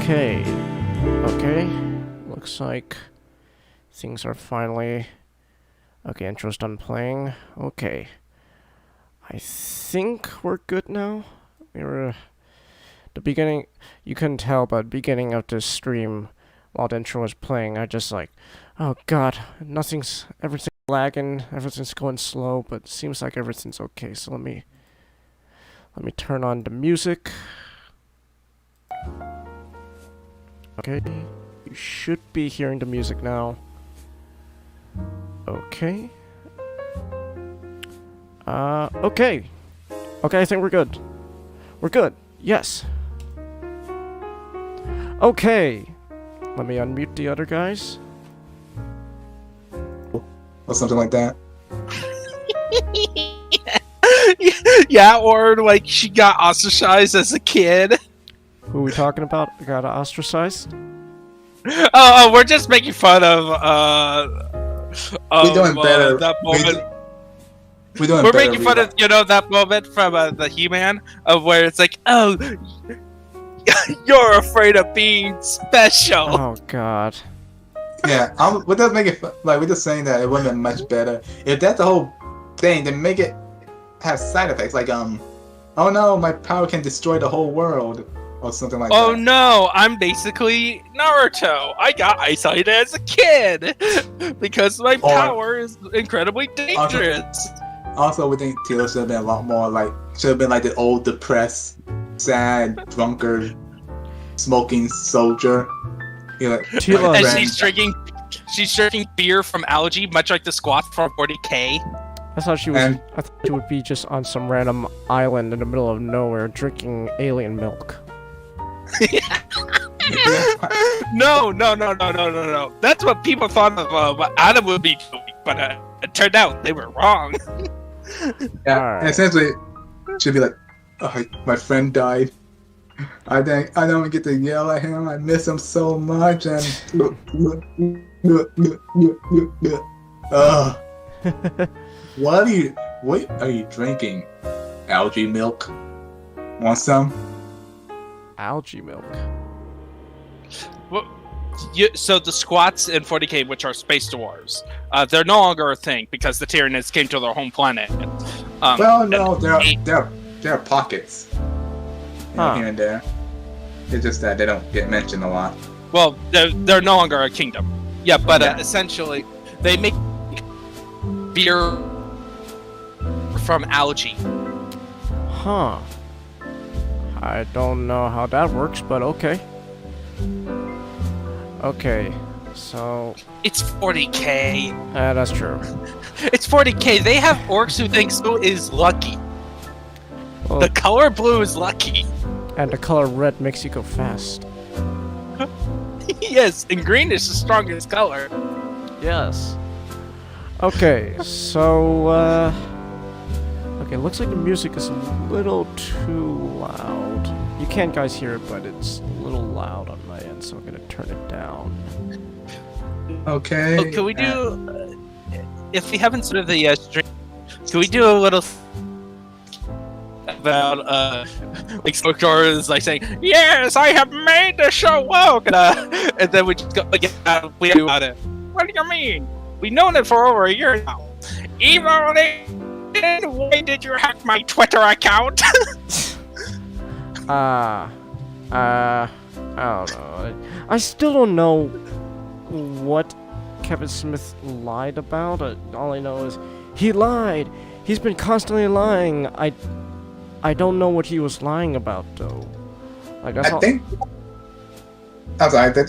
Okay. Okay. Looks like things are finally... Okay, intro's done playing. Okay. I think we're good now. We're... The beginning... You couldn't tell, but beginning of this stream, while the intro was playing, I just like... Oh god, everything's lagging, everything's going slow, but it seems like everything's okay, so let me turn on the music. Okay, you should be hearing the music now. Okay. Okay. Okay, I think we're good. We're good. Yes. Okay. Let me unmute the other guys. Or something like that. Yeah, or like she got ostracized as a kid. Who are we talking about? Got ostracized? Oh, we're just making fun of We're doing better. That moment. We're making fun of that moment from the He-Man of where it's like, oh, you're afraid of being special. Oh god. Yeah, we're just making we're just saying that it would have been much better if that's the whole thing. Then make it have side effects like oh no, my power can destroy the whole world or something like that. Oh no, I'm basically Naruto. I got eyesight as a kid because my power is incredibly dangerous. Also, we think Teal should have been a lot more should have been like the old depressed, sad, drunkard, smoking soldier. Tila, and she's drinking beer from algae, much like the squat from 40K. I thought she would be just on some random island in the middle of nowhere drinking alien milk. No. That's what people thought of what Adam would be doing, but it turned out they were wrong. Yeah, Right. essentially, she'd be like, oh, my friend died. I don't get to yell at him. I miss him so much, and what are you drinking? Algae milk? Want some? Algae milk. Well, so the squats in 40K, which are space dwarves, they're no longer a thing because the Tyranids came to their home planet. Well, no, there are pockets here and there. It's just that they don't get mentioned a lot. Well, they're no longer a kingdom. Yeah, but essentially, they make beer from algae. Huh. I don't know how that works, but okay. Okay, so... It's 40K. Yeah, that's true. It's 40K. They have orcs who think so is lucky. Well, The color blue is lucky. and the color red makes you go fast. Yes, and green is the strongest color. Yes. Okay, so, okay, looks like the music is a little too loud. You can't guys hear it, but it's a little loud on my end, so I'm gonna turn it down. Okay. Oh, can we do... if we haven't started the stream, can we do a little... about, like, Sokor is, like, saying, yes, I have made the show woke! And then we just go, like, we do about it. What do you mean? We've known it for over a year now. Even why did you hack my Twitter account? I don't know. I still don't know what Kevin Smith lied about. All I know is he lied. He's been constantly lying. I don't know what he was lying about, though. Like, that's I think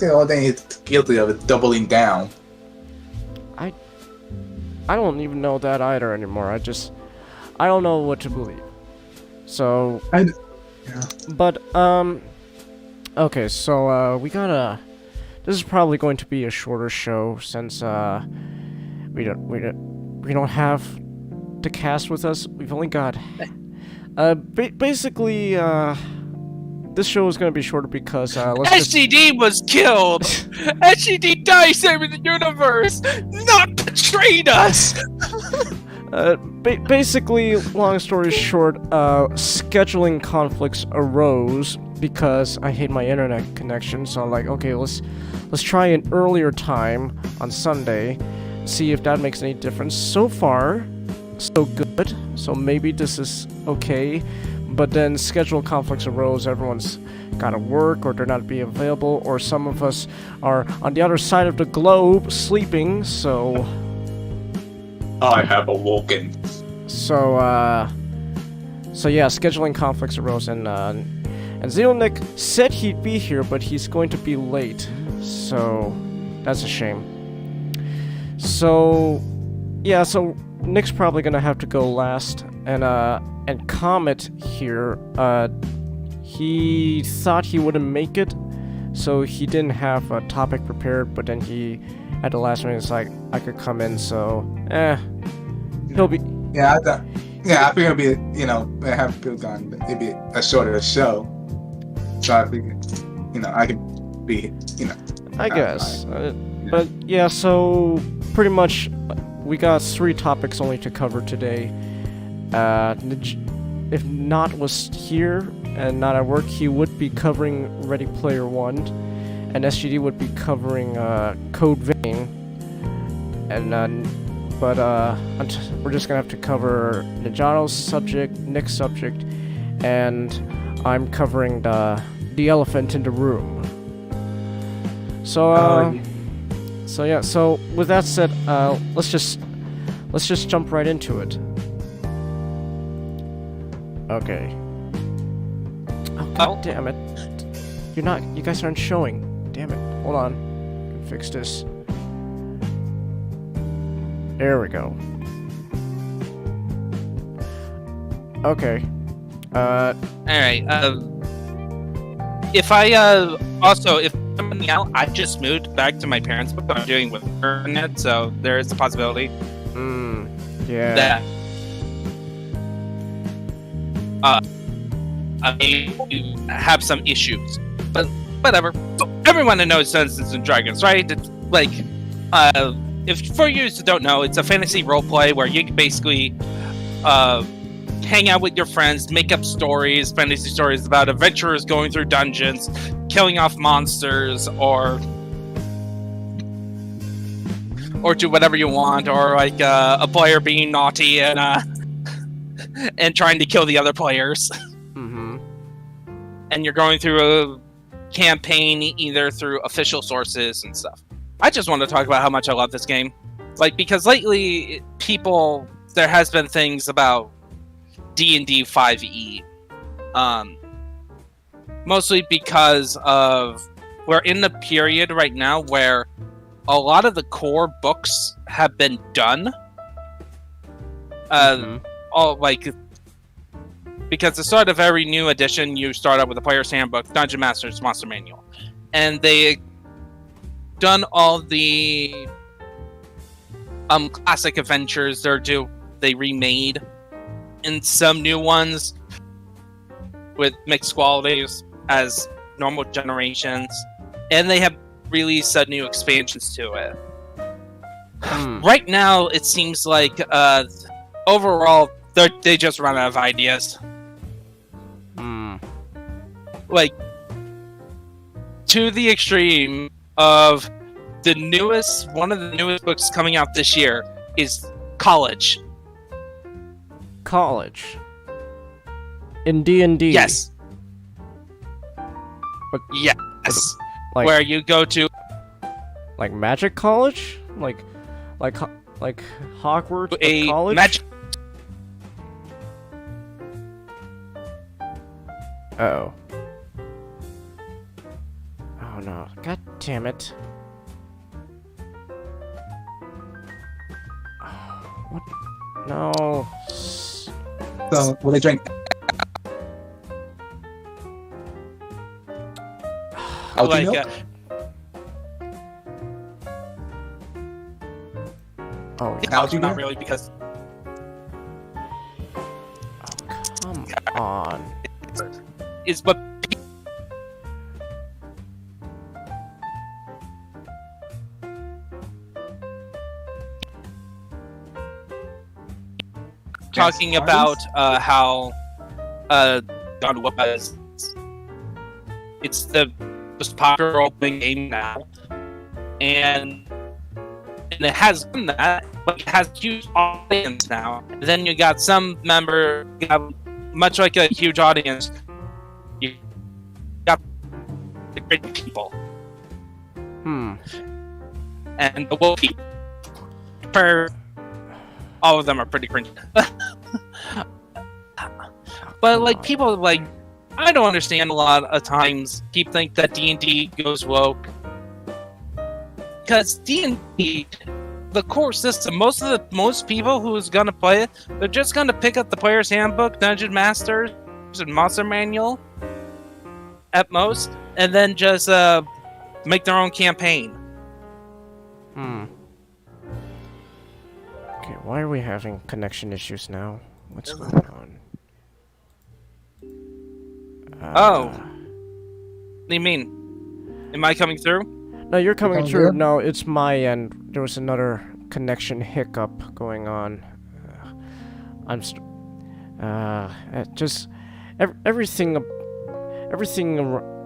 the only thing he's guilty of is doubling down. I don't even know that either anymore. I don't know what to believe. So... Yeah. But, okay, so, we gotta... This is probably going to be a shorter show since, we don't have the cast with us. We've only got... basically, this show is gonna be shorter because, SGD was killed! SGD died saving the universe! Not betrayed us! basically, long story short, scheduling conflicts arose because I hate my internet connection. So I'm like, okay, let's try an earlier time on Sunday, see if that makes any difference. So far, so good. So maybe this is okay. But then schedule conflicts arose. Everyone's gotta work, or they're not be available, or some of us are on the other side of the globe sleeping. So I have awoken. So yeah, scheduling conflicts arose, and Xenonic said he'd be here, but he's going to be late. So that's a shame. So yeah, so Nick's probably gonna have to go last, and Comet here, he thought he wouldn't make it, so he didn't have a topic prepared, but then he, at the last minute, it's like, I could come in, so, he'll be... Yeah, I think it'll be, I have built on, it'd be a shorter show, so I think, I could be, I guess. But yeah, so pretty much we got 3 topics only to cover today. If Not was here and not at work, he would be covering Ready Player One, and SGD would be covering Code Vein. And but we're just gonna have to cover Nijano's subject, Nick's subject, and I'm covering the elephant in the room. So so yeah. So with that said, let's just jump right into it. Okay. Oh god damn it! You guys aren't showing. Damn it! Hold on. Fix this. There we go. Okay. Alright, if I'm out, I just moved back to my parents' but I'm doing with internet, so there is a possibility Yeah. that I may have some issues. But whatever. So everyone knows Dungeons and Dragons, right? It's like, if for you who don't know, it's a fantasy roleplay where you can basically hang out with your friends, make up stories, fantasy stories about adventurers going through dungeons, killing off monsters, or do whatever you want, or like a player being naughty and and trying to kill the other players. Mm-hmm. And you're going through a campaign either through official sources and stuff. I just want to talk about how much I love this game. Like, because lately, there has been things about D&D 5e. Mostly because we're in the period right now where a lot of the core books have been done. Because the start of every new edition, you start out with a player's handbook, Dungeon Master's Monster Manual. And they done all the classic adventures they remade, and some new ones with mixed qualities as normal generations, and they have released new expansions to it. Right now, it seems like overall they just run out of ideas. Like, to the extreme of one of the newest books coming out this year is College. College. In D&D. Yes. But, yes. like, where you go to like Magic College? Like Hogwarts a college? magic. Uh-oh. Oh no. God damn it. What? No. So, will they drink? Algae milk? Oh, yeah. Algae not milk? really, because Come on. is what talking Dance about parties? how God was. It's the most popular opening game now, and it has done that, but it has a huge audience now. And then you got some member, you have, much like a huge audience, you got the great people Hmm. and the woke people. All of them are pretty cringy. But like people like, I don't understand a lot of times people think that D&D goes woke. Because D&D, the core system, most people who's gonna play it, they're just gonna pick up the player's handbook, Dungeon Masters, and Monster Manual at most, and then just make their own campaign. Hmm. Okay, why are we having connection issues now? What's going on? Oh. What do you mean? Am I coming through? No, you're coming coming through. through? No, it's my end. There was another connection hiccup going on. Just everything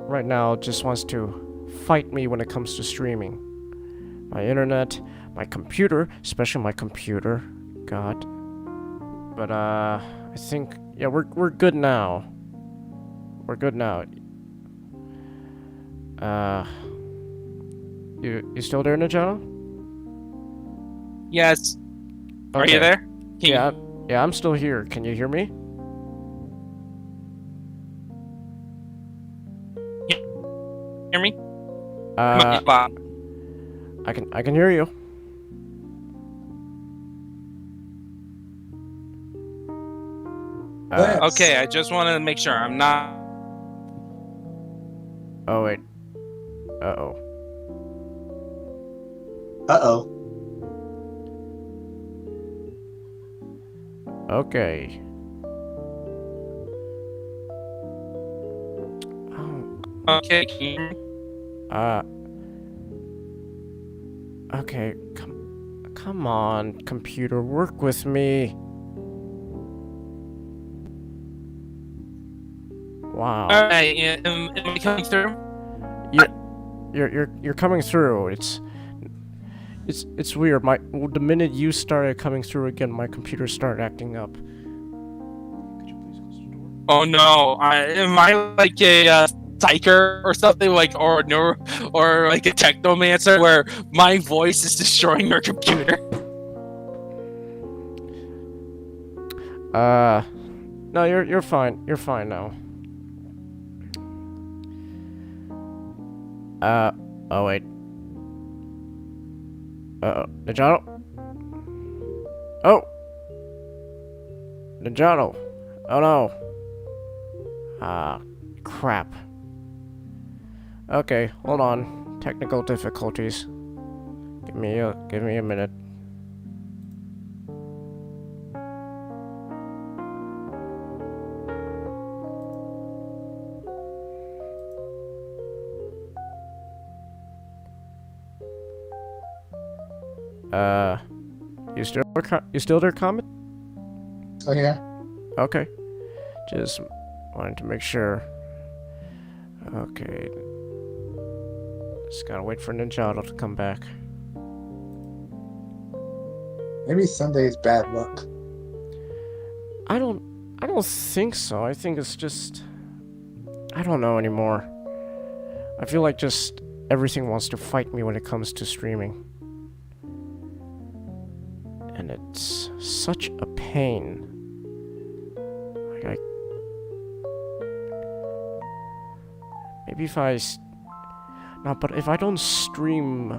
right now just wants to fight me when it comes to streaming. My internet, my computer, especially my computer. God. But I think yeah, we're good now. We're good now. You still there, Najano? Yes. Are Okay. you there? Can Yeah, you- yeah, I'm still here. Can you hear me? hear me? I can hear you. Yes. Okay, I just wanted to make sure I'm not. Oh wait. Uh-oh. Uh-oh. Okay. Oh, Okay, can you hear me? okay. Come on, computer, work with me. Wow. Alright, am I coming through? You're coming through. It's weird. The minute you started coming through again, my computer started acting up. Could you please close the door? Oh no, am I like a psyker or something, like, or like a technomancer where my voice is destroying your computer? No, you're fine. You're fine now. Oh wait. Najano? Oh! Najano! Oh no! Ah, crap. Okay, hold on. Technical difficulties. Give me a minute. You still there, Comet? Oh, yeah. Okay. Just wanted to make sure. Okay. Just gotta wait for Ninjato to come back. Maybe Sunday is bad luck. I don't think so. I think it's just I don't know anymore. I feel like just everything wants to fight me when it comes to streaming. And it's such a pain. Like maybe if no, but if I don't stream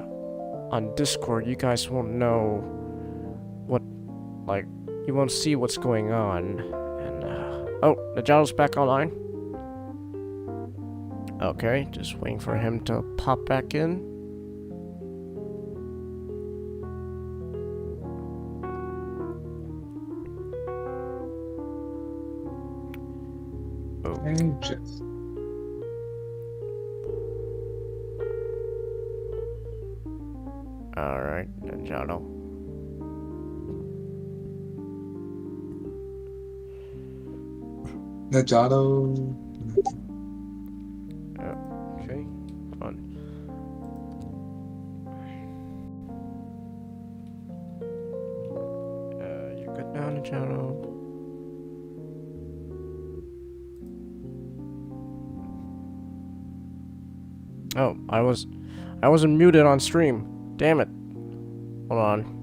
on Discord, you guys won't know what, like, you won't see what's going on. And oh, Najato's back online. Okay, just waiting for him to pop back in. Changes. Alright, Ninjato. Najado. Okay, fun. You good now, Najano? Oh, I wasn't muted on stream. Damn it. Hold on.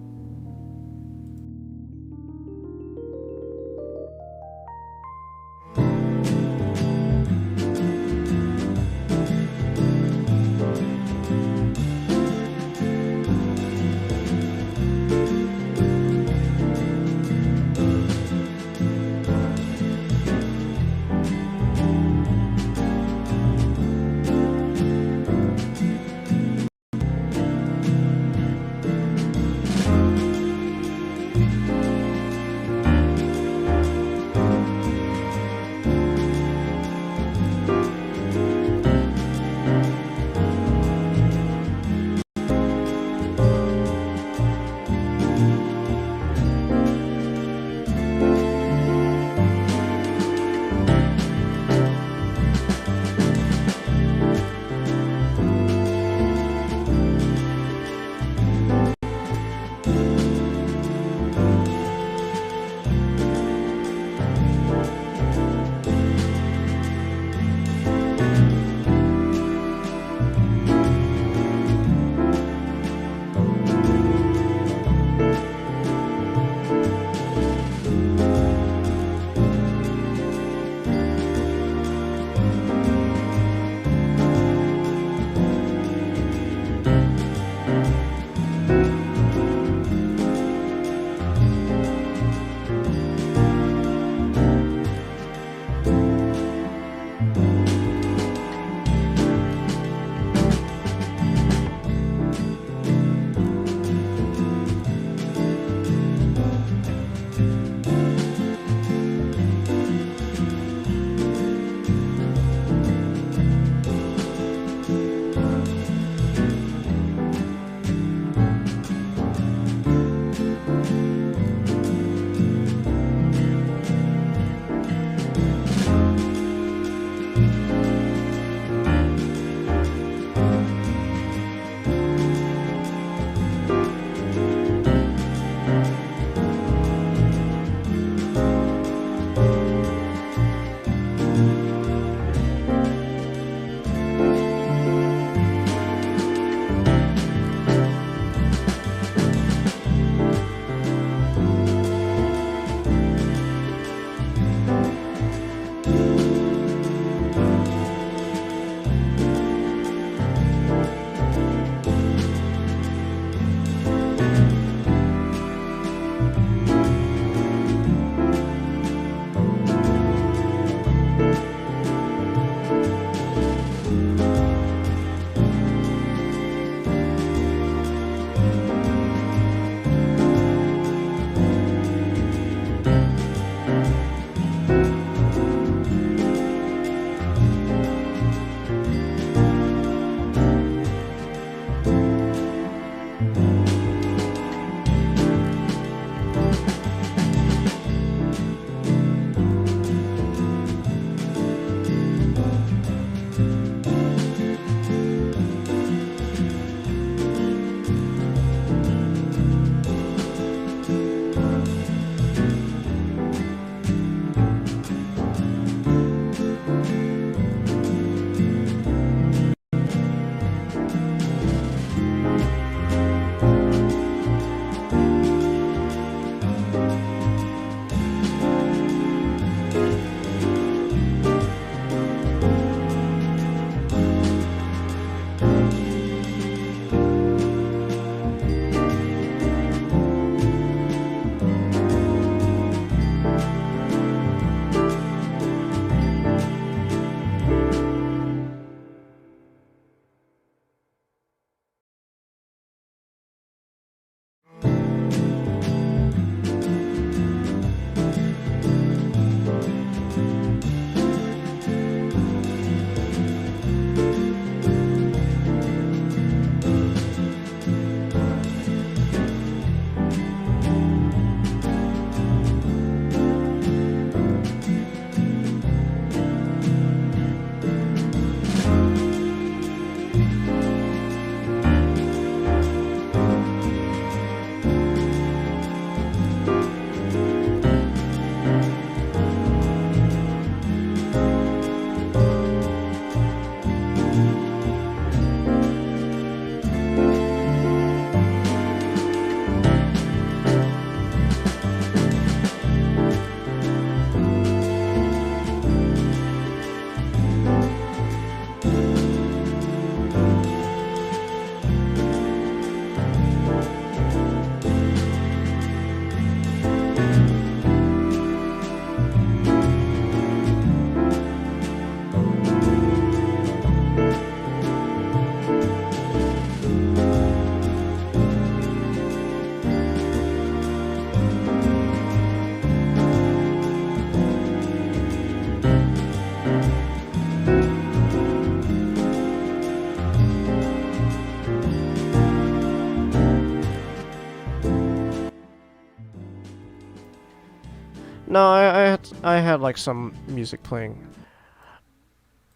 No, I had like some music playing.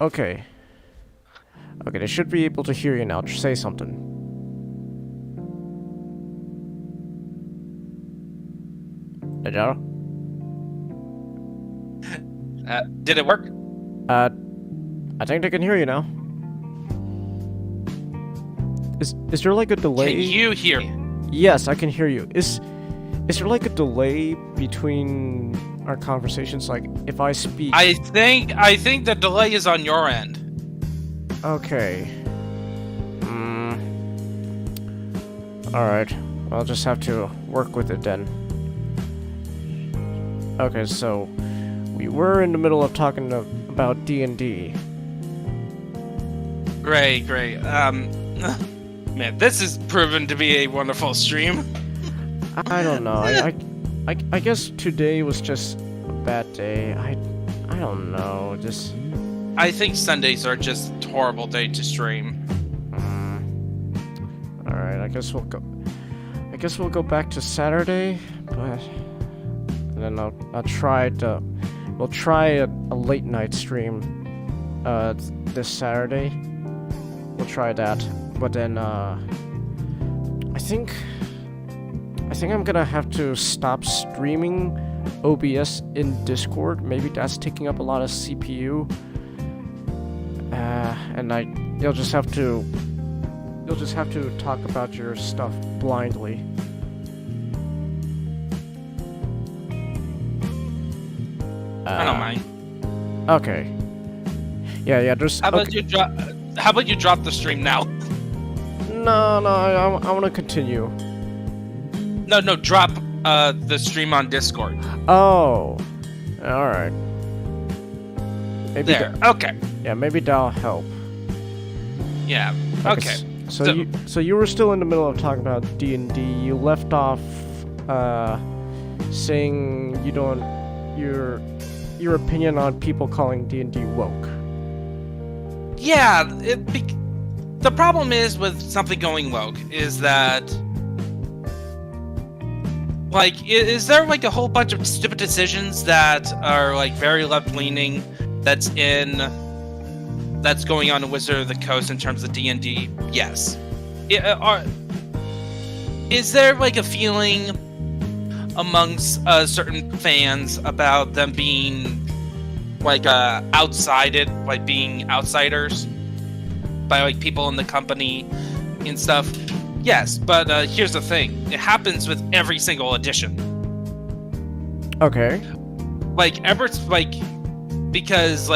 Okay. Okay, they should be able to hear you now. Just say something. Najaro? Did it work? I think they can hear you now. Is there like a delay? Can you hear me? Yes, I can hear you. Is there like a delay between our conversations? Like if I speak. I think the delay is on your end. Okay. Alright. I'll just have to work with it then. Okay, so we were in the middle of talking about D&D. Great. Man, this has proven to be a wonderful stream. I don't know. I guess today was just a bad day. I don't know. Just. I think Sundays are just a horrible day to stream. All right. I guess we'll go back to Saturday, but then I'll try to. We'll try a late night stream. This Saturday. We'll try that, but then I think I'm gonna have to stop streaming OBS in Discord. Maybe that's taking up a lot of CPU. And you'll just have to talk about your stuff blindly. I don't mind. Okay. Yeah. There's. How about you drop the stream now? No. I want to continue. No. Drop the stream on Discord. Oh. All right. Maybe There. Okay. Yeah, maybe that'll help. Yeah. Okay. So you were still in the middle of talking about D&D. You left off saying you don't your opinion on people calling D&D woke. Yeah. The problem is with something going woke is that, like, is there like a whole bunch of stupid decisions that are like very left-leaning that's going on in Wizard of the Coast in terms of D&D? Yes. Is there like a feeling amongst certain fans about them being like being outsiders by like people in the company and stuff? Yes, but here's the thing. It happens with every single edition. Okay. Because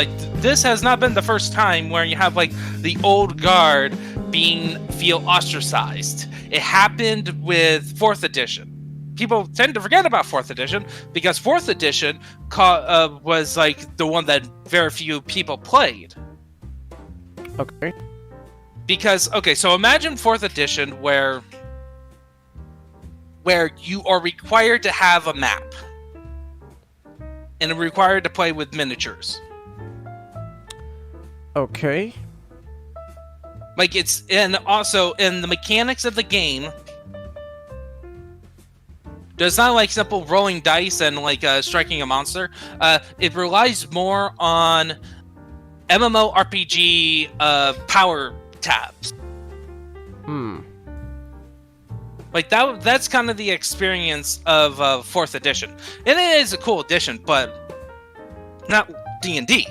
this has not been the first time where you have like the old guard feel ostracized. It happened with 4th edition. People tend to forget about 4th edition because 4th edition was like the one that very few people played. Okay. Because so imagine 4th edition where you are required to have a map. And required to play with miniatures. Okay. Like and also in the mechanics of the game, there's not like simple rolling dice and like striking a monster. It relies more on MMORPG power tabs. Like that's kind of the experience of 4th edition. And it is a cool edition, but not D&D.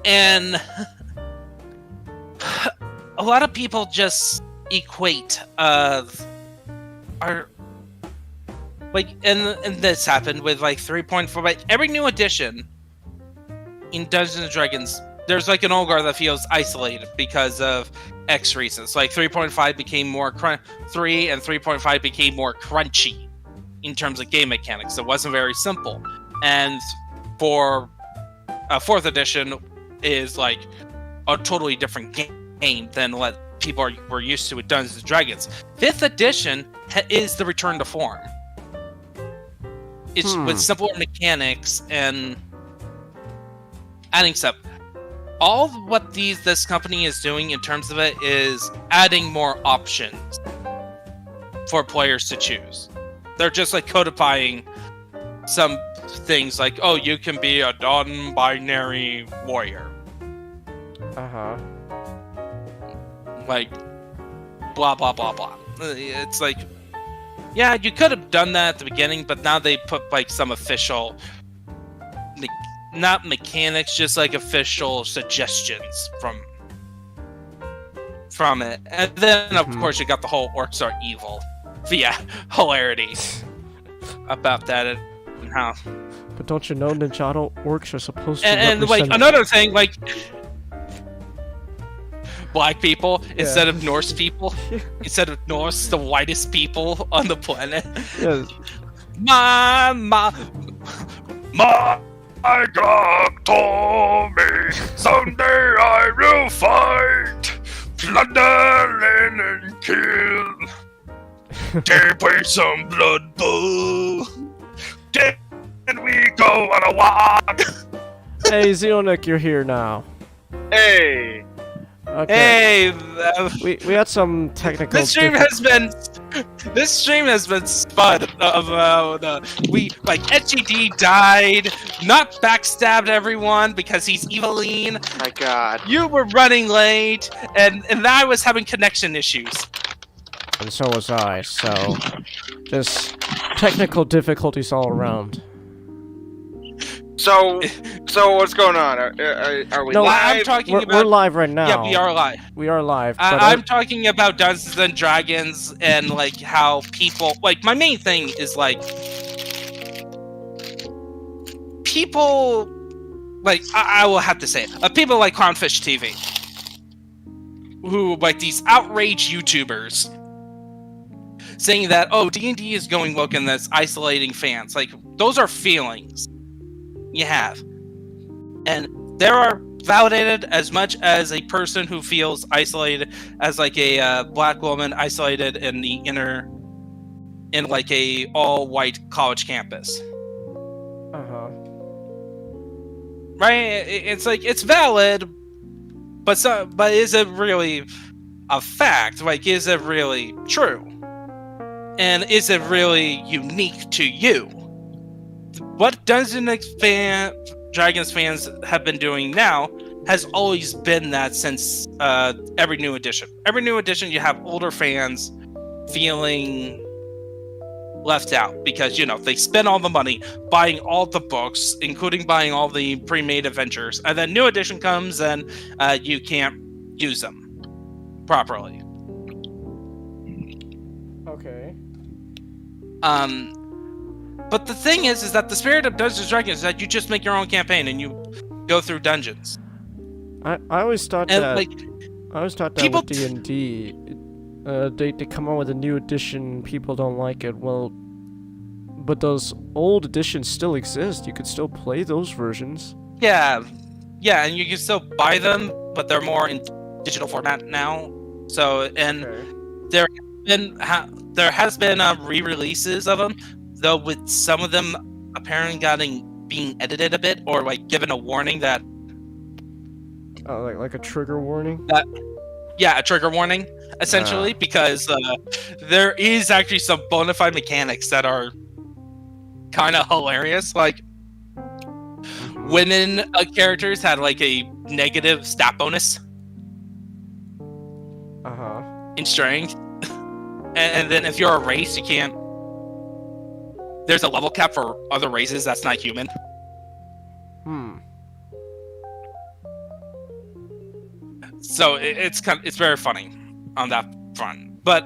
And a lot of people just equate and this happened with like 3.4. Like every new edition in Dungeons and Dragons, there's like an Olgar that feels isolated because of X reasons. Like 3.5 became more 3 and 3.5 became more crunchy in terms of game mechanics. It wasn't very simple. And for 4th edition is like a totally different game than what people were used to with Dungeons and Dragons. 5th edition is the return to form. It's with simpler mechanics and adding stuff. All what this company is doing in terms of it is adding more options for players to choose. They're just like codifying some things like, oh, you can be a non-binary warrior. Uh-huh. Like, blah, blah, blah, blah. It's like, yeah, you could have done that at the beginning, but now they put like some official, not mechanics, just like official suggestions from it. And then, of course, you got the whole orcs are evil. Yeah, hilarity about that and how. But don't you know, Ninjato orcs are supposed to And like represent... another thing, like black people instead of Norse people, instead of Norse, the whitest people on the planet. Yes. My God told me someday I will fight, plunder and kill. Take away some blood bowl. Then we go on a walk. Hey, Xeonic, you're here now. Hey! Okay. Hey, We had some technical... this stream has been spun about we like SGD died, not backstabbed everyone because he's Eveline. My God. You were running late, and I was having connection issues. And so was I, so... Just technical difficulties all around. So what's going on? Are we No, live? I'm talking We're about. live right now. Yeah, we are live. We are live, but... I'm talking about Dungeons and Dragons and like how people like my main thing is like people like I will have to say it. People like Clownfish TV who like these outraged YouTubers saying that D&D is going woke and that's isolating fans. Like those are feelings you have, and there are validated as much as a person who feels isolated as like a black woman isolated in the inner in like a all-white college campus, right? It's like it's valid, but is it really a fact? Like, is it really true, and is it really unique to you? What Dungeons and Dragons fans have been doing now has always been that since every new edition. Every new edition, you have older fans feeling left out because, you know, they spend all the money buying all the books, including buying all the pre-made adventures, and then new edition comes and you can't use them properly. Okay. But the thing is that the spirit of Dungeons & Dragons is that you just make your own campaign and you go through dungeons. I always thought And that... like, I always thought that people with D&D, they come out with a new edition, people don't like it, well... But those old editions still exist, you could still play those versions. yeah, and you can still buy them, but they're more in digital format now. So, and there has been re-releases of them, though with some of them apparently being edited a bit, or like given a warning that Like a trigger warning? a trigger warning, essentially, because there is actually some bona fide mechanics that are kind of hilarious. Like, women characters had like a negative stat bonus in strength, and then if you're a race, you can't. There's a level cap for other races that's not human. So it's very funny on that front. But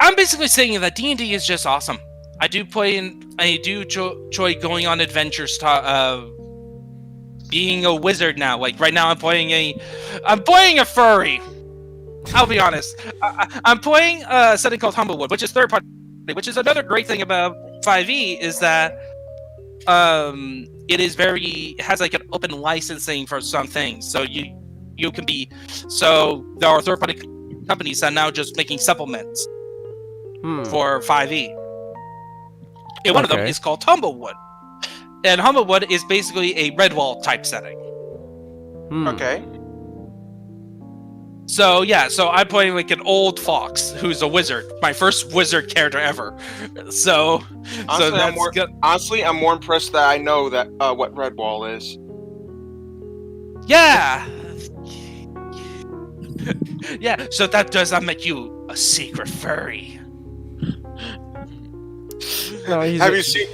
I'm basically saying that D&D is just awesome. I do enjoy going on adventures, being a wizard now. Like right now I'm playing a furry. I'll be honest. I'm playing something called Humblewood, which is third party, which is another great thing about 5e is that it has like an open licensing for some things. So you can be, so there are third party companies that are now just making supplements for 5e. And one of them is called Humblewood. And Humblewood is basically a Redwall type setting. Okay. So yeah, so I'm playing like an old fox who's a wizard, my first wizard character ever. So Honestly, I'm more impressed that I know that what Redwall is. yeah, yeah. So that does not make you a secret furry. No, he's Have a, you seen?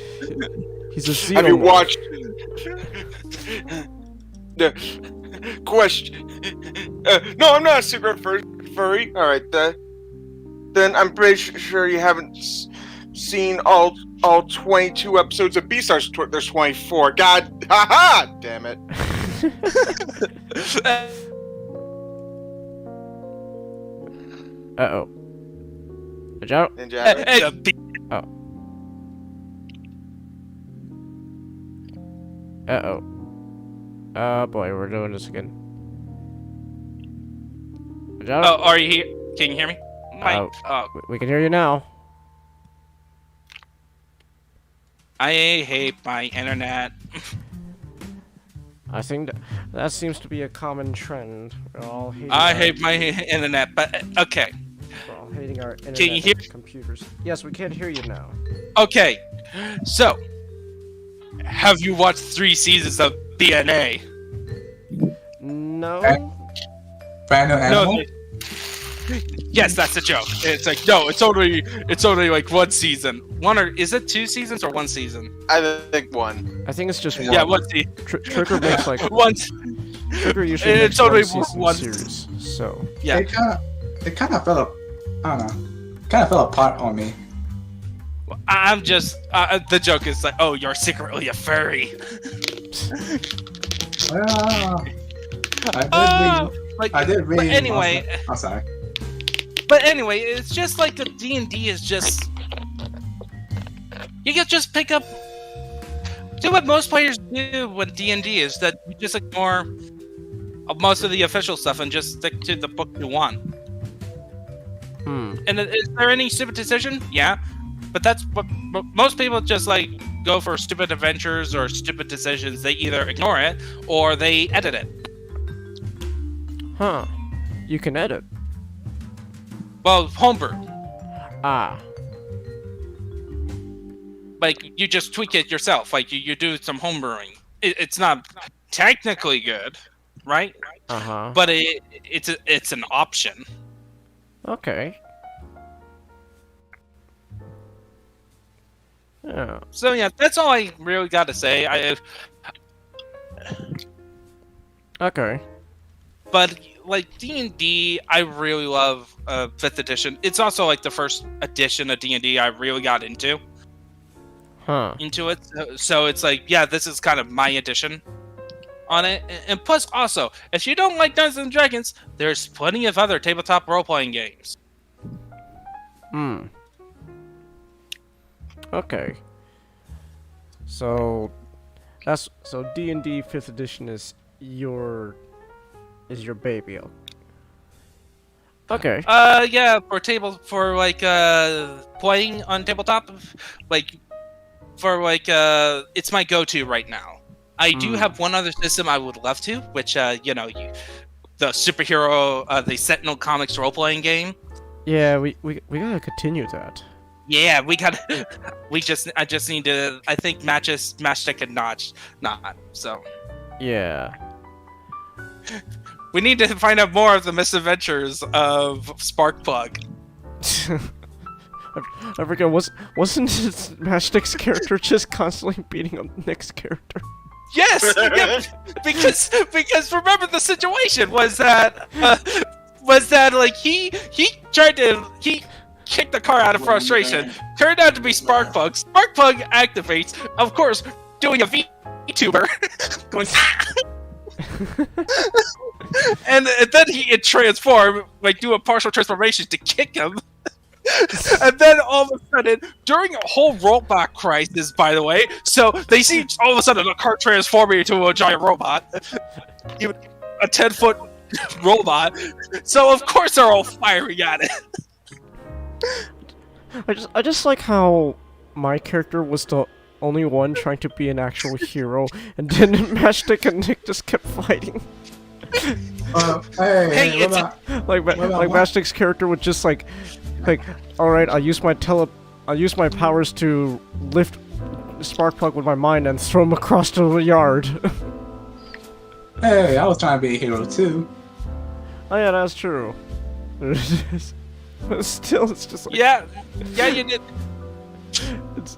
he's a xenomorph. Have you watched the question? No, I'm not a secret furry. All right, then I'm pretty sure you haven't seen all 22 episodes of Beastars. There's 24. God, haha! Damn it. Uh-oh. Ninja? Ninja. Uh-oh. Oh boy, we're doing this again. Ninja? Oh, are you here? Can you hear me? We can hear you now. I hate my internet. I think that seems to be a common trend. We're all hating I hate my internet, but okay. We're all hating our internet Can you hear? and computers. Yes, we can hear you now. Okay, so have you watched 3 seasons of DNA? No. Brand new animal? No. Yes, that's a joke. It's like no, it's only like 1 season. One or is it 2 seasons or 1 season? I think 1. I think it's just one. Yeah, 1 season. Trigger makes like Once. Trigger usually It's makes one only season one- series. So Yeah. It kind of fell up. I don't know. Kind of fell apart on me. I'm just the joke is like, oh, you're secretly a furry. Well, Like, I did read. but anyway, I'm sorry. but anyway, it's just like the D&D is just you can just pick up. Do what most players do with D&D is that you just ignore most of the official stuff and just stick to the book you want. And is there any stupid decision? Yeah, but that's what most people just like go for stupid adventures or stupid decisions. They either ignore it or they edit it. Huh. You can edit. Well, homebrew. Ah. Like, you just tweak it yourself. Like, you do some homebrewing. It's not technically good, right? Uh-huh. But it's an option. Okay. Yeah. So, yeah, that's all I really got to say. Okay. But, like, D&D, I really love 5th edition. It's also, like, the first edition of D&D I really got into it. So it's like, yeah, this is kind of my edition on it. And plus, also, if you don't like Dungeons & Dragons, there's plenty of other tabletop role-playing games. Okay. So D&D 5th edition is your baby. Okay. Yeah, for like playing on tabletop, like it's my go-to right now. I do have one other system I would love to, which the superhero, the Sentinel Comics role-playing game. Yeah, we gotta continue that. Yeah, I just need to. I think Matchstick and Notch not. So Yeah. we need to find out more of the misadventures of Sparkplug. I forget. Wasn't Matchstick's character just constantly beating up Nick's character? Yes, yeah, because remember the situation was that like he kicked the car out of frustration. Turned out to be Sparkplug. Sparkplug activates, of course, doing a VTuber, going. and then it transformed, like do a partial transformation to kick him. And then all of a sudden, during a whole robot crisis, by the way, so they see all of a sudden a car transforming into a giant robot, even a 10-foot robot. So of course they're all firing at it. I just like how my character was the only one trying to be an actual hero, and then Matchstick and Nick just kept fighting. Hey, Hey, what it's- about? Like about what? Mastic's character would just like, all right, I'll use my powers to lift Sparkplug with my mind and throw him across the yard. Hey, I was trying to be a hero too. Oh yeah, that's true. But still, it's just like, Yeah, you did. it's,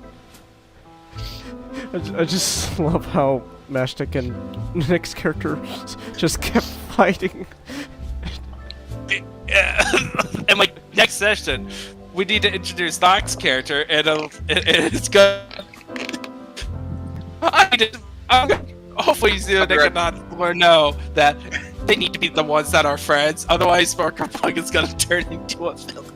I just love how Mastic and Nick's character just kept fighting. And like next session, we need to introduce Doc's character, and it's good. Hopefully, Nick and Doc will know that they need to be the ones that are friends. Otherwise, Sparkplug is gonna turn into a villain.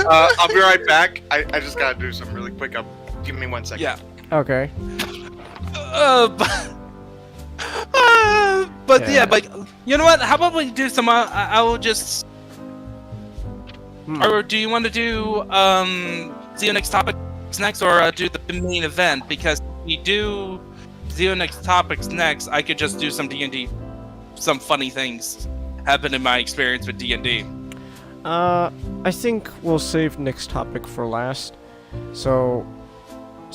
I'll be right back. I just gotta do something really quick. Give me 1 second. Yeah. Okay. But Yeah. yeah, like you know what? How about we do some? I will just. Or do you want to do Zeo next topics next, or do the main event? Because if we do Zeo next topics next, I could just do some D&D, some funny things happen in my experience with D&D. I think we'll save Nick's topic for last. So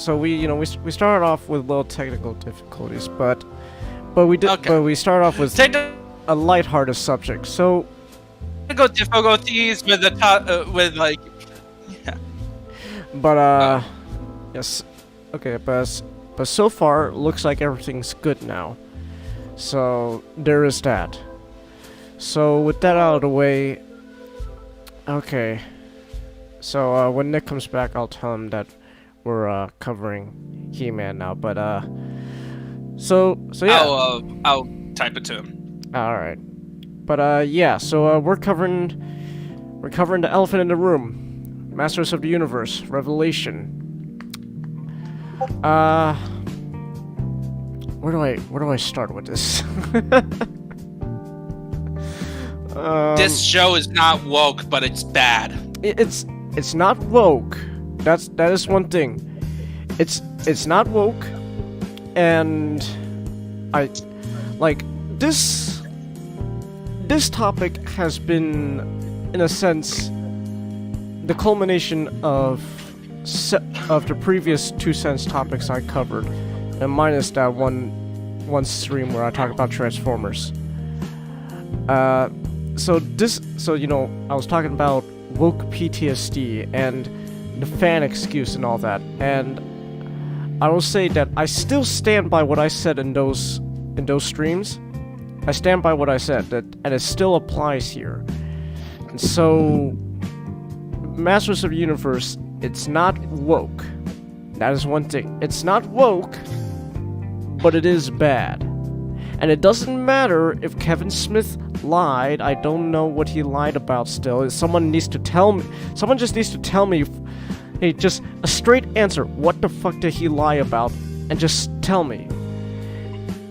we started off with little technical difficulties, but we did, Okay. but we started off with Technical a lighthearted subject. So difficulties with the with like. But yes, okay, but so far looks like everything's good now. So there is that. So with that out of the way, okay. So when Nick comes back, I'll tell him that we're covering He-Man now. But so yeah. I'll type it to him. All right. But yeah. So we're covering the elephant in the room. Masters of the Universe, Revelation. Where do I start with this? This show is not woke, but it's bad. It's not woke. That is one thing. It's not woke, and I like this topic has been, in a sense, the culmination of the previous 2 cents topics I covered, and minus that one stream where I talked about Transformers. So you know, I was talking about woke PTSD and the fan excuse and all that, and I will say that I still stand by what I said in those streams. I stand by what I said, and it still applies here. And so, Masters of the Universe, it's not woke. That is one thing. It's not woke, but it is bad. And it doesn't matter if Kevin Smith lied. I don't know what he lied about still. Someone needs to tell me. Someone just needs to tell me. Hey, just a straight answer. What the fuck did he lie about? And just tell me.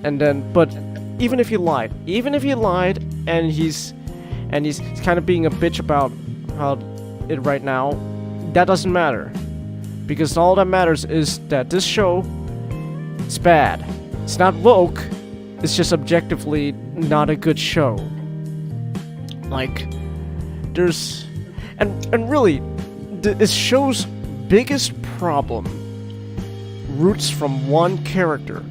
And then, but even if he lied, and he's kind of being a bitch about it right now, that doesn't matter. Because all that matters is that this show, it's bad. It's not woke. It's just objectively not a good show. Like, there's... And really, this show's biggest problem roots from one character.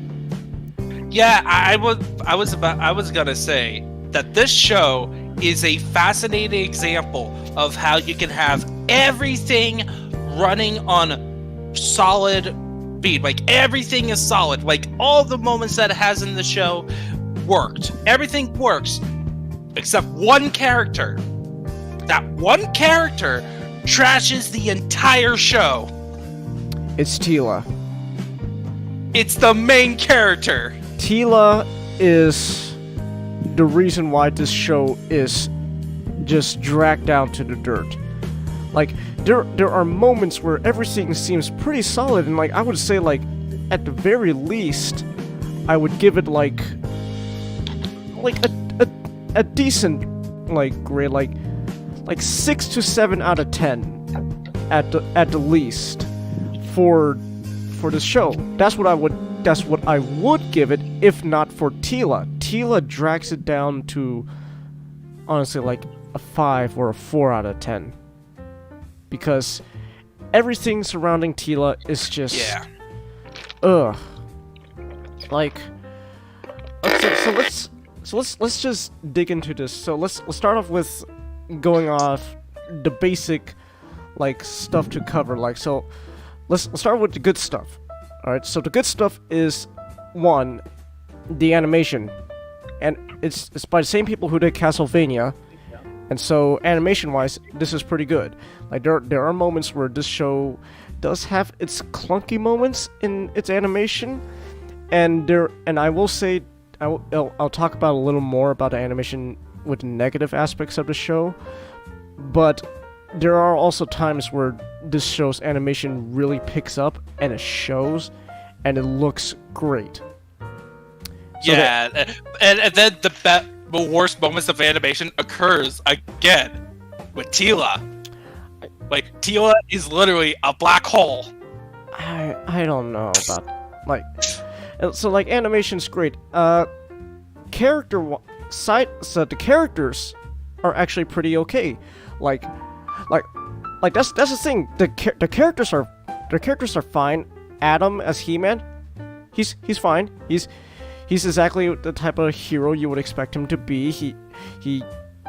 Yeah, I was gonna say that this show is a fascinating example of how you can have everything running on solid beat. Like, everything is solid. Like, all the moments that it has in the show worked. Everything works. Except one character. That one character trashes the entire show. It's Teela. It's the main character. Teela is the reason why this show is just dragged down to the dirt. Like, there are moments where everything seems pretty solid, and like I would say, like, at the very least, I would give it like a decent grade, like 6 to 7 out of 10 at the least for the show. That's what I would give it if not for Teela. Tila drags it down to honestly like a 5 or a 4 out of 10. Because everything surrounding Tila is just Yeah. ugh. Like so let's just dig into this. So let's start off with going off the basic like stuff to cover. Like so let's start with the good stuff. Alright, so the good stuff is one, the animation. And it's by the same people who did Castlevania. And so animation wise, this is pretty good. Like there are moments where this show does have its clunky moments in its animation. And I will say I'll talk about a little more about the animation with the negative aspects of the show. But there are also times where this show's animation really picks up and it shows and it looks great. So Yeah, and then the worst moments of animation occurs again with Tila. Like, Tila is literally a black hole. I don't know about like so like animation's great. So the characters are actually pretty okay. Like that's the thing. The characters are fine. Adam as He-Man, he's fine. He's exactly the type of hero you would expect him to be.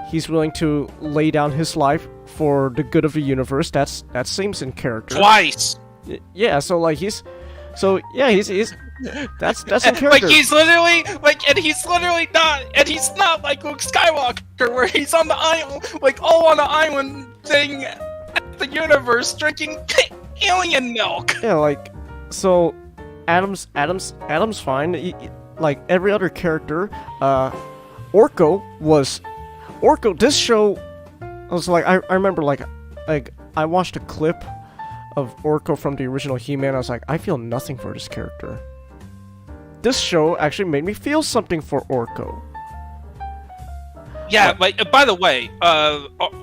He's willing to lay down his life for the good of the universe. That seems in character. Twice. Yeah, so like he's that's in character. Like he's literally not like Luke Skywalker where he's on the island, like all on the island thing at the universe drinking alien milk. Yeah, like so Adam's fine. Like every other character, Orko. This show, I was like, I remember like I watched a clip of Orko from the original He-Man. I was like, I feel nothing for this character. This show actually made me feel something for Orko. Yeah, like by the way,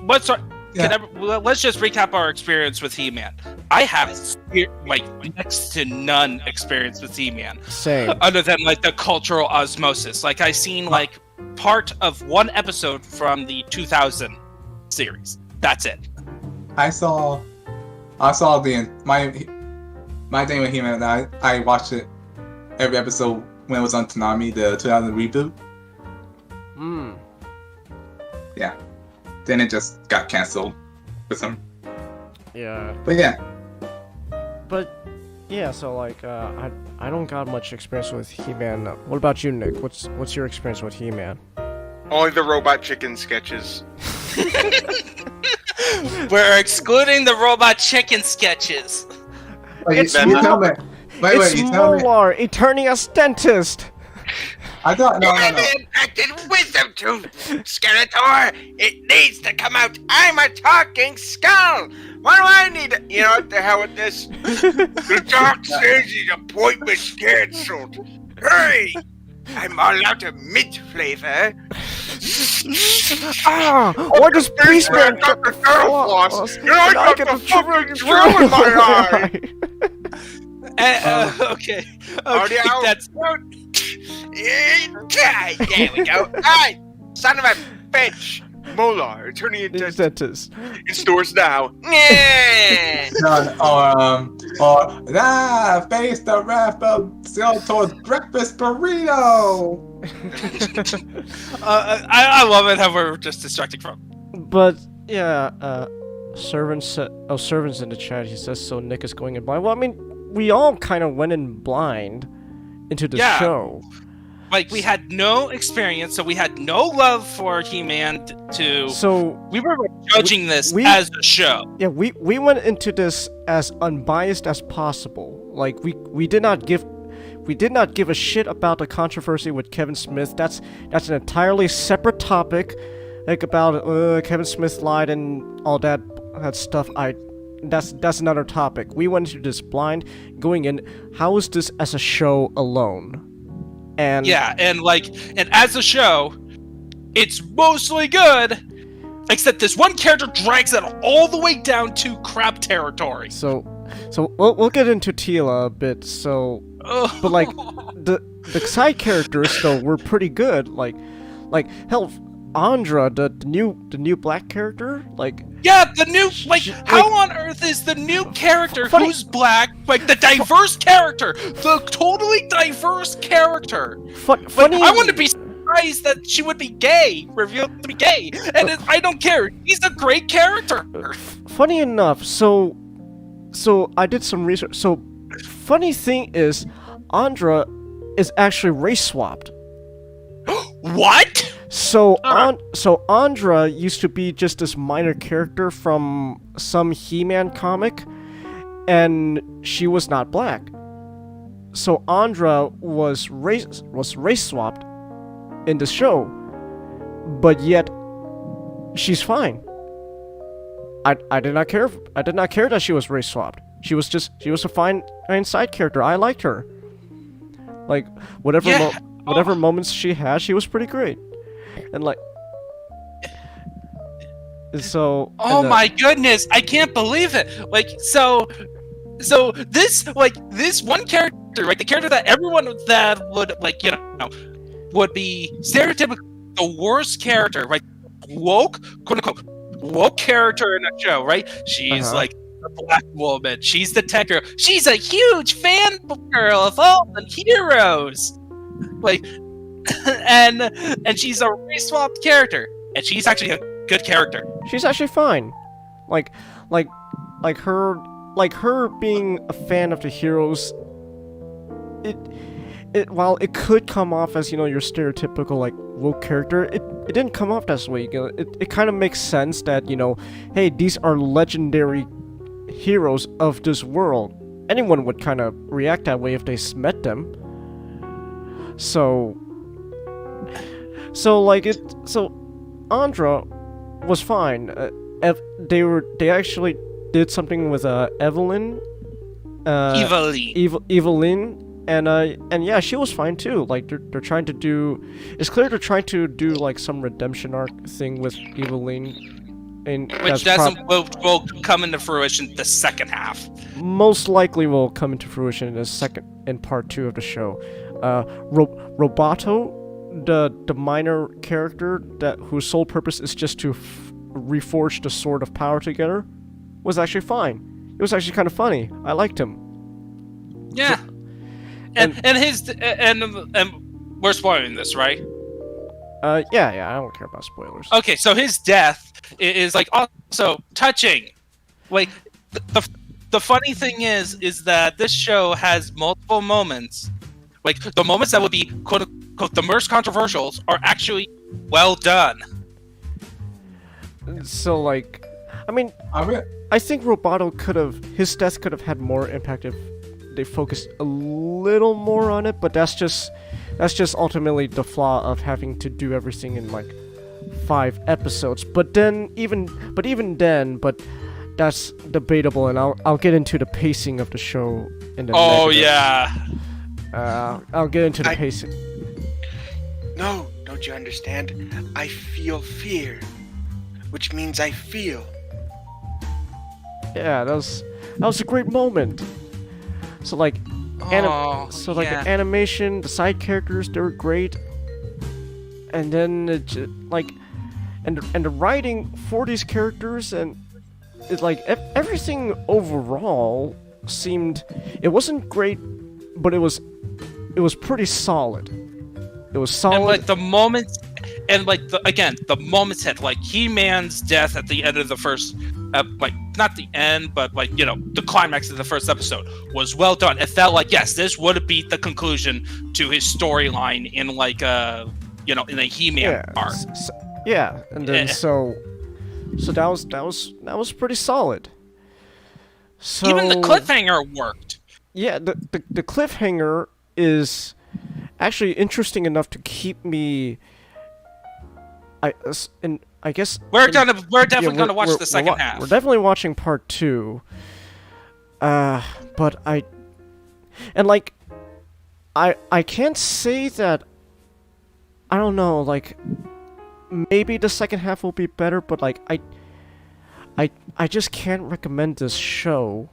let's just recap our experience with He-Man. I have like next to none experience with He-Man. Same. Other than like the cultural osmosis. Like I seen like part of one episode from the 2000 series. That's it. I saw the my thing with He-Man. I watched it every episode when it was on Toonami, the 2000 reboot. Yeah. Then it just got canceled for some. Yeah. But yeah. But yeah, so like I don't got much experience with He-Man. What about you, Nick? What's your experience with He-Man? Only the Robot Chicken sketches. We're excluding the Robot Chicken sketches. Wait, It's you tell me. Wait, It's you tell me. Molar, Eternius Dentist. I thought no. Infected wisdom tooth, Skeletor. It needs to come out. I'm a talking skull. What do I need? You know what the hell with this? The doc says his appointment's cancelled. Hurry! I'm all out of mint flavor. Why does Beastman got the girl floss? You know, I got the fucking drill in my eye. Okay. Already out. That's There we go. Hey, son of a bitch. Molar, turning into Dentist. in stores now. Yeah. Face the wrath of Skeletor's breakfast burrito. I love it how we're just distracting from. But yeah, servants in the chat. He says so. Nick is going in blind. Well, I mean, we all kind of went in blind into the show. Like, we had no experience, so we had no love for He-Man So we were judging this as a show. Yeah, we went into this as unbiased as possible. Like we did not give a shit about the controversy with Kevin Smith. That's an entirely separate topic. Like about Kevin Smith lied and all that stuff. That's another topic. We went into this blind, going in. How is this as a show alone? And as a show, it's mostly good, except this one character drags it all the way down to crap territory. So we'll get into Tila a bit. So But like the side characters though were pretty good. Like hell, Andra, the new black character, like Yeah, the new like Sh- how like- on earth is the new character Funny- who's black, like the diverse character, the totally diverse character? Like, funny. I wouldn't be surprised that she would be gay, revealed to be gay, and I don't care. He's a great character. Funny enough, so I did some research. So funny thing is, Andra is actually race swapped. What? So Alright. so Andra used to be just this minor character from some He-Man comic, and she was not black. So Andra was race swapped in the show, but yet she's fine. I did not care. I did not care that she was race swapped. She was a fine side character. I liked her. Like whatever Yeah. whatever moments she had, she was pretty great. And like, so. Oh and, my goodness, I can't believe it. Like so this one character, like the character that everyone that would like, you know, would be stereotypical the worst character, right? Woke, quote unquote, woke character in a show, right? She's Uh-huh. like the black woman. She's the tech girl. She's a huge fan girl of all the heroes. Like and she's a race swapped character. And she's actually a good character. She's actually fine. Like her being a fan of the heroes. It while it could come off as, you know, your stereotypical like woke character, it didn't come off that way. You know, it kind of makes sense that, you know, hey, these are legendary heroes of this world. Anyone would kind of react that way if they met them. So Andra was fine. They actually did something with Evelyn. Evelyn. And yeah, she was fine too. Like they're trying to do. It's clear they're trying to do like some redemption arc thing with Evelyn, and Which doesn't will come into fruition the second half. most likely will come into fruition in part 2 of the show. Roboto, the minor character whose sole purpose is just to reforge the Sword of Power together, was actually fine. It was actually kind of funny. I liked him. Yeah. And we're spoiling this, right? Yeah, I don't care about spoilers. Okay, so his death is like also touching. Like the funny thing is that this show has multiple moments. Like the moments that would be quote unquote the most controversial are actually well done. So like, I mean, I think his death could have had more impact if they focused a little more on it, but that's just ultimately the flaw of having to do everything in like 5 episodes. But that's debatable, and I'll get into the pacing of the show in the Oh negative. yeah. I'll get into the pacing. No, don't you understand? I feel fear, which means I feel. Yeah, that was a great moment. So like, Oh, the yeah. animation, the side characters, they were great, and then and the writing for these characters, and it's like everything overall seemed, it wasn't great, but it was pretty solid. It was solid. And like the moments, and like the moments hit, like He-Man's death at the end of the first, like not the end, but like, you know, the climax of the first episode was well done. It felt like, yes, this would be the conclusion to his storyline in like you know, in a He-Man arc. Yeah, and then Yeah. so that was pretty solid. So Even the cliffhanger worked. yeah, the cliffhanger is actually interesting enough to keep me. I guess We're definitely yeah, gonna watch we're- the second half. We're definitely watching part 2. But I can't say that. I don't know, like maybe the second half will be better, but like I just can't recommend this show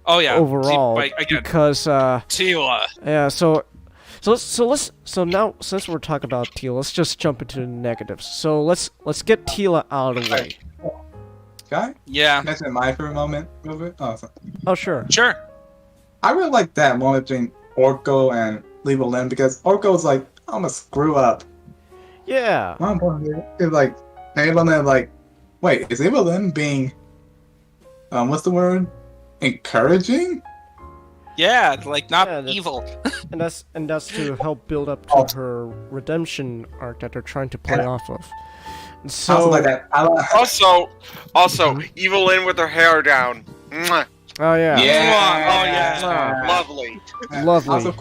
Oh yeah. overall Like, again, because Tila. yeah. So now since we're talking about Tila, let's just jump into the negatives. So let's get Tila out of the way. Can Yeah. I mention my favorite moment? Oh, sorry. Oh sure. Sure. I really like that moment between Orko and Leva Lynn because Orko's like, I'm a screw up. Yeah. It's like, Leva Lynn like, wait, is Leva Lynn being, what's the word? Encouraging? Yeah, like not Yeah, that's- evil. And that's to help build up Oh. to her redemption arc that they're trying to play Yeah. off of. And I so also like that. Also, Mhm. Evelyn with her hair down. Mwah. oh yeah. Oh, yeah. Lovely. Lovely.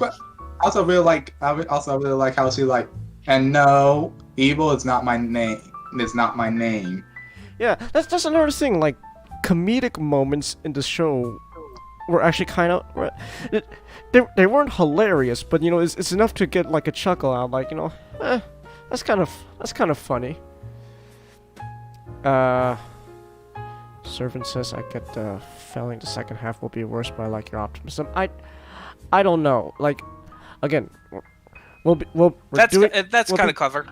Also really like how she like, and no, evil is not my name. It's not my name. Yeah, that's another thing. Like, comedic moments in the show were actually kind of they weren't hilarious, but you know, it's enough to get like a chuckle out. Like, you know, that's kind of funny. Servant says I get the feeling the second half will be worse, but I like your optimism. I don't know. Like, again, we're That's doing. that's we'll kind do- of clever.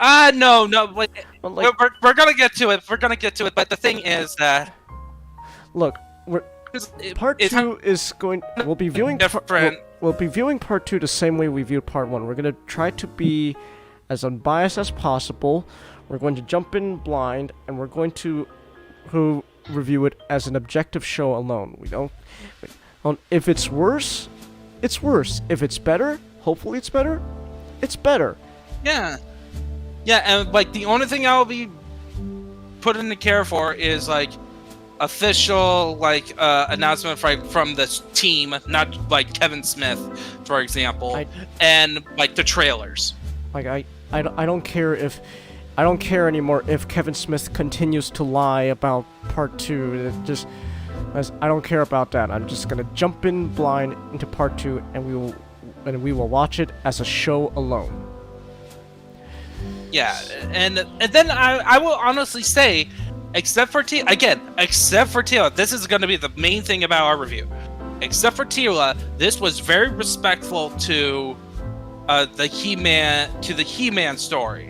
No, but But, like, we're gonna get to it. We're gonna get to it. But the thing is that look, part it's 2 is going. We'll be viewing. different. We'll be viewing part 2 the same way we viewed part 1. We're gonna try to be as unbiased as possible. We're going to jump in blind, and we're going to review it as an objective show alone. We don't. If it's worse, it's worse. If it's better, hopefully it's better. It's better. Yeah, and like the only thing I'll be put into care for is like official like announcement from the team, not like Kevin Smith, for example, and like the trailers. Like I don't care if. I don't care anymore if Kevin Smith continues to lie about part 2. I don't care about that. I'm just gonna jump in blind into part 2, and we will watch it as a show alone. Yeah, and then I will honestly say, except for Tila, this is going to be the main thing about our review. Except for Tila, this was very respectful to the He-Man story.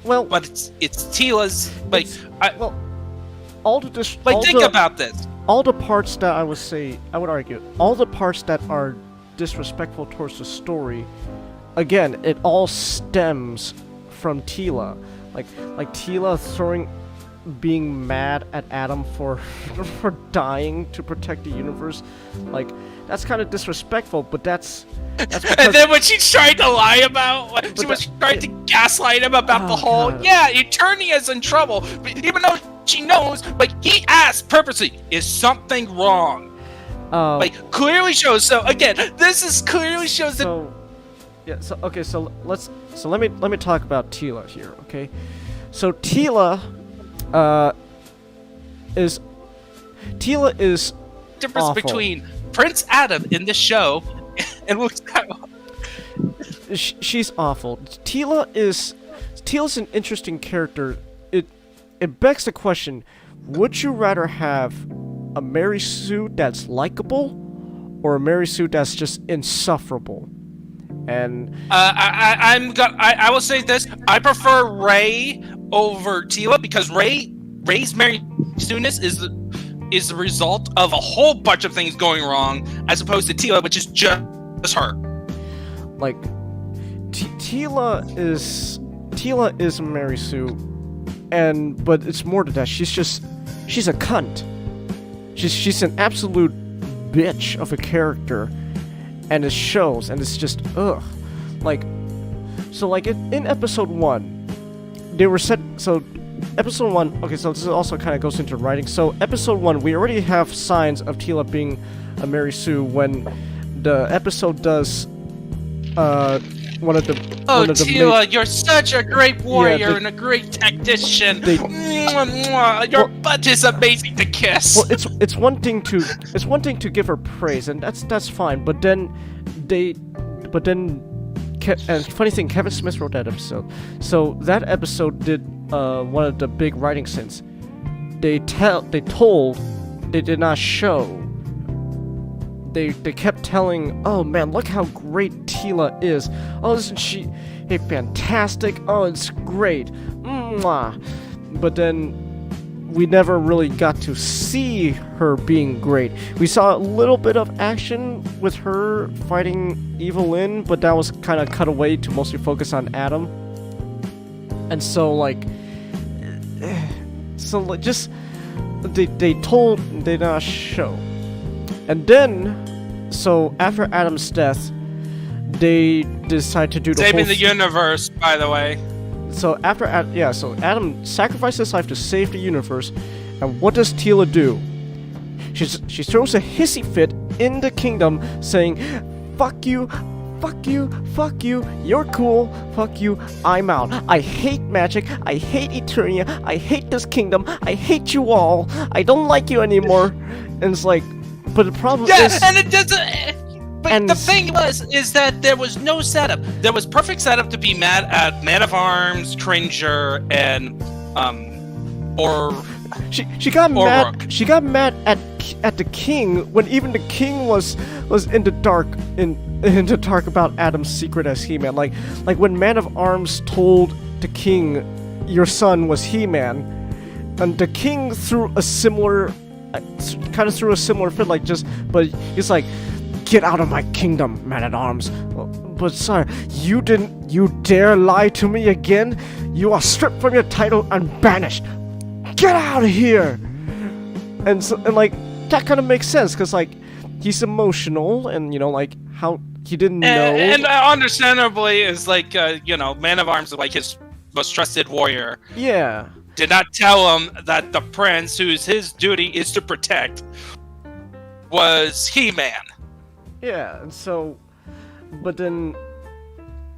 Well, But it's Tila's like think about this. all the parts that I would argue, all the parts that are disrespectful towards the story, again, it all stems from Tila. Like Tila being mad at Adam for dying to protect the universe. Like, that's kind of disrespectful, but that's because, And then when she tried to lie about, she But was trying to gaslight him about the Oh, whole, God. yeah, Eternia's in trouble, but even though she knows, like, he asked purposely, is something wrong? Like, clearly shows, so again, this is clearly shows that, let me talk about Tila here, okay? So Tila is difference awful. between Prince Adam in this show and Luke Skywalker. she's awful. Tila's an interesting character. It begs the question: would you rather have a Mary Sue that's likable, or a Mary Sue that's just insufferable? And I will say this: I prefer Ray over Tila because Ray's Mary Sue-ness is the result of a whole bunch of things going wrong, as opposed to Tila, which is just her. like, Tila is Mary Sue, but it's more to that. She's a cunt. She's an absolute bitch of a character, and it shows, and it's just ugh. Like, so like in episode 1, they were set. So episode 1. Okay, so this also kind of goes into writing. So episode 1, we already have signs of Tila being a Mary Sue when the episode does one of the Tila, you're such a great warrior they- and a great tactician. they- Mwah, mwah, your Well- butt is amazing to kiss. Well, it's one thing to give her praise, and that's fine. But then and funny thing, Kevin Smith wrote that episode. So that episode did one of the big writing sins. They did not show they kept telling, oh man, look how great Tila is. Oh, isn't she fantastic? Oh, it's great. Mwah. But then we never really got to see her being great. We saw a little bit of action with her fighting Evil Lyn, but that was kind of cut away to mostly focus on Adam. And so like, just they did not show. And then, so after Adam's death, they decide to do the Saving whole the universe, by the way. So after so Adam sacrificed his life to save the universe, and what does Tila do? She throws a hissy fit in the kingdom, saying, "Fuck you, fuck you, fuck you. You're cool. Fuck you. I'm out. I hate magic. I hate Eternia. I hate this kingdom. I hate you all. I don't like you anymore." And it's like, but the problem is, and it doesn't. But the thing is that there was no setup. There was perfect setup to be mad at Man of Arms, Cringer, and or she got mad. Rook. She got mad at the king when even the king was in the dark in the dark about Adam's secret as He-Man. Like when Man of Arms told the king, "Your son was He-Man," and the king threw a similar fit, but he's like, "Get out of my kingdom, Man-at-Arms." But sir, you dare lie to me again? You are stripped from your title and banished. Get out of here! And like, that kind of makes sense, because like, he's emotional, and like, how he didn't know. And understandably is like, Man of Arms is like his most trusted warrior. Yeah. Did not tell him that the prince, whose his duty is to protect, was He-Man. Yeah, and so, but then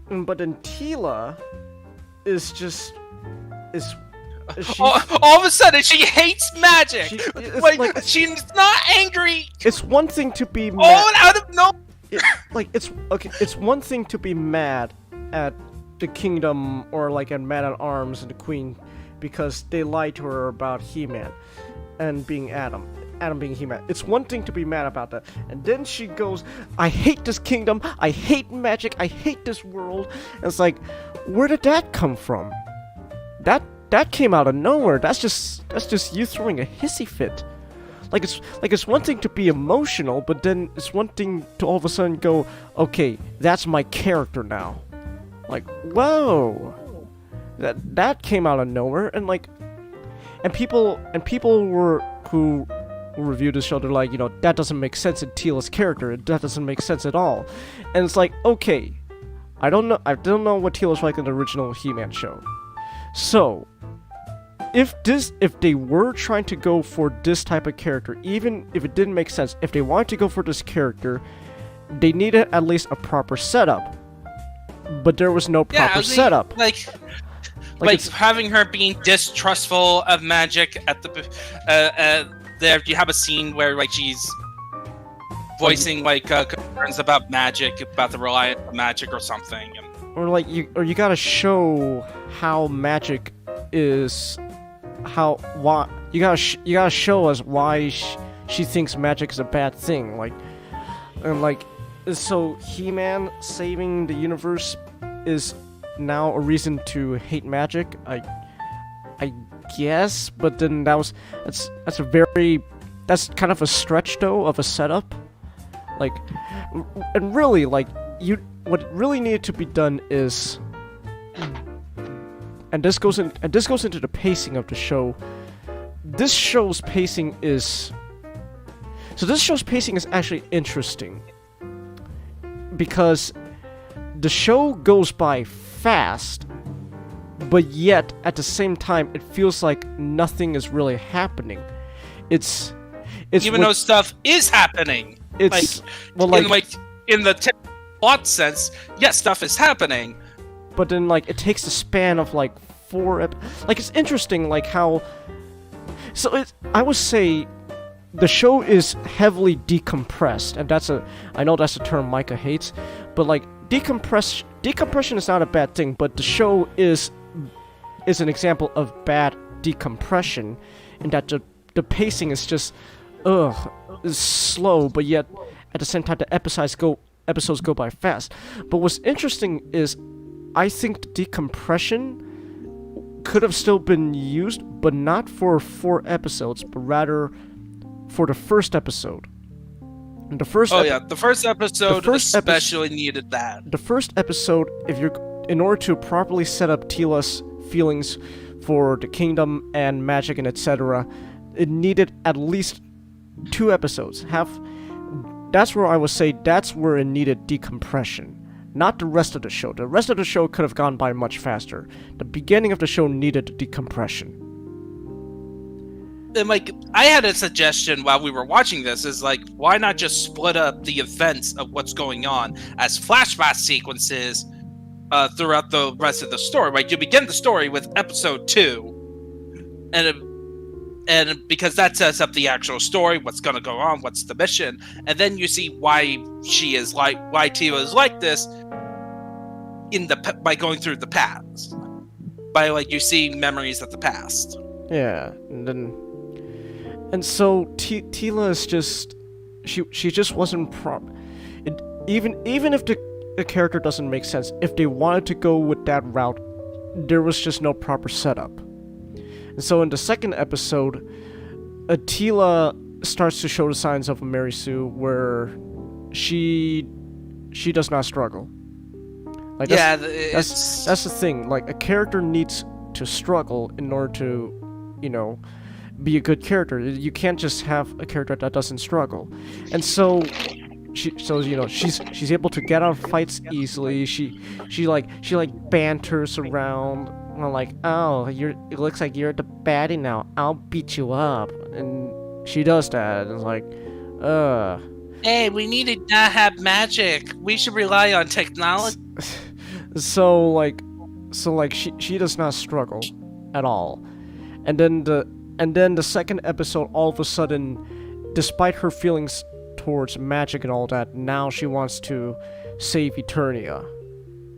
Tila is just all of a sudden she hates magic. Like she's not angry. It's one thing to be mad. Oh, out of no. It's one thing to be mad at the kingdom or like at Man-at-Arms and the Queen because they lied to her about He-Man and being Adam being He-Man. It's one thing to be mad about that. And then she goes, "I hate this kingdom, I hate magic, I hate this world." And it's like, where did that come from? That came out of nowhere. That's just you throwing a hissy fit. It's one thing to be emotional, but then it's one thing to all of a sudden go, "Okay, that's my character now." Like, whoa. That came out of nowhere, and like, and people who reviewed the show, they're like, that doesn't make sense in Tila's character. That doesn't make sense at all. And it's like, okay, I don't know what Tila's like in the original He-Man show. So, if they were trying to go for this type of character, even if it didn't make sense, if they wanted to go for this character, they needed at least a proper setup. But there was no proper setup. Like having her being distrustful of magic at the there you have a scene where like she's voicing concerns about magic, about the reliance of magic or something, and you gotta show how magic is, you gotta show us why she thinks magic is a bad thing, so He-Man saving the universe is now a reason to hate magic. I guess, but then that's kind of a stretch though of a setup. And really, what really needed to be done is, and this goes into the pacing of the show. This show's pacing is actually interesting because the show goes by fast, but yet at the same time it feels like nothing is really happening. It's even though stuff is happening. It's in the plot sense, yes, stuff is happening. But then it takes the span of 4 it's interesting how. So I would say the show is heavily decompressed, and I know that's a term Micah hates, but decompression is not a bad thing, but the show is an example of bad decompression, in that the pacing is just is slow, but yet at the same time the episodes go by fast. But what's interesting is I think the decompression could have still been used, but not for 4 episodes, but rather for the first episode. And the first the first episode especially needed that. The first episode, in order to properly set up Tila's feelings for the kingdom and magic and etc., it needed at least 2 episodes. That's where I would say that's where it needed decompression. Not the rest of the show. The rest of the show could have gone by much faster. The beginning of the show needed decompression. And like, I had a suggestion while we were watching this, is like, why not just split up the events of what's going on as flashback sequences throughout the rest of the story, right? You begin the story with episode 2, and because that sets up the actual story, what's going to go on, what's the mission, and then you see why Tila is like this by going through the past, by like you see memories of the past. Yeah, and so Tila is just she just wasn't even if the character doesn't make sense, if they wanted to go with that route, there was just no proper setup. And so in the second episode, Tila starts to show the signs of a Mary Sue where she does not struggle. Like that's the thing. Like, a character needs to struggle in order to, be a good character. You can't just have a character that doesn't struggle. And so she's able to get out of fights easily. She banters around. Like, oh, it looks like you're the baddie now. I'll beat you up. And she does that. And it's like, hey, we need to not have magic. We should rely on technology. So she does not struggle at all. And then the second episode, all of a sudden, despite her feelings towards magic and all that, now she wants to save Eternia.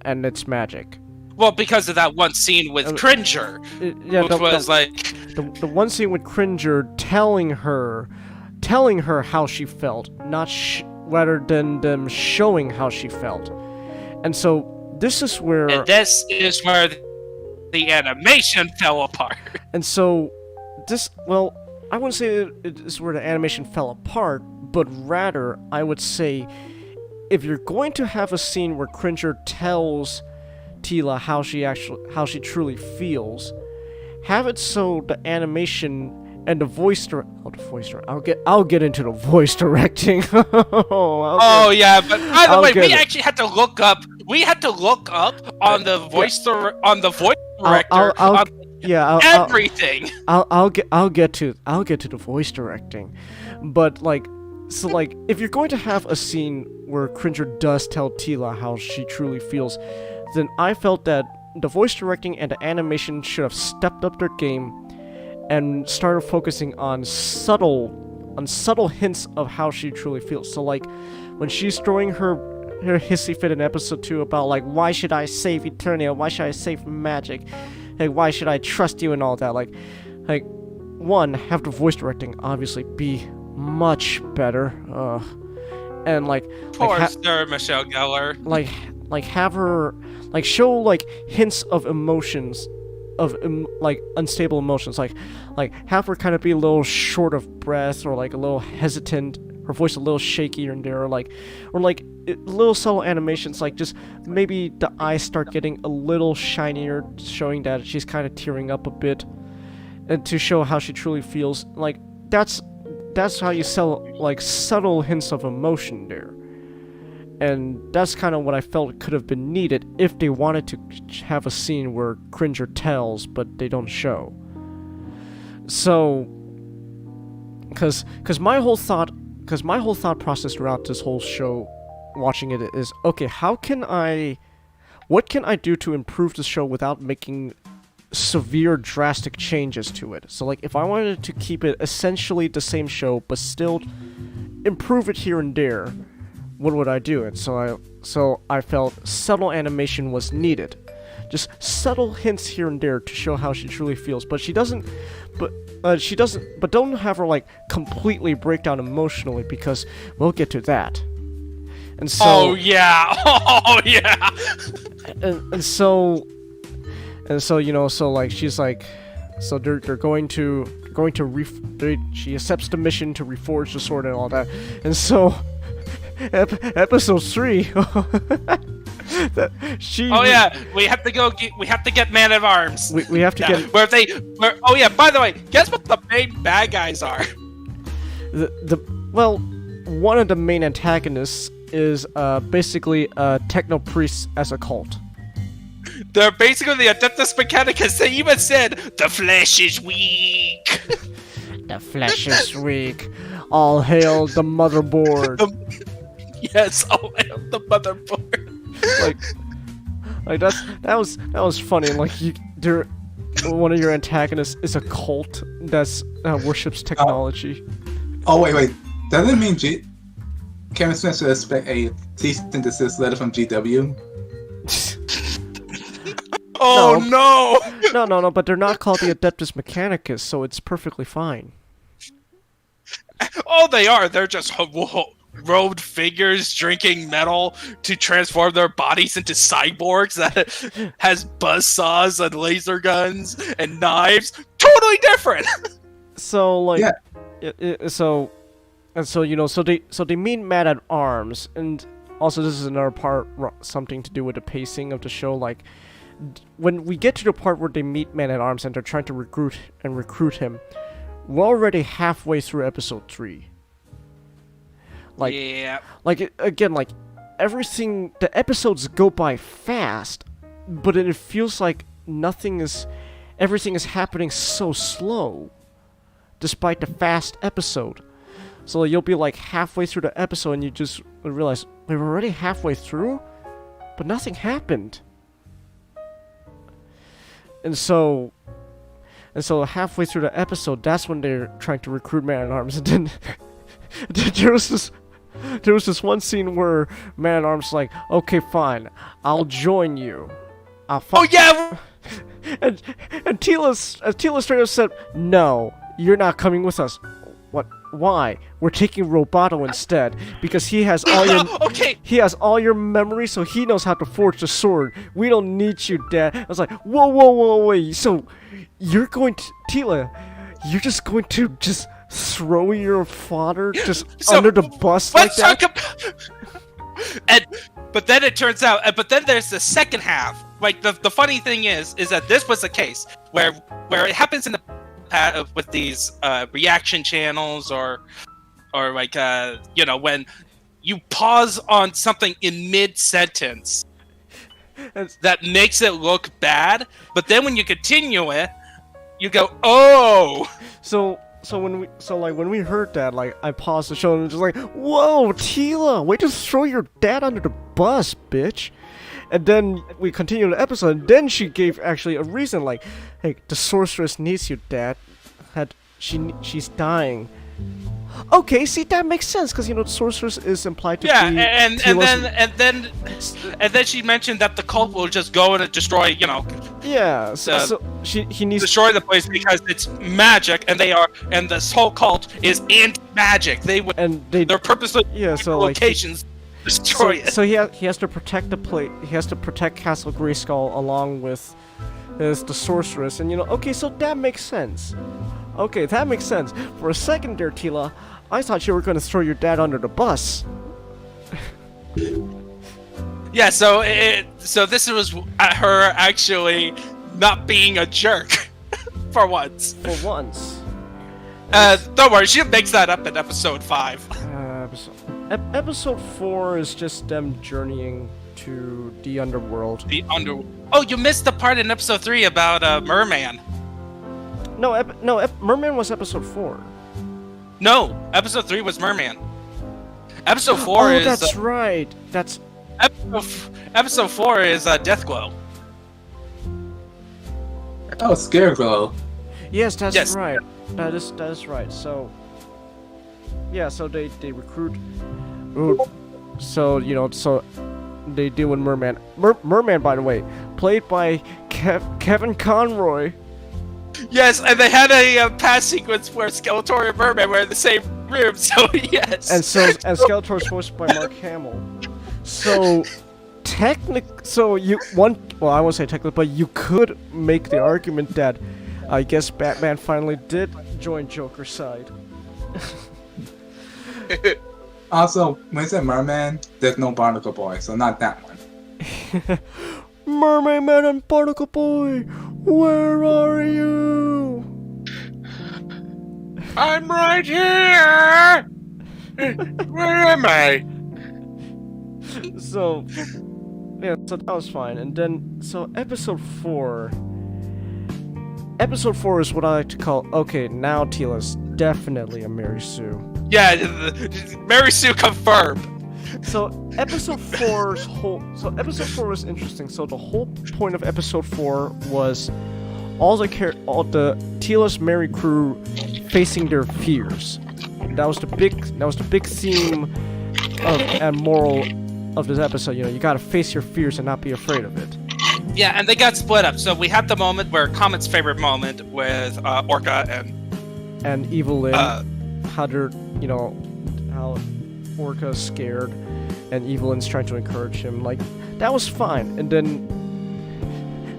And it's magic. Well, because of that one scene with Cringer, the one scene with Cringer telling her how she felt, rather than them showing how she felt. And so this is where the animation fell apart. And so I wouldn't say it is where the animation fell apart, but rather I would say, if you're going to have a scene where Cringer tells Tila how she truly feels, have it so the animation and the voice I'll get into the voice directing. But by the way, we actually had to look up. We had to look up on the voice director everything. I'll get to the voice directing, but if you're going to have a scene where Cringer does tell Tila how she truly feels, then I felt that the voice directing and the animation should have stepped up their game and started focusing on subtle hints of how she truly feels. So when she's throwing her hissy fit in episode 2 about why should I save Eternia, why should I save magic, why should I trust you and all that, one, have the voice directing obviously be much better, and Sir Michelle Gellar, have her show hints of emotions, of unstable emotions, have her kind of be a little short of breath, or a little hesitant, her voice a little shaky here and there, or little subtle animations, just maybe the eyes start getting a little shinier, showing that she's kind of tearing up a bit, and to show how she truly feels. That's how you sell subtle hints of emotion there. And that's kind of what I felt could have been needed if they wanted to have a scene where Cringer tells, but they don't show. So, because my whole thought process throughout this whole show, watching it, is, okay, what can I do to improve the show without making severe, drastic changes to it? So, if I wanted to keep it essentially the same show, but still improve it here and there, what would I do? And so I felt subtle animation was needed just subtle hints here and there to show how she truly feels. But she doesn't. But don't have her like completely break down emotionally, because we'll get to that. And so. Oh yeah. Oh yeah. And so so like she's like, so they're going to she accepts the mission to reforge the sword and all that. And so episode 3 that she Oh yeah, we have to go. We have to get Man at Arms. we have to Yeah, get oh yeah, by the way, guess what the main bad guys are? well, one of the main antagonists is basically a techno priest as a cult. They're basically the Adeptus Mechanicus. They even said the flesh is weak. The flesh is weak. All hail the motherboard. Yes, oh, the motherboard. like that was funny. Like one of your antagonists is a cult that's worships technology. Oh wait. Does it mean Karen Smith should expect a cease and desist letter from GW? Oh no! No, but they're not called the Adeptus Mechanicus, so it's perfectly fine. Oh, they are. They're just robed figures drinking metal to transform their bodies into cyborgs that has buzzsaws and laser guns and knives. Totally different. So like, Yeah. so they meet Man at Arms, and also this is another part, something to do with the pacing of the show. Like, when we get to the part where they meet Man at Arms and they're trying to recruit him, we're already halfway through episode 3. Like, yeah. like again, like everything, the episodes go by fast, but it feels like everything is happening so slow, despite the fast episode. So you'll be like halfway through the episode and you just realize, we were already halfway through, but nothing happened. And so halfway through the episode, that's when they're trying to recruit Man at Arms, and then there was this one scene where Man at Arms is like, okay, fine, I'll join you. Oh yeah. and Tila straight up said, no, you're not coming with us. What? Why? We're taking Roboto instead, because he has all your he has all your memories, so he knows how to forge the sword. We don't need you, Dad. I was like, whoa, wait. So you're going to Tila? You're just going to just throw your father under the bus like that? But then it turns out, but then there's the second half. Like the funny thing is that this was the case where it happens in the with these reaction channels or like when you pause on something in mid-sentence that makes it look bad, but then when you continue it, you go, oh. So when we heard that, like, I paused the show and was just like, whoa, Tila, wait to throw your dad under the bus, bitch. And then we continued the episode, and then she gave actually a reason, like, hey, the sorceress needs you, Dad. She's dying. Okay, see, that makes sense, because the sorceress is implied to be. Yeah, and then she mentioned that the cult will just go and destroy, Yeah, so he needs destroy the place because it's magic, and this whole cult is anti-magic. They're purposely locations. Destroy it. So he has to protect the place. He has to protect Castle Grayskull along with the sorceress, and okay, so that makes sense. Okay, that makes sense. For a second there, Tila, I thought you were going to throw your dad under the bus. Yeah, so this was her actually not being a jerk for once. For once. Don't worry, she makes that up in episode 5. Episode 4 is just them journeying to the underworld. Oh, you missed the part in episode 3 about Merman. No, Merman was episode 4. No, episode 3 was Merman. Episode 4 is. Oh, that's right. That's. Episode 4 is Deathglow. Oh, Scareglow. Yes, that's right. That is right. So. Yeah, so they recruit. So so they deal with Merman. Merman, by the way, played by Kevin Conroy. Yes, and they had a past sequence where Skeletor and Merman were in the same room, so yes. And Skeletor's voiced by Mark Hamill. So well, I won't say technically, but you could make the argument that I guess Batman finally did join Joker's side. Also, when it said Merman, there's no Barnacle Boy, so not that one. Mermaid Man and Barnacle Boy, where are you? I'm right here. Where am I? So, yeah, so that was fine. And then, so episode 4. Episode 4 is what I like to call, okay, now Teela's definitely a Mary Sue. Yeah, Mary Sue confirmed. So episode 4's episode 4 was interesting. So the whole point of episode 4 was all the Teela's Mary crew facing their fears. That was the big theme of and moral of this episode. You know, you gotta face your fears and not be afraid of it. Yeah, and they got split up. So we had the moment where Comet's favorite moment with Orca and Evelyn, how they're, you know, how Orca's scared and Evelyn's trying to encourage him. Like, that was fine. And then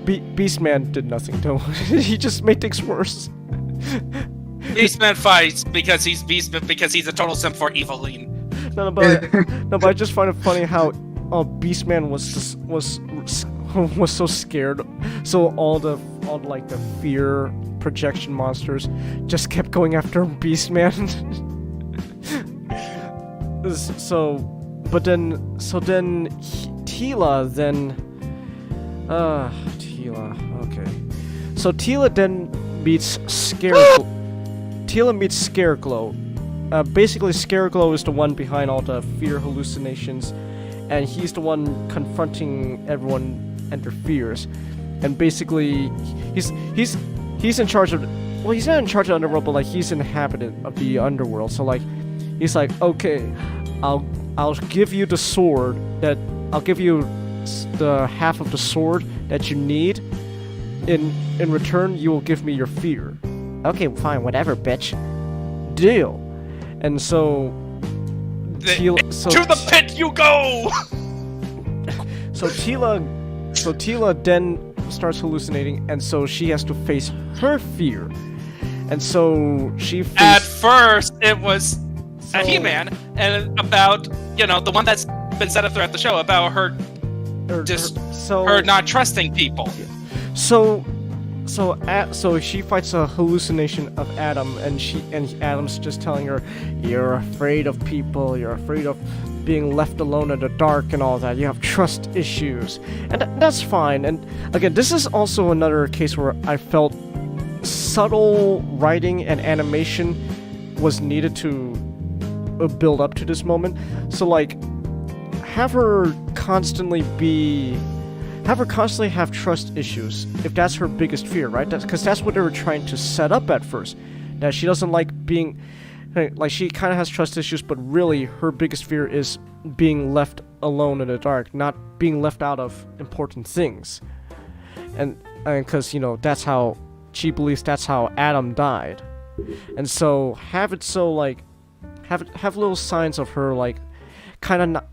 Beastman did nothing though. He just made things worse. Beastman fights because he's Beastman because he's a total simp for Evelyn. No, but I just find it funny how Beastman was so scared. So all the fear projection monsters just kept going after Beastman. Teela okay. So Teela then meets Scareglow. Teela meets Scareglow. Basically, Scareglow is the one behind all the fear hallucinations, and he's the one confronting everyone and their fears. And basically, he's in charge of. Well, he's not in charge of the underworld, but like he's an inhabitant of the underworld. So like, he's like, okay, I'll give you the sword that I'll give you the half of the sword that you need. In return, you will give me your fear. Okay, fine, whatever, bitch. Deal. And so, to the pit you go. So Teela then starts hallucinating, and so she has to face her fear. And so she At first, it was a He-Man, and about, you know, the one that's been set up throughout the show about her not trusting people. So she fights a hallucination of Adam, and Adam's just telling her, "You're afraid of people. You're afraid of being left alone in the dark and all that. You have trust issues," and that's fine. And again, this is also another case where I felt subtle writing and animation was needed to build up to this moment. So like, have her constantly have trust issues if that's her biggest fear, right? Because that's what they were trying to set up at first. That she doesn't like being, like, she kind of has trust issues, but really her biggest fear is being left alone in the dark, not being left out of important things. And because, you know, that's how she believes that's how Adam died. And so have it so like have little signs of her like kind of not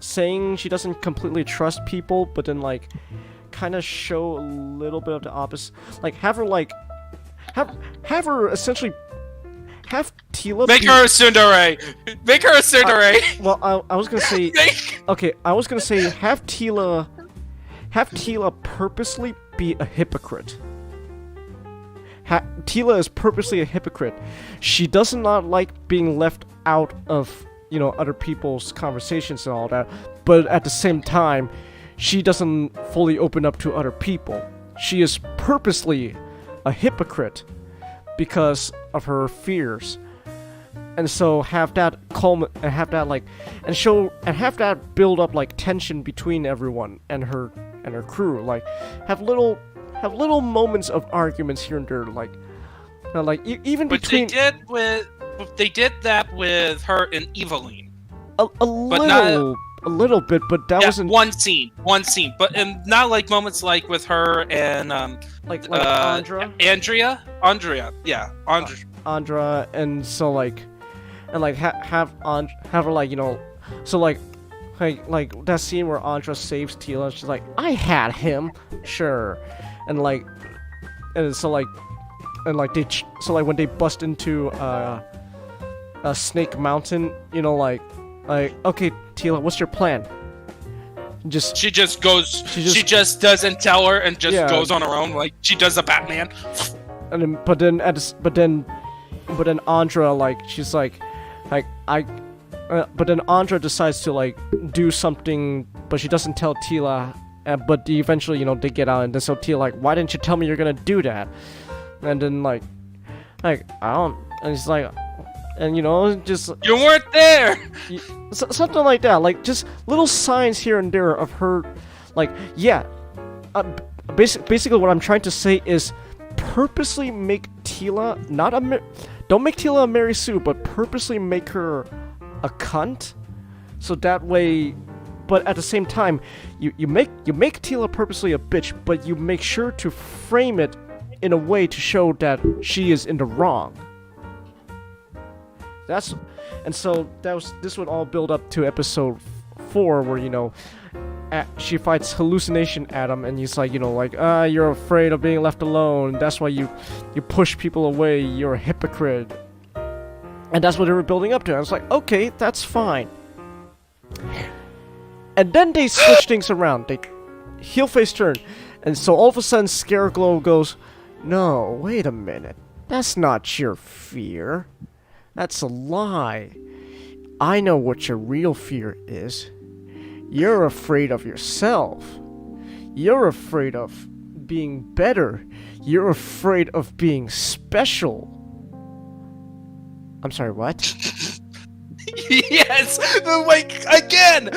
saying she doesn't completely trust people, but then like kind of show a little bit of the opposite. Like have her essentially have Teela make her a tsundere. Make her a tsundere. I was gonna say okay. I was gonna say have Teela purposely be a hypocrite. Teela is purposely a hypocrite. She does not like being left out of, you know, other people's conversations and all that, but at the same time, she doesn't fully open up to other people. She is purposely a hypocrite because of her fears. And so have that have that build up like tension between everyone and her crew. Like have little moments of arguments here and there, like even but between. They did that with her and Evelyn. A little, a little bit, but that Yeah, wasn't one scene, but not like moments like with her and like Andra. Andrea, yeah, Andrea. Andra, and so like, and like have her like, you know, so like that scene where Andra saves Tila. She's like, I had him, sure, and like, and so like, and like so like when they bust into a Snake Mountain, you know, like okay, Tila, what's your plan? She just doesn't tell her and just goes on her own, like she does a Batman. And then, but then Andra, like, she's like but then Andra decides to like do something, but she doesn't tell Tila. But eventually, you know, they get out, and then so Tila like, why didn't you tell me you're gonna do that? And then like I don't, and it's like, and you know, just you weren't there. Something like that, like just little signs here and there of her, like, yeah. Basically, what I'm trying to say is, purposely make Tila don't make Tila a Mary Sue, but purposely make her a cunt, so that way. But at the same time, you make Tila purposely a bitch, but you make sure to frame it in a way to show that she is in the wrong. This would all build up to episode 4, where, you know, she fights Hallucination Adam, and he's like, you know, like, you're afraid of being left alone. That's why you push people away. You're a hypocrite. And that's what they were building up to. I was like, okay, that's fine. And then they switch things around. They heel face turn, and so all of a sudden, Scareglow goes, "No, wait a minute. That's not your fear. That's a lie. I know what your real fear is. You're afraid of yourself. You're afraid of being better. You're afraid of being special." I'm sorry, what? Yes, like again,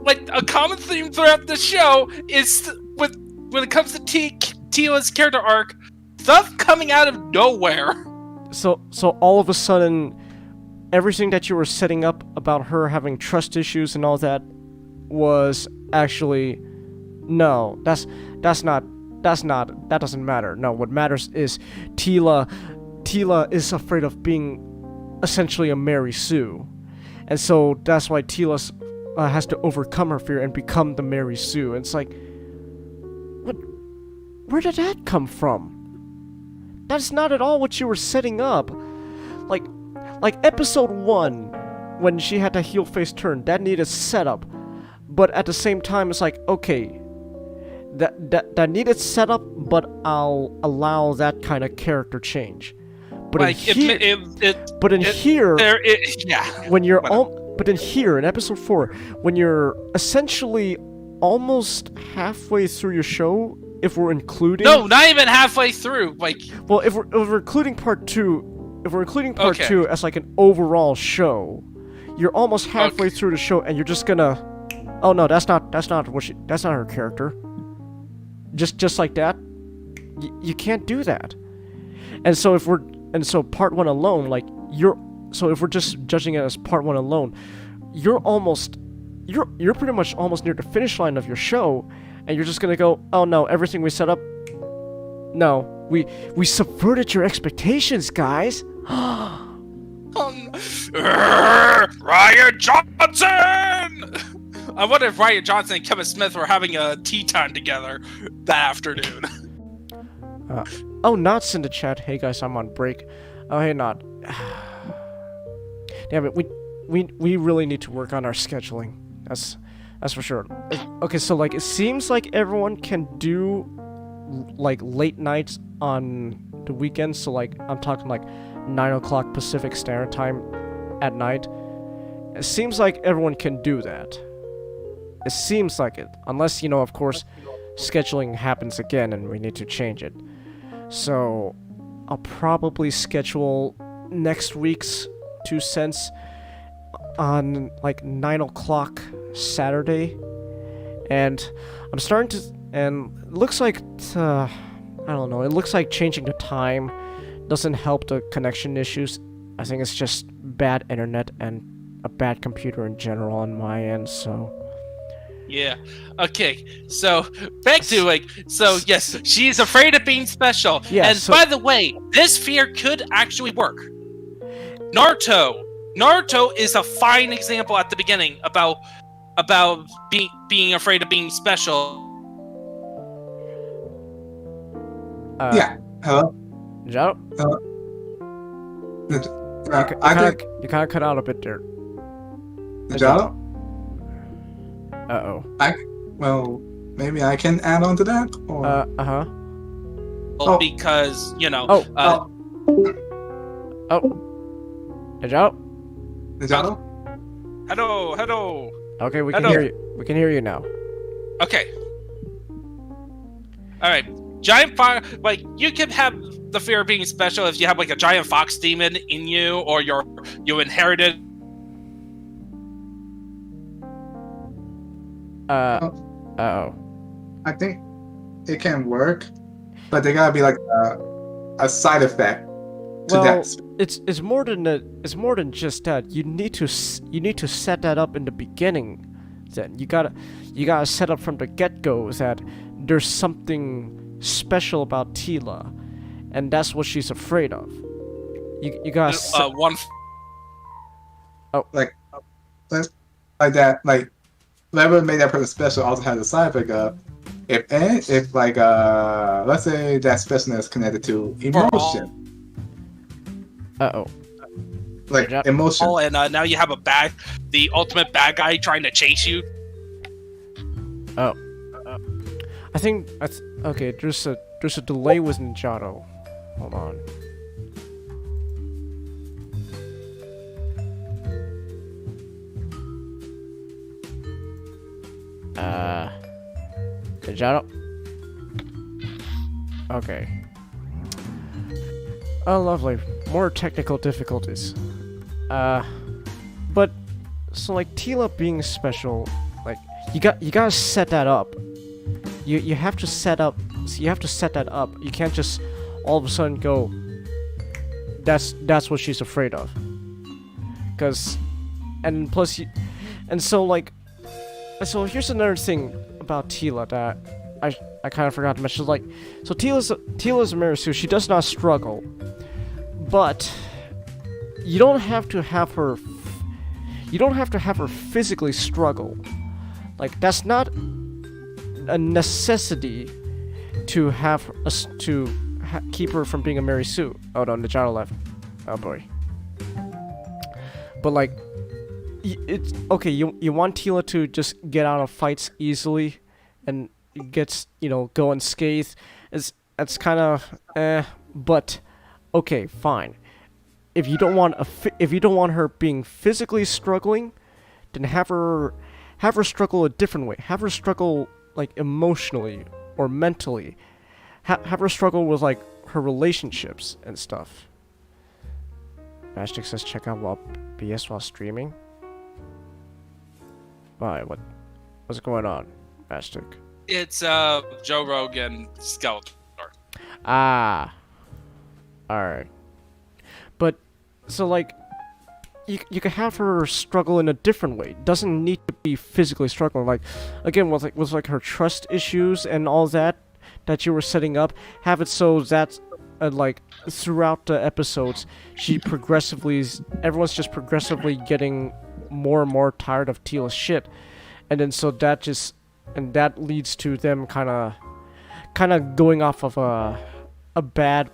like a common theme throughout the show is when it comes to Tila's character arc, stuff coming out of nowhere. So all of a sudden, everything that you were setting up about her having trust issues and all that was actually, no, that doesn't matter. No, what matters is Tila is afraid of being essentially a Mary Sue. And so that's why Tila has to overcome her fear and become the Mary Sue. And it's like, where did that come from? That's not at all what you were setting up. Like episode 1, when she had the heel face turn, that needed setup. But at the same time, it's like, okay, that needed setup, but I'll allow that kind of character change. But like in here, when you're but in here in episode 4, when you're essentially almost halfway through your show, if we're including not even halfway through, like, well, if we're including part 2, two as like an overall show, you're almost halfway through the show, and you're just gonna, oh no, that's not her character. Just like that, you can't do that. And so part 1 alone, like, if we're just judging it as part 1 alone, you're pretty much almost near the finish line of your show, and you're just gonna go, oh no, everything we set up, no, we subverted your expectations, guys. Riot Johnson! I wonder if Riot Johnson and Kevin Smith were having a tea time together that afternoon. Knott's in the chat. Hey guys, I'm on break. Oh, hey Knott. Damn it, we really need to work on our scheduling. That's for sure. Okay, so like, it seems like everyone can do like late nights on the weekends. So like, I'm talking like 9 o'clock Pacific Standard Time at night. It seems like everyone can do that. It seems like it, unless, you know, of course, scheduling happens again and we need to change it. So I'll probably schedule next week's 2 cents on like 9 o'clock Saturday, and I'm starting to, and it looks like I don't know, it looks like changing the time doesn't help the connection issues. I think it's just bad internet, and a bad computer in general on my end, so. Yeah. Okay. So back to so yes, she's afraid of being special. Yeah, And so- by the way, this fear could actually work. Naruto. Naruto is a fine example at the beginning about being afraid of being special. Yeah. Hello. Joe, I think you kind of cut out a bit there. Jalo. Uh-oh. Well, maybe I can add on to that. Or Uh-huh. Oh. Because, Oh. Joe? Jalo. hello. Okay, we can Hello. hear you. We can hear you now. Okay. All right. Giant fox, you can have the fear of being special if you have a giant fox demon in you, or you inherited. Uh-oh. I think it can work, but there gotta be like a side effect to Well, that. it's more than just that. You need to set that up in the beginning. Then you gotta set up from the get-go that there's something special about Tila, and that's what she's afraid of. You gotta Like that. Like whoever made that person special also has a side effect of if let's say that specialness is connected to emotion, Uh-oh. like Yep. emotion. and now you have the ultimate bad guy trying to chase you. I think okay. There's a delay with Ninjato. Hold on. Ninjato. Okay. Oh, lovely. More technical difficulties. But so Tila being special, you gotta set that up. You have to set up. You have to set that up. You can't just all of a sudden go. That's what she's afraid of. And plus so here's another thing about Tila that I kind of forgot to mention. So Tila's a Marisu. She does not struggle, but you don't have to have her. You don't have to have her physically struggle. That's not a necessity to have us keep her from being a Marisu. Oh no, Ninjato left. Oh boy. But it's okay. You want Tila to just get out of fights easily, and gets go unscathed. It's kind of but okay, fine. If you don't want her being physically struggling, then have her struggle a different way. Have her struggle emotionally or mentally. Have her struggle with her relationships and stuff. Bastic says check out BS while streaming. Why? What's going on, Bastic? It's Joe Rogan Skeletor. Ah. Alright. But so you can have her struggle in a different way. It doesn't need to be physically struggling. Again with her trust issues and all that you were setting up, have it so that throughout the episodes everyone's just progressively getting more and more tired of Tila's shit. And then so that leads to them kind of going off of a bad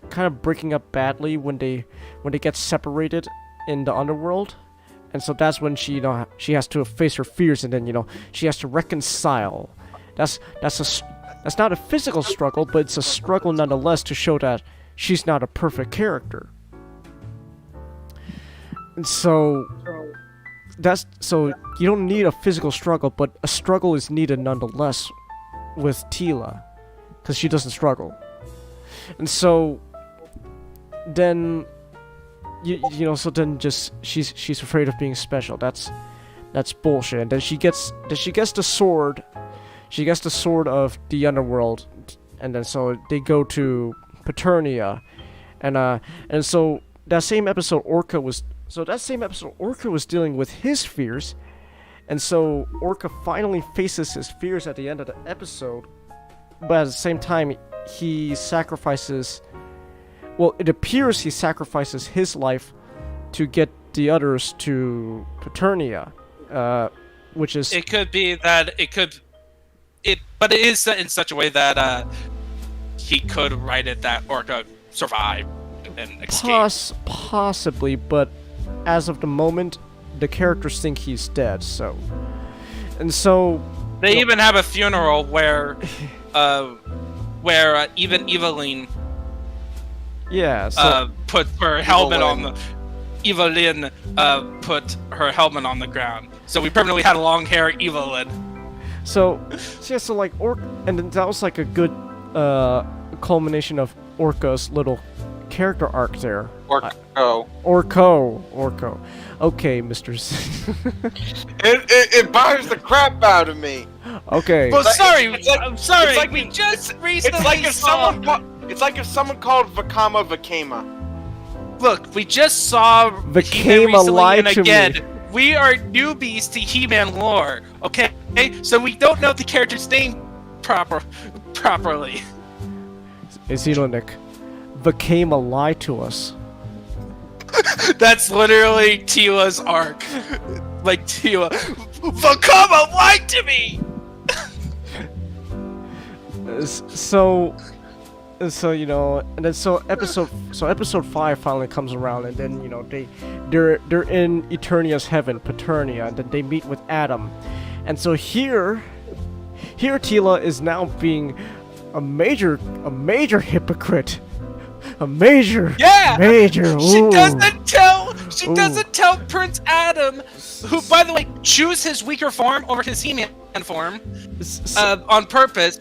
kind of breaking up badly when they get separated in the underworld. And so that's when she has to face her fears, and then she has to reconcile. That's not a physical struggle, but it's a struggle nonetheless to show that she's not a perfect character. And so you don't need a physical struggle, but a struggle is needed nonetheless with Tila, because she doesn't struggle. And so then so then just she's afraid of being special. That's bullshit. And then she gets the sword. She gets the sword of the underworld, and then so they go to Paternia, and so that same episode, Orca was So that same episode, Orca was dealing with his fears, and so Orca finally faces his fears at the end of the episode, but at the same time, he sacrifices... Well, it appears he sacrifices his life to get the others to Paternia, which is... It could be that but it is in such a way that he could write it that Orca survived and escaped. Possibly, but as of the moment, the characters think he's dead, so... And so... They even have a funeral where even Evelyn Yeah, so... put her helmet on the... Evelyn put her helmet on the ground. So we permanently had a long hair Evelyn. So like and then that was like a good culmination of Orca's little character arc there. Orco. Okay, Mr. It bothers the crap out of me. Okay. Well, sorry, I'm sorry. It's like we just recently It's like if someone called Vakama Vakema. Look, we just saw Vakema lied to me. We are newbies to He-Man lore, okay? So we don't know the character's name properly. Xenonic. Vakema lied to us. That's literally Tila's arc. Like Tila, Vakama lied to me. So you know, and then so episode 5 finally comes around, and then you know they're in Eternia's heaven, Paternia, and then they meet with Adam, and so here Tila is now being a major hypocrite, major. She ooh. doesn't tell Prince Adam, who by the way choose his weaker form over his He-Man form on purpose.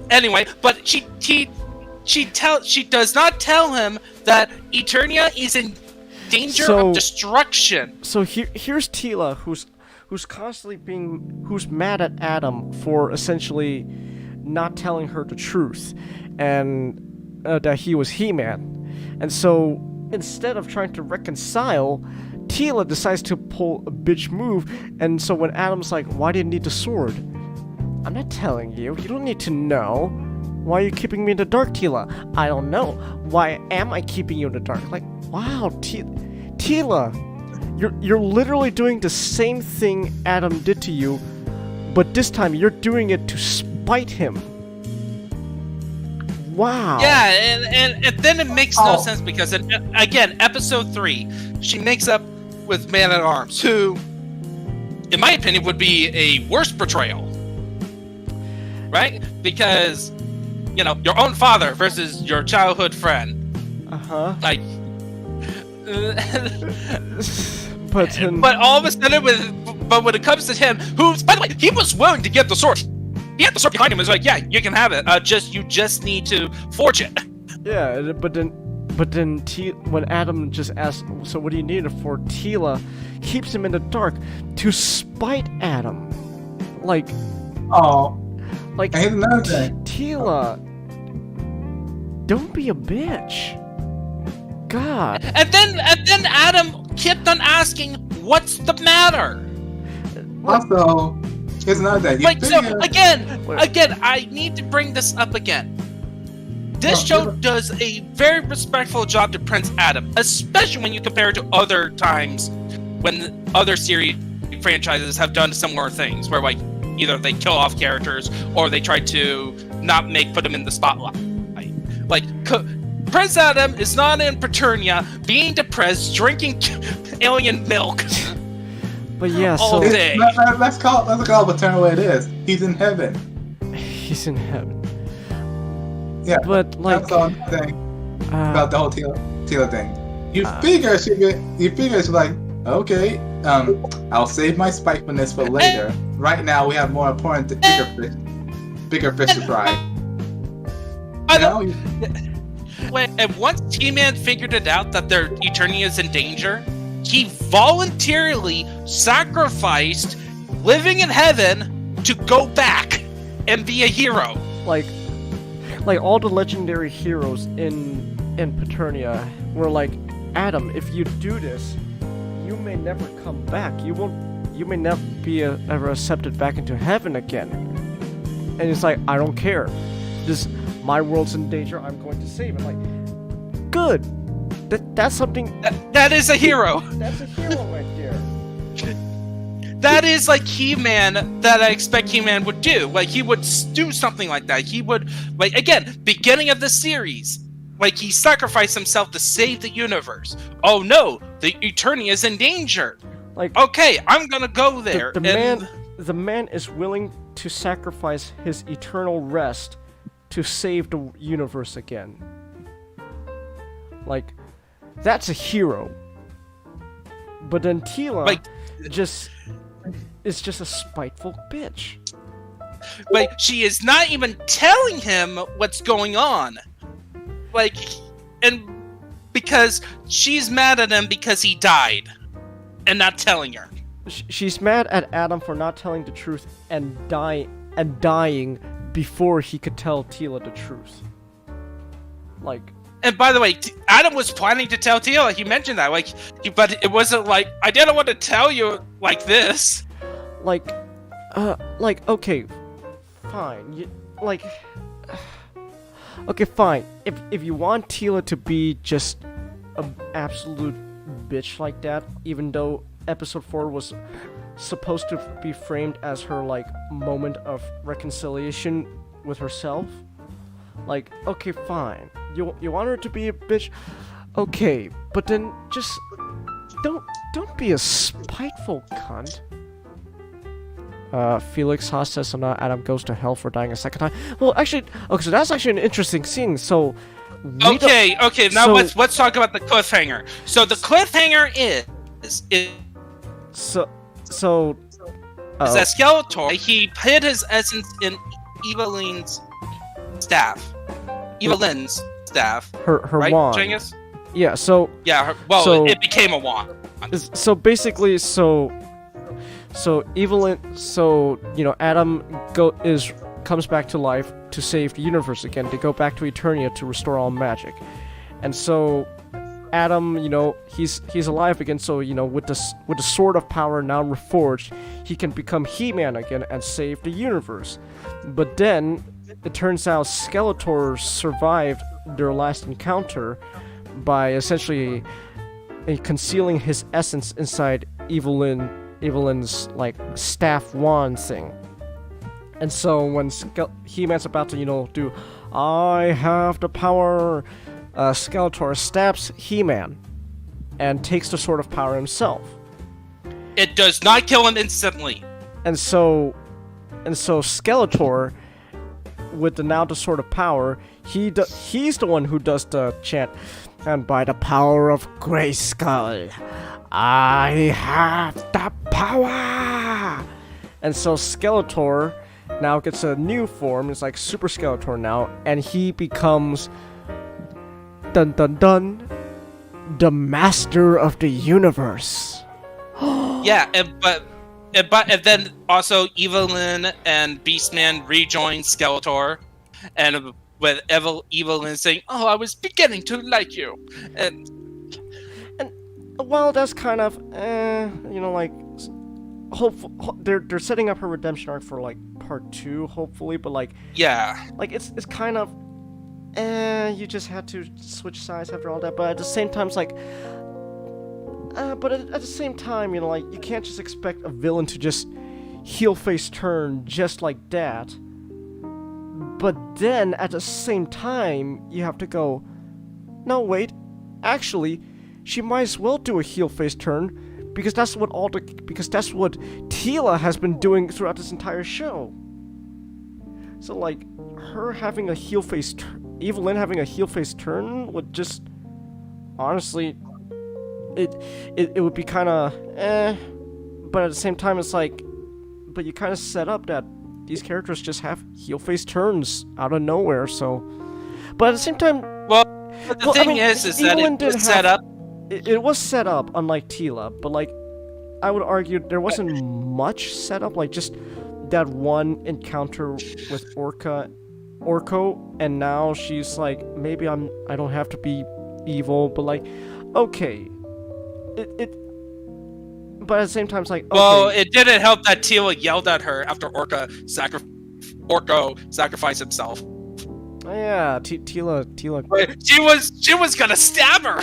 Anyway, but she does not tell him that Eternia is in danger of destruction. So here's Tila, who's mad at Adam for essentially not telling her the truth, and that he was He-Man. And so instead of trying to reconcile, Tila decides to pull a bitch move. And so when Adam's like, "Why do you need the sword?" "I'm not telling you. You don't need to know." "Why are you keeping me in the dark, Tila?" "I don't know. Why am I keeping you in the dark?" Like, wow, Tila, you're literally doing the same thing Adam did to you, but this time you're doing it to spite him. Wow. Yeah, and then it makes no sense because again, episode 3, she makes up with Man-at-Arms, who, in my opinion, would be a worse betrayal, right? Because you know, your own father versus your childhood friend. Like, but all of a sudden, when it comes to him, who's, by the way, he was willing to get the sword. He had the sword behind him. It's like, yeah, you can have it. You just need to forge it. Yeah, but then when Adam just asks, "So what do you need it for?" Tila keeps him in the dark to spite Adam. Like, here's another thing. Tila, don't be a bitch. God. And then Adam kept on asking, "What's the matter?" Also, here's another thing. Like, so again, I need to bring this up again. This show does a very respectful job to Prince Adam, especially when you compare it to other times when other series franchises have done similar things, where like either they kill off characters or they try to not put them in the spotlight. Like, Prince Adam is not in Paternia, being depressed, drinking alien milk. But yeah, all so day. Let's call Paternia what it is. He's in heaven. He's in heaven. Yeah, but like, that's all I'm saying about the whole Tila thing. You figure she's like, okay, I'll save my spitefulness for later. Right now, we have more important, bigger fish to fry. And once He-Man figured it out that their Eternia is in danger, he voluntarily sacrificed living in heaven to go back and be a hero. Like all the legendary heroes in Paternia were like, "Adam, if you do this, you may never come back. You may never be ever accepted back into heaven again. And it's like, I don't care. My world's in danger. I'm going to save it. Like, good. That's something. That is a hero. That's a hero right there. That is like He-Man that I expect He-Man would do. Like, he would do something like that. He would, like, again, beginning of the series, like, he sacrificed himself to save the universe. Oh no, the Eternia is in danger. Like, Okay, I'm gonna go there. the man is willing to sacrifice his eternal rest to save the universe again. Like, that's a hero. But then Teela Like- is just a spiteful bitch. Like, she is not even telling him what's going on. Like, and because she's mad at him because he died and not telling her. She's mad at Adam for not telling the truth and dying before he could tell Teela the truth. Like, And by the way, Adam was planning to tell Teela. He mentioned that, but it wasn't like, I didn't want to tell you like this. like, okay, fine. Okay, fine. If you want Teela to be just an absolute bitch like that, even though episode 4 was supposed to be framed as her, like, moment of reconciliation with herself, like, okay, fine. You want her to be a bitch? Okay, but then just don't be a spiteful cunt. Felix Haas says, so now Adam goes to hell for dying a second time. Well, actually, okay, so that's actually an interesting scene. So, Okay, now so- let's talk about the cliffhanger. So the cliffhanger is so that Skeletor, he hid his essence in Evelyn's staff. Evelyn's staff, her right, wand. Genghis? Yeah. So Yeah, it became a wand. so basically, so Evelyn, Adam comes back to life to save the universe again, to go back to Eternia to restore all magic. And so Adam, he's alive again, so with the sword of power now reforged, he can become He-Man again and save the universe. But then it turns out Skeletor survived their last encounter by essentially concealing his essence inside Evelyn's like staff wand thing. And so when He-Man's about to, do I have the power, Skeletor stabs He-Man and takes the sword of power himself. It does not kill him instantly. And so Skeletor, with the sword of power, he's the one who does the chant, and by the power of Grayskull, I have the power. And so Skeletor now gets a new form. It's like Super Skeletor now, and he becomes dun dun dun the master of the universe. Yeah, and then also Evelyn and Beastman rejoin Skeletor, and with Evelyn saying, "Oh, I was beginning to like you," and well, that's kind of, like, they're setting up her redemption arc for like part 2, hopefully, but like it's kind of, you just had to switch sides after all that, but at the same time, it's like, but at the same time, like, you can't just expect a villain to just heel face turn just like that. But then at the same time, you have to go, no, wait, actually, she might as well do a heel face turn, because that's what Teela has been doing throughout this entire show. So like, her having a heel face Evelyn having a heel face turn would just, honestly, it would be kind of but at the same time, it's like, but you kind of set up that these characters just have heel face turns out of nowhere. So, but at the same time, but the thing is that Evelyn it was set up. It was set up, unlike Teela, but like, I would argue there wasn't much set up, like just that one encounter with Orko, and now she's like, maybe I don't have to be evil, but like, okay, but at the same time, it's like, okay, Well, it didn't help that Tila yelled at her after Orko sacrificed himself. yeah, Tila, She was gonna stab her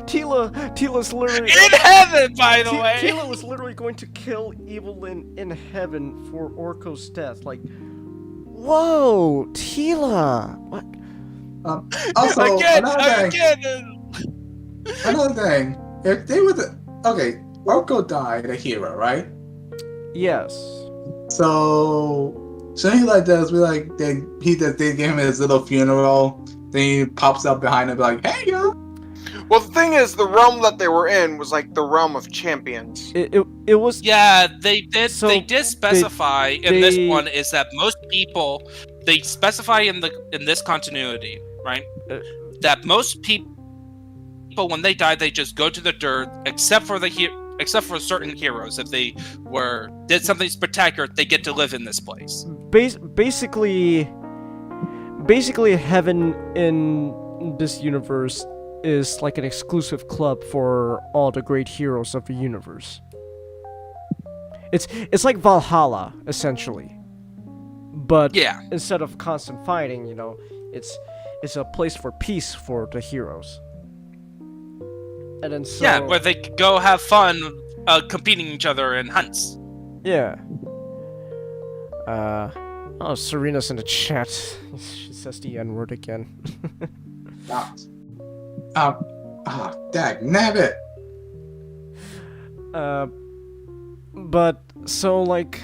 Tila's literally in heaven, by the way. Tila was literally going to kill Evelyn in heaven for Orko's death. Like, whoa, Tila, what? Also, Again. another thing. If they were okay, Orko died, a hero, right? Yes. So he like does we like they gave him his little funeral. Then he pops up behind him like, hey yo. Well, the thing is, the realm that they were in was like the realm of champions. It was. Yeah, they did. So they did specify in this one is that most people they specify in this continuity, right? That most people when they die they just go to the dirt, except for certain heroes. If they did something spectacular, they get to live in this place. Basically, heaven in this universe is like an exclusive club for all the great heroes of the universe. It's like Valhalla, essentially. But Yeah. instead of constant fighting, you know, it's a place for peace for the heroes. And then so Yeah, where they could go have fun competing each other in hunts. yeah. Oh, Serena's in the chat. She says the N-word again. Dag nabbit. But so like,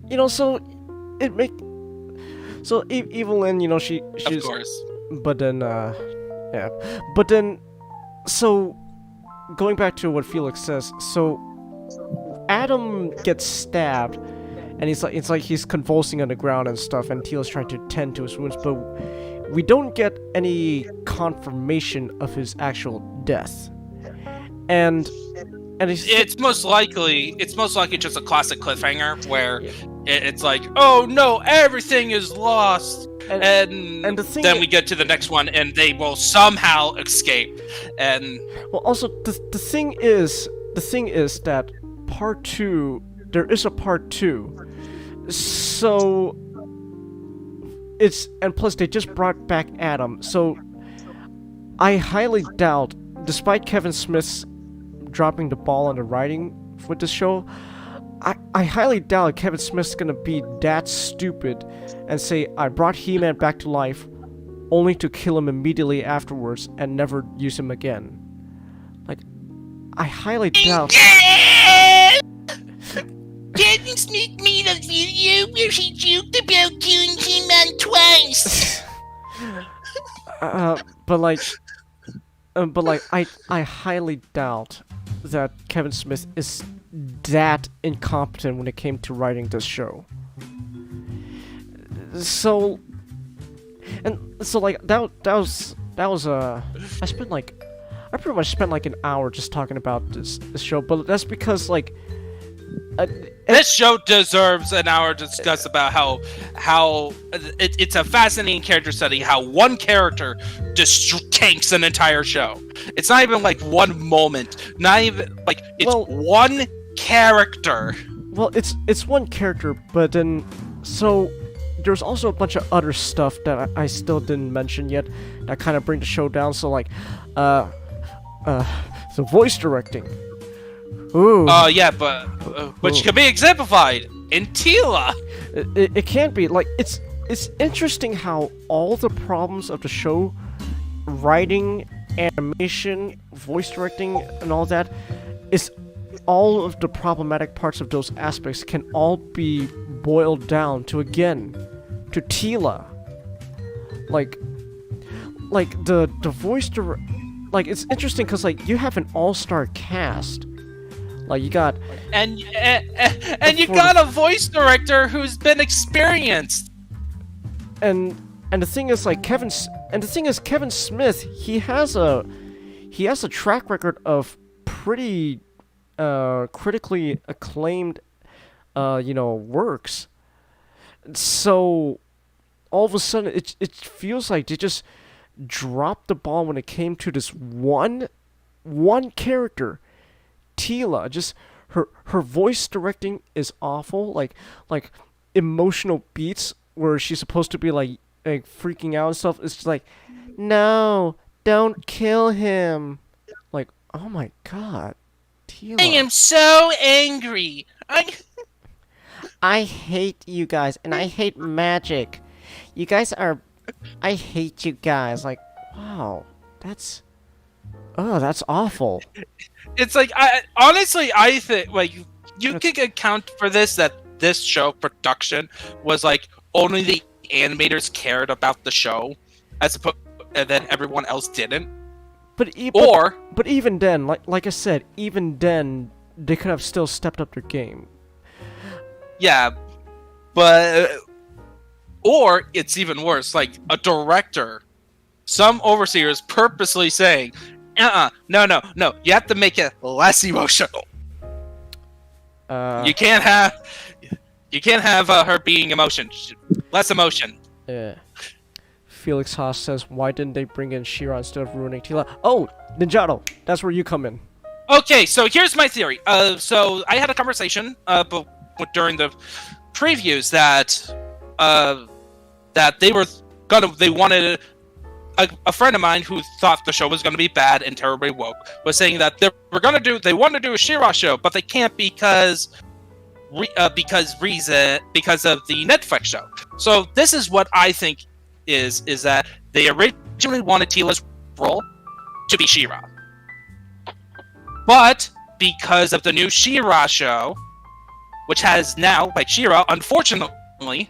you know, so it make so Evelyn, you know, she's Of course. but then yeah, but then so going back to what Felix says, so Adam gets stabbed and it's like he's convulsing on the ground and stuff, and Teal's trying to tend to his wounds, but we don't get any confirmation of his actual death. And It's most likely just a classic cliffhanger where it's like, oh no, everything is lost, and then we get to the next one and they will somehow escape. And well, also the thing is that part 2, there is a part 2, so and plus they just brought back Adam, so I highly doubt, despite Kevin Smith's dropping the ball on the writing with the show, I highly doubt Kevin Smith's gonna be that stupid and say, I brought He-Man back to life only to kill him immediately afterwards and never use him again. Like, I highly doubt. Kevin Smith made a video where he joked about killing He-Man twice. But I highly doubt that Kevin Smith is that incompetent when it came to writing this show. So like that was I pretty much spent like an hour just talking about this show, but that's because like this show deserves an hour to discuss about how it's a fascinating character study, how one character just tanks an entire show. It's not even like one moment, not even like it's one character. Well, it's one character, but then so there's also a bunch of other stuff that I still didn't mention yet that kind of bring the show down. So like, so voice directing. Ooh. Yeah, but which can be exemplified in Teela. It can't be like it's interesting how all the problems of the show, writing, animation, voice directing, and all that, is all of the problematic parts of those aspects can all be boiled down to Teela. Like the voice like it's interesting because like you have an all-star cast. Like you got and you got a voice director who's been experienced. And the thing is like Kevin Smith, he has a track record of pretty critically acclaimed works. So all of a sudden it feels like they just dropped the ball when it came to this one character, Tila, just her voice directing is awful. Like emotional beats where she's supposed to be like freaking out and stuff. It's just like, no, don't kill him. Like, oh my god, Tila. I am so angry. I hate you guys, and I hate magic. You guys are... I hate you guys. Like, wow. That's awful. It's like, honestly, I think, like, you can account for this, that this show production was, like, only the animators cared about the show, as opposed, and then everyone else didn't. But even then, like I said, even then, they could have still stepped up their game. Yeah, but... Or, it's even worse, like, a director, some overseers purposely saying, no, you have to make it less emotional. You can't have her being less emotion. Yeah. Felix Haas says, why didn't they bring in She-Ra instead of ruining Tila? Oh, Ninjato, that's where you come in. Okay, so here's my theory. So I had a conversation during the previews that they wanted a friend of mine who thought the show was going to be bad and terribly woke was saying that they want to do a She-Ra show, but they can't because of the Netflix show. So this is what I think is that they originally wanted Tila's role to be She-Ra, but because of the new She-Ra show, which has now, like She-Ra, unfortunately,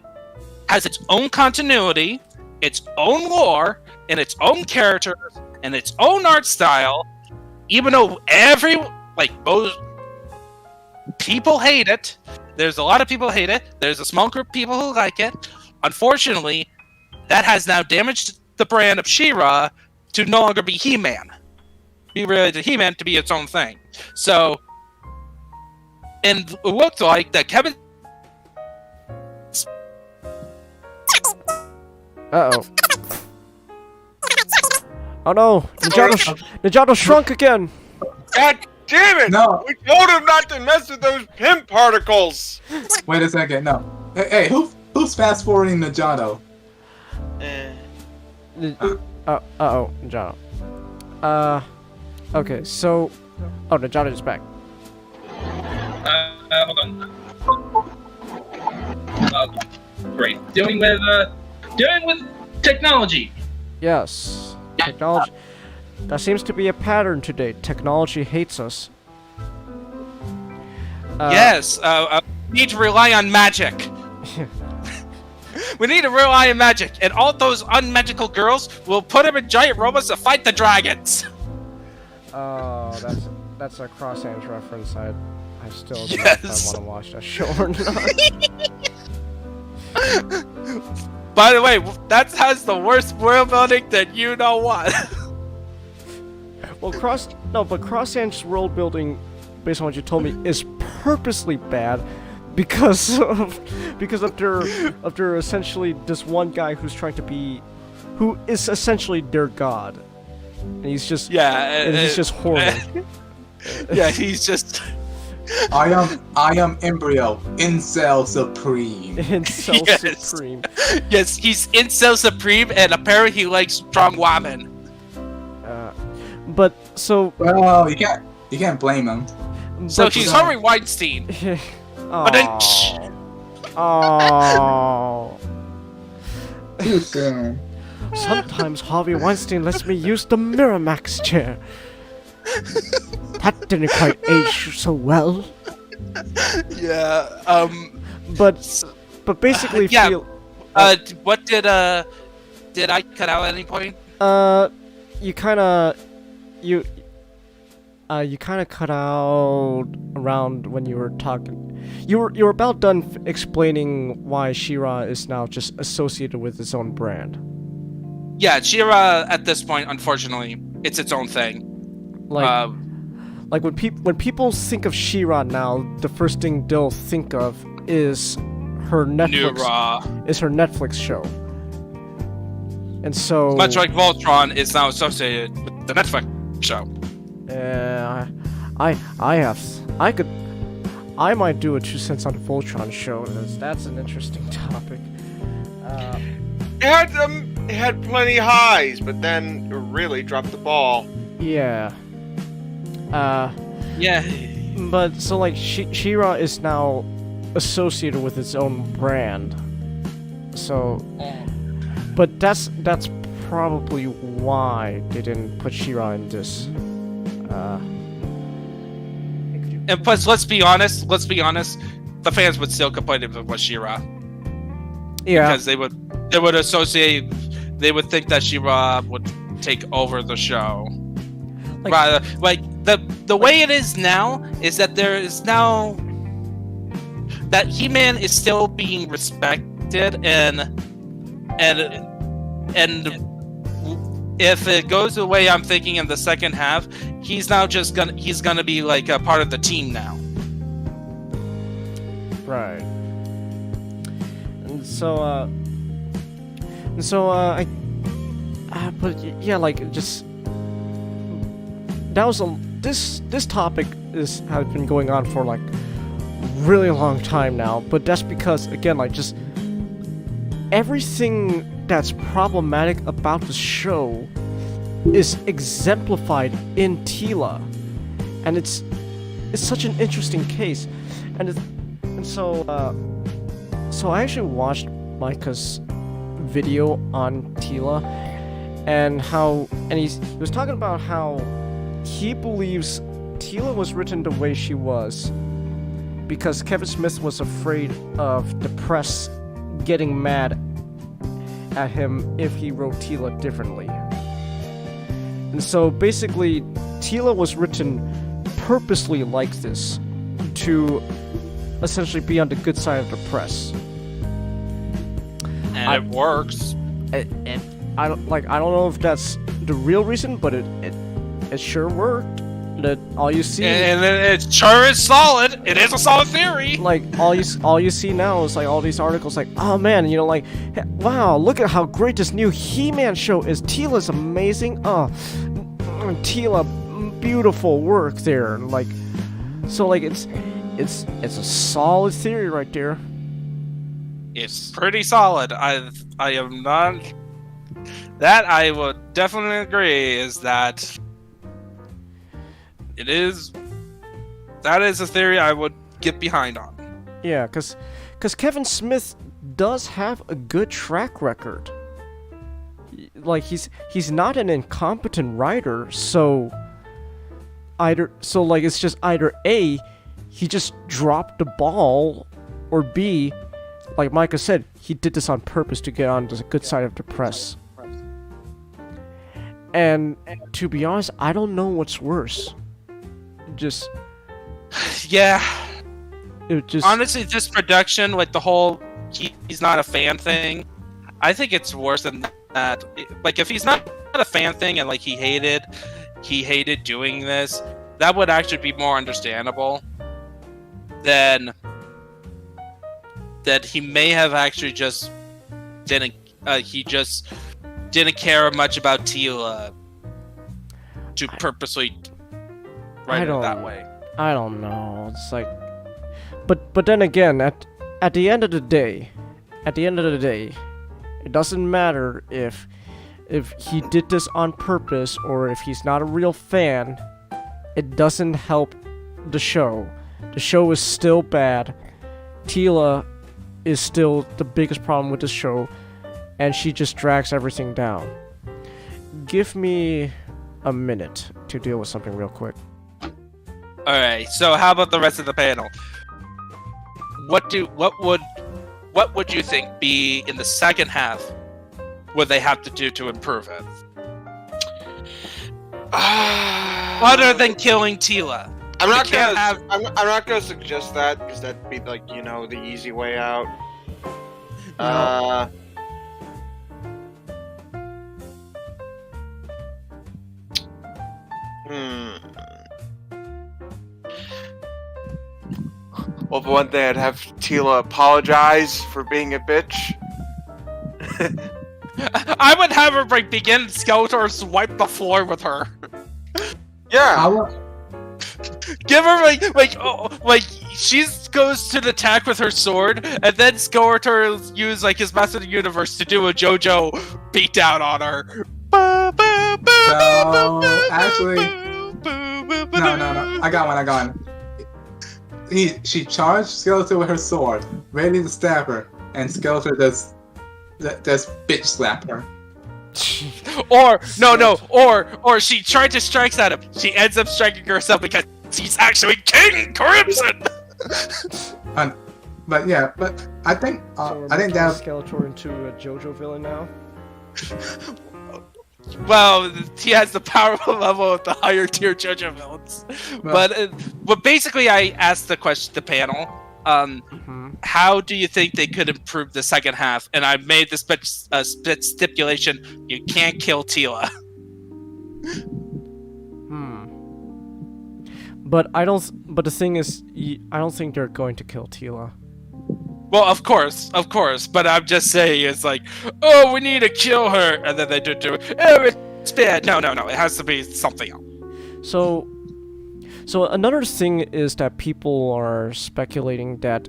has its own continuity, its own lore, and its own characters, and its own art style, even though most people hate it. There's a lot of people hate it. There's a small group of people who like it. Unfortunately, that has now damaged the brand of She-Ra to no longer be He-Man. Be related to He-Man to be its own thing. So, and it looked like that Kevin... Uh-oh. Oh no! Ninjato shrunk again! God damn it! No. We told him not to mess with those pimp particles! Wait a second, no. Hey, who's fast forwarding Ninjato? Uh-oh, Ninjato. Okay, so... Oh, Ninjato is back. Hold on. Great. Dealing with technology. Yes. Technology... That seems to be a pattern today. Technology hates us. Yes, we need to rely on magic. We need to rely on magic, and all those unmagical girls will put them in giant robots to fight the dragons. Oh, that's a Cross Hands reference. I still don't Yes. know if I want to watch that show or not. By the way, that has the worst world building that you know what. Well, Cross Hands world building, based on what you told me, is purposely bad because of their essentially this one guy who is essentially their god, and he's just he's just horrible. Yeah, he's just. I am Embryo, Incel Supreme. Incel Yes. Supreme. Yes, he's Incel Supreme, and apparently he likes strong women. But so. Well, you can't blame him. So but- he's Harvey Weinstein. Oh. Too soon. Sometimes Harvey Weinstein lets me use the Miramax chair. That didn't quite age so well. Yeah. But basically, Yeah. feel. What did I cut out at any point? You kind of cut out around when you were talking. You were about done explaining why She-Ra is now just associated with its own brand. Yeah, She-Ra at this point, unfortunately, it's its own thing. Like when people think of She-Ra now, the first thing they'll think of is her Netflix show. And so Much like Voltron is now associated with the Netflix show. I might do a 2 cents on Voltron show. That's an interesting topic. It had plenty highs, but then it really dropped the ball. Yeah. Yeah. But so like She-Ra is now associated with its own brand. So, but that's probably why they didn't put She-Ra in this. And plus, let's be honest. The fans would still complain if it was She-Ra. Yeah. Because they would associate. They would think that She-Ra would take over the show. Like- Rather, like the way it is now is that there is now that He-Man is still being respected and if it goes the way I'm thinking in the second half, he's gonna be like a part of the team now. Right. And so, but yeah, like just that was this topic has been going on for like really long time now. But that's because again, like just everything that's problematic about the show is exemplified in Teela, and it's such an interesting case, so I actually watched Micah's video on Teela, and he was talking about how he believes Teela was written the way she was because Kevin Smith was afraid of the press getting mad at him if he wrote Teela differently. And so basically, Teela was written purposely like this to essentially be on the good side of the press. And it works. And I don't know if that's the real reason, but it sure worked. That all you see, And it sure is solid. It is a solid theory. like all you see now is like all these articles like, oh man, you know, like, wow, look at how great this new He-Man show is. Teela's amazing. Oh, Teela, beautiful work there. Like, so like it's a solid theory right there. It's pretty solid. I am not. That I would definitely agree is that it is. That is a theory I would get behind on. Yeah, because Kevin Smith does have a good track record. Like he's not an incompetent writer, so it's just either A, he just dropped the ball, or B, like Micah said, he did this on purpose to get on the good side of the press. And to be honest, I don't know what's worse. Yeah. It just Honestly, this production, like the whole he's not a fan thing, I think it's worse than that. Like if he's not a fan thing and like he hated doing this, that would actually be more understandable than that he may have actually just didn't care much about Teela to purposely write it that way. I don't know. It's like, but then again, at the end of the day, it doesn't matter if he did this on purpose or if he's not a real fan. It doesn't help the show. The show is still bad. Teela is still the biggest problem with the show, and she just drags everything down. Give me a minute to deal with something real quick. Alright, so how about the rest of the panel? What would you think be in the second half what they have to do to improve it? Other than killing Teela. I'm not can't gonna. I'm not gonna suggest that because that'd be like the easy way out. Well, for one thing, I'd have Teela apologize for being a bitch. I would have her begin Skeletor swipe the floor with her. Yeah. Give her like she goes to the attack with her sword, and then Skeletor use like his Master of the Universe to do a JoJo beatdown on her. No, actually, no. I got one. She charged Skeletor with her sword, ready to stab her, and Skeletor does bitch slap her. Or she tried to strike at him. She ends up striking herself because he's actually King Crimson. But I think So I think that Skeletor into a JoJo villain now. Well, he has the powerful level of the higher tier JoJo villains. But basically, I asked the question to the panel. How do you think they could improve the second half? And I made the split stipulation: you can't kill Tila. But I don't. But the thing is, I don't think they're going to kill Tila. Well, of course, but I'm just saying, it's like, oh, we need to kill her, and then they do it. Oh, it's bad. No, it has to be something else. So another thing is that people are speculating that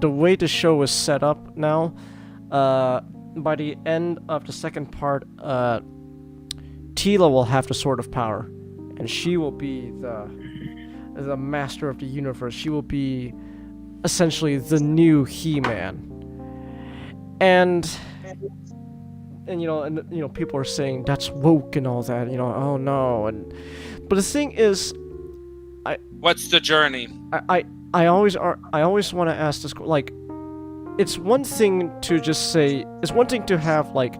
the way the show is set up now, by the end of the second part, Tila will have the Sword of Power, and she will be the Master of the Universe. She will be essentially the new He-Man. And people are saying that's woke and all that, oh no, but the thing is, What's the journey? I always want to ask this, like, it's one thing to just say, it's one thing to have like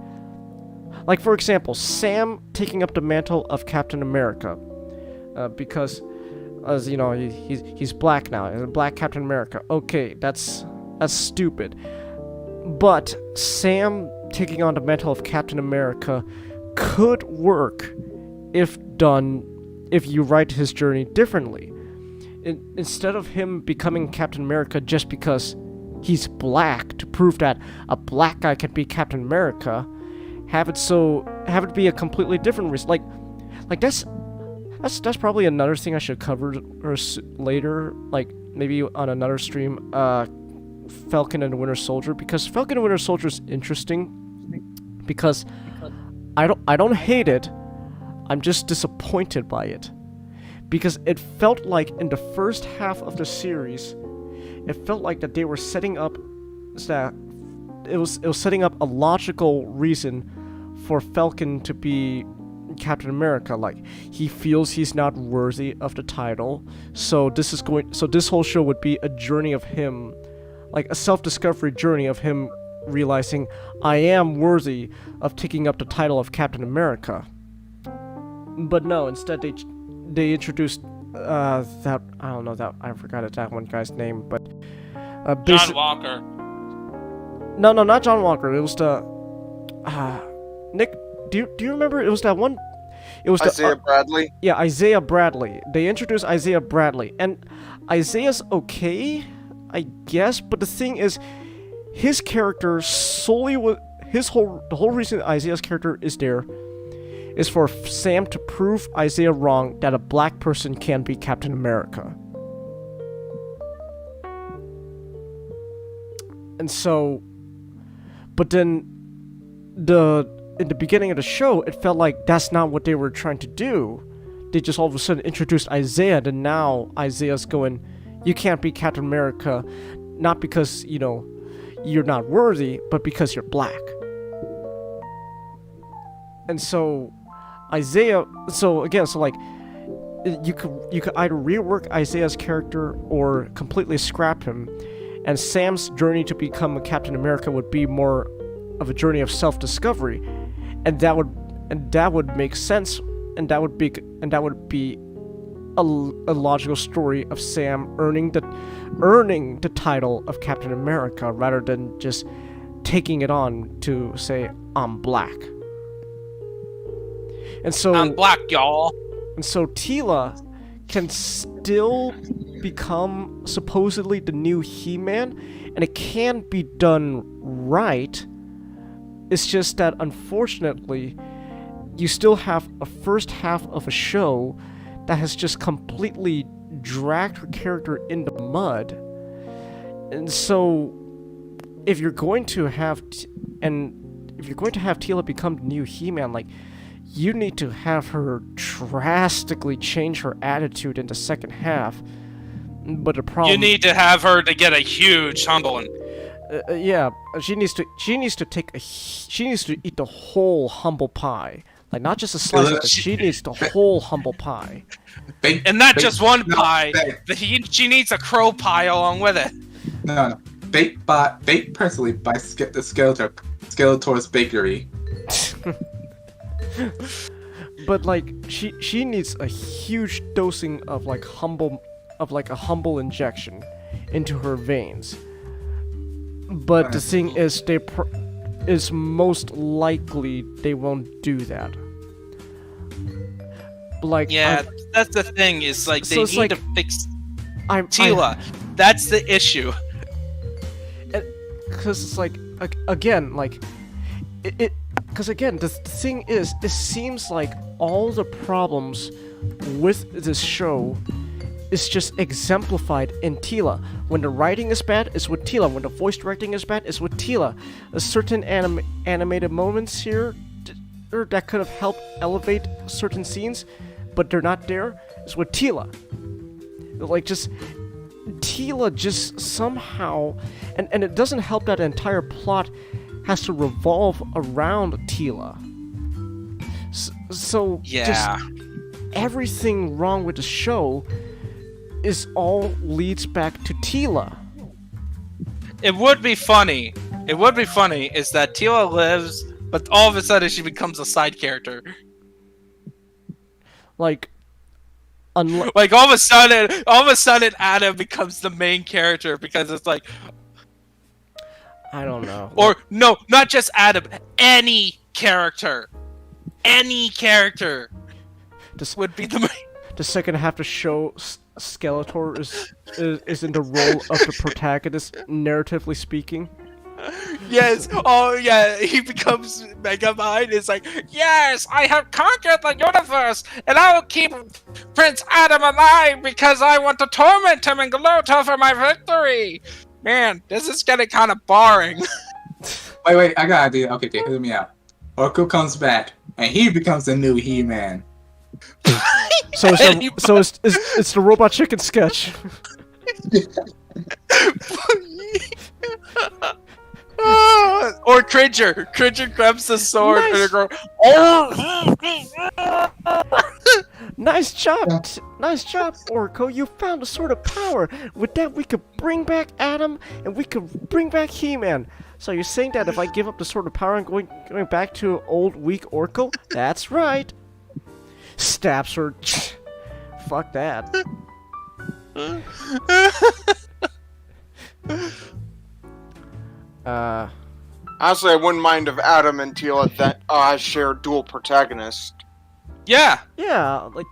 for example, Sam taking up the mantle of Captain America, because as you know, he's black now, he's a black Captain America. Okay, that's stupid. But Sam taking on the mantle of Captain America could work if you write his journey differently. Instead of him becoming Captain America just because he's black, to prove that a black guy can be Captain America, have it be a completely different reason. Like that's probably another thing I should cover later, like maybe on another stream. Falcon and the Winter Soldier, because Falcon and Winter Soldier is interesting because I don't hate it. I'm just disappointed by it, because it felt like in the first half of the series, it felt like that they were setting up that it was setting up a logical reason for Falcon to be Captain America. Like, he feels he's not worthy of the title, so this whole show would be a journey of him, like a self-discovery journey of him realizing, I am worthy of taking up the title of Captain America. But no, instead they introduced that, I don't know, that I forgot that one guy's name, but John Walker. No, not John Walker. It was the Nick. Do you remember? It was that one. It was Isaiah Bradley. Yeah, Isaiah Bradley. They introduced Isaiah Bradley, and Isaiah's okay, I guess. But the thing is, his character solely was the whole reason Isaiah's character is there is for Sam to prove Isaiah wrong that a black person can be Captain America. And so, but then in the beginning of the show, it felt like that's not what they were trying to do. They just all of a sudden introduced Isaiah, and now Isaiah's going, you can't be Captain America, not because, you're not worthy, but because you're black. And so, Isaiah, you could either rework Isaiah's character or completely scrap him, and Sam's journey to become a Captain America would be more of a journey of self-discovery, and that would make sense, and that would be a logical story of Sam earning the title of Captain America rather than just taking it on to say, I'm black. And so I'm black, y'all. And so Tila can still become supposedly the new He-Man, and it can be done right. It's just that, unfortunately, you still have a first half of a show that has just completely dragged her character into mud. And so, if you're going to have Teela become the new He-Man, like, you need to have her drastically change her attitude in the second half. But the problem, You need to have her to get a huge humbling. yeah, she needs to eat the whole humble pie, like not just a slice of it. She needs the whole humble pie. And not just one no, pie. baked. She needs a crow pie along with it. No. Baked personally by the Skeletor's Bakery. But like she needs a huge dosing of a humble injection into her veins. But the thing is, is most likely they won't do that. Like, Yeah, that's the thing. Is like they so it's need like- to fix I'm Teela. That's the issue. because it's like again, like it because again, the thing is, it seems like all the problems with this show is just exemplified in Teela. When the writing is bad, it's with Teela. When the voice directing is bad, it's with Teela. A certain animated moments here that could have helped elevate certain scenes, but they're not there, it's with Teela. Like, just Teela just somehow, and it doesn't help that the entire plot has to revolve around Teela. So Yeah. just everything wrong with the show is all leads back to Teela. It would be funny. It would be funny is that Teela lives, but all of a sudden she becomes a side character. Like, Like all of a sudden, Adam becomes the main character because it's like, I don't know. or no, not just Adam, any character Just- would be the main. The second half of the show, Skeletor is in the role of the protagonist, narratively speaking. Yes. Oh yeah. He becomes Megamind. It's like, yes, I have conquered the universe, and I will keep Prince Adam alive because I want to torment him and gloat over my victory. Man, this is getting kind of boring. Wait, I got an idea. Okay, hear me out. Orko comes back, and he becomes the new He-Man. So it's the Robot Chicken sketch. Or Cringer. Cringer grabs the sword Nice. and they go, oh! Nice job, Orko. You found a sort of power. With that, we could bring back Adam, and we could bring back He-Man. So you're saying that if I give up the sort of power, I'm going back to old weak Orko? That's right. Stabs her. Fuck that. Honestly, I wouldn't mind if Adam and Teela that share dual protagonists. Yeah. Yeah, like,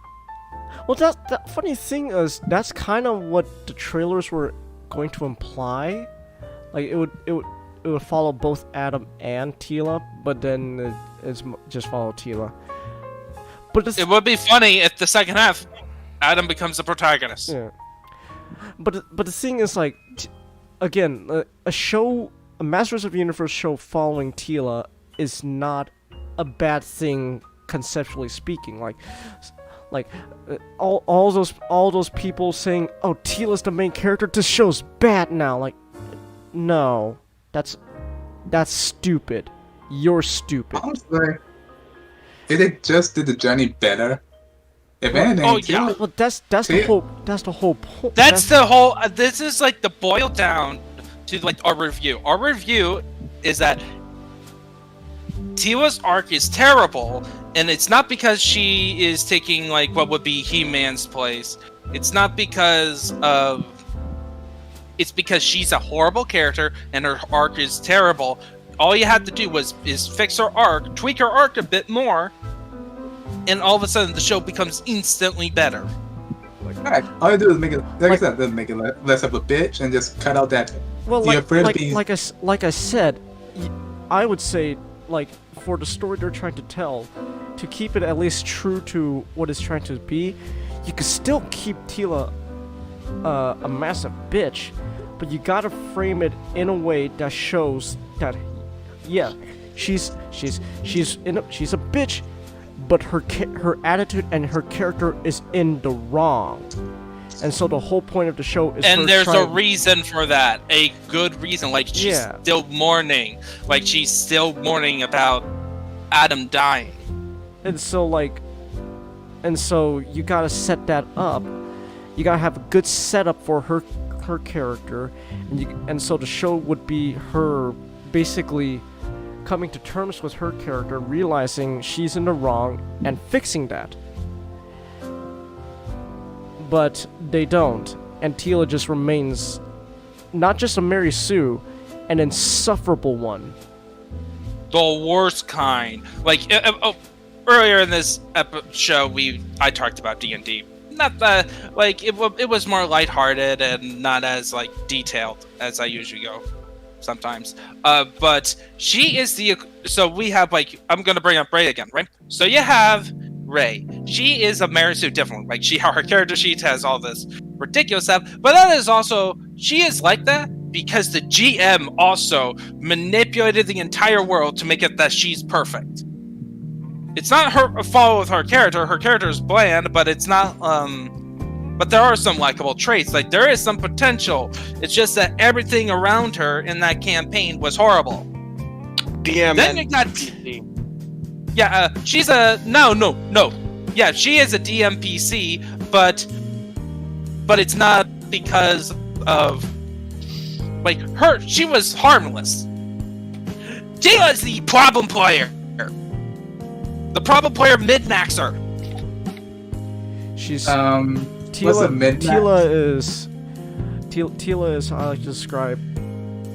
well, that funny thing is that's kind of what the trailers were going to imply. Like, it would follow both Adam and Teela, but then it's just follow Teela. But It would be funny if the second half, Adam becomes the protagonist. yeah. But the thing is, like, again, a Masters of the Universe show following Teela is not a bad thing conceptually speaking. Like all those people saying, "Oh, Teela's the main character. This show's bad now." Like, no, that's stupid. You're stupid. Honestly, if they just did the journey better, if anything, oh, yeah. Teela- Well, that's the whole point. That's the whole. This is like the boil down to like our review. Our review is that Teela's arc is terrible, and it's not because she is taking like what would be He-Man's place. It's not because of. It's because she's a horrible character and her arc is terrible. All you had to do is fix her arc, tweak her arc a bit more, and all of a sudden the show becomes instantly better. Right. All you do is make it, like I said, make it less of a bitch and just cut out that. Well, You're afraid of being- like I said, I would say, like, for the story they're trying to tell, to keep it at least true to what it's trying to be, you could still keep Tila a massive bitch, but you gotta frame it in a way that shows that, yeah, she's a bitch, but her attitude and her character is in the wrong. And so the whole point of the show is And her there's a trying- reason for that. A good reason. Like, she's Yeah. still mourning. Like, she's still mourning about Adam dying. And so you gotta set that up. You gotta have a good setup for her character, and so the show would be her basically coming to terms with her character, realizing she's in the wrong, and fixing that. But they don't, and Tila just remains not just a Mary Sue, an insufferable one. The worst kind. Like, earlier in this show, I talked about D&D. Not that, like, it was more lighthearted and not as, like, detailed as I usually go sometimes. But she is so we have, like, I'm gonna bring up Ray again, right? So you have Ray. She is a Mary Sue different. Like, her character sheet has all this ridiculous stuff, but that is also, she is like that because the GM also manipulated the entire world to make it that she's perfect. It's not her fault with her character. Her character is bland, but it's not. But there are some likable traits. Like, there is some potential. It's just that everything around her in that campaign was horrible. DM Then you got. Yeah, she's a no. Yeah, she is a DMPC, but it's not because of, like, her. She was harmless. She was the problem player. The problem player mid-maxer. She's what's a mid-max? Tila is how I like to describe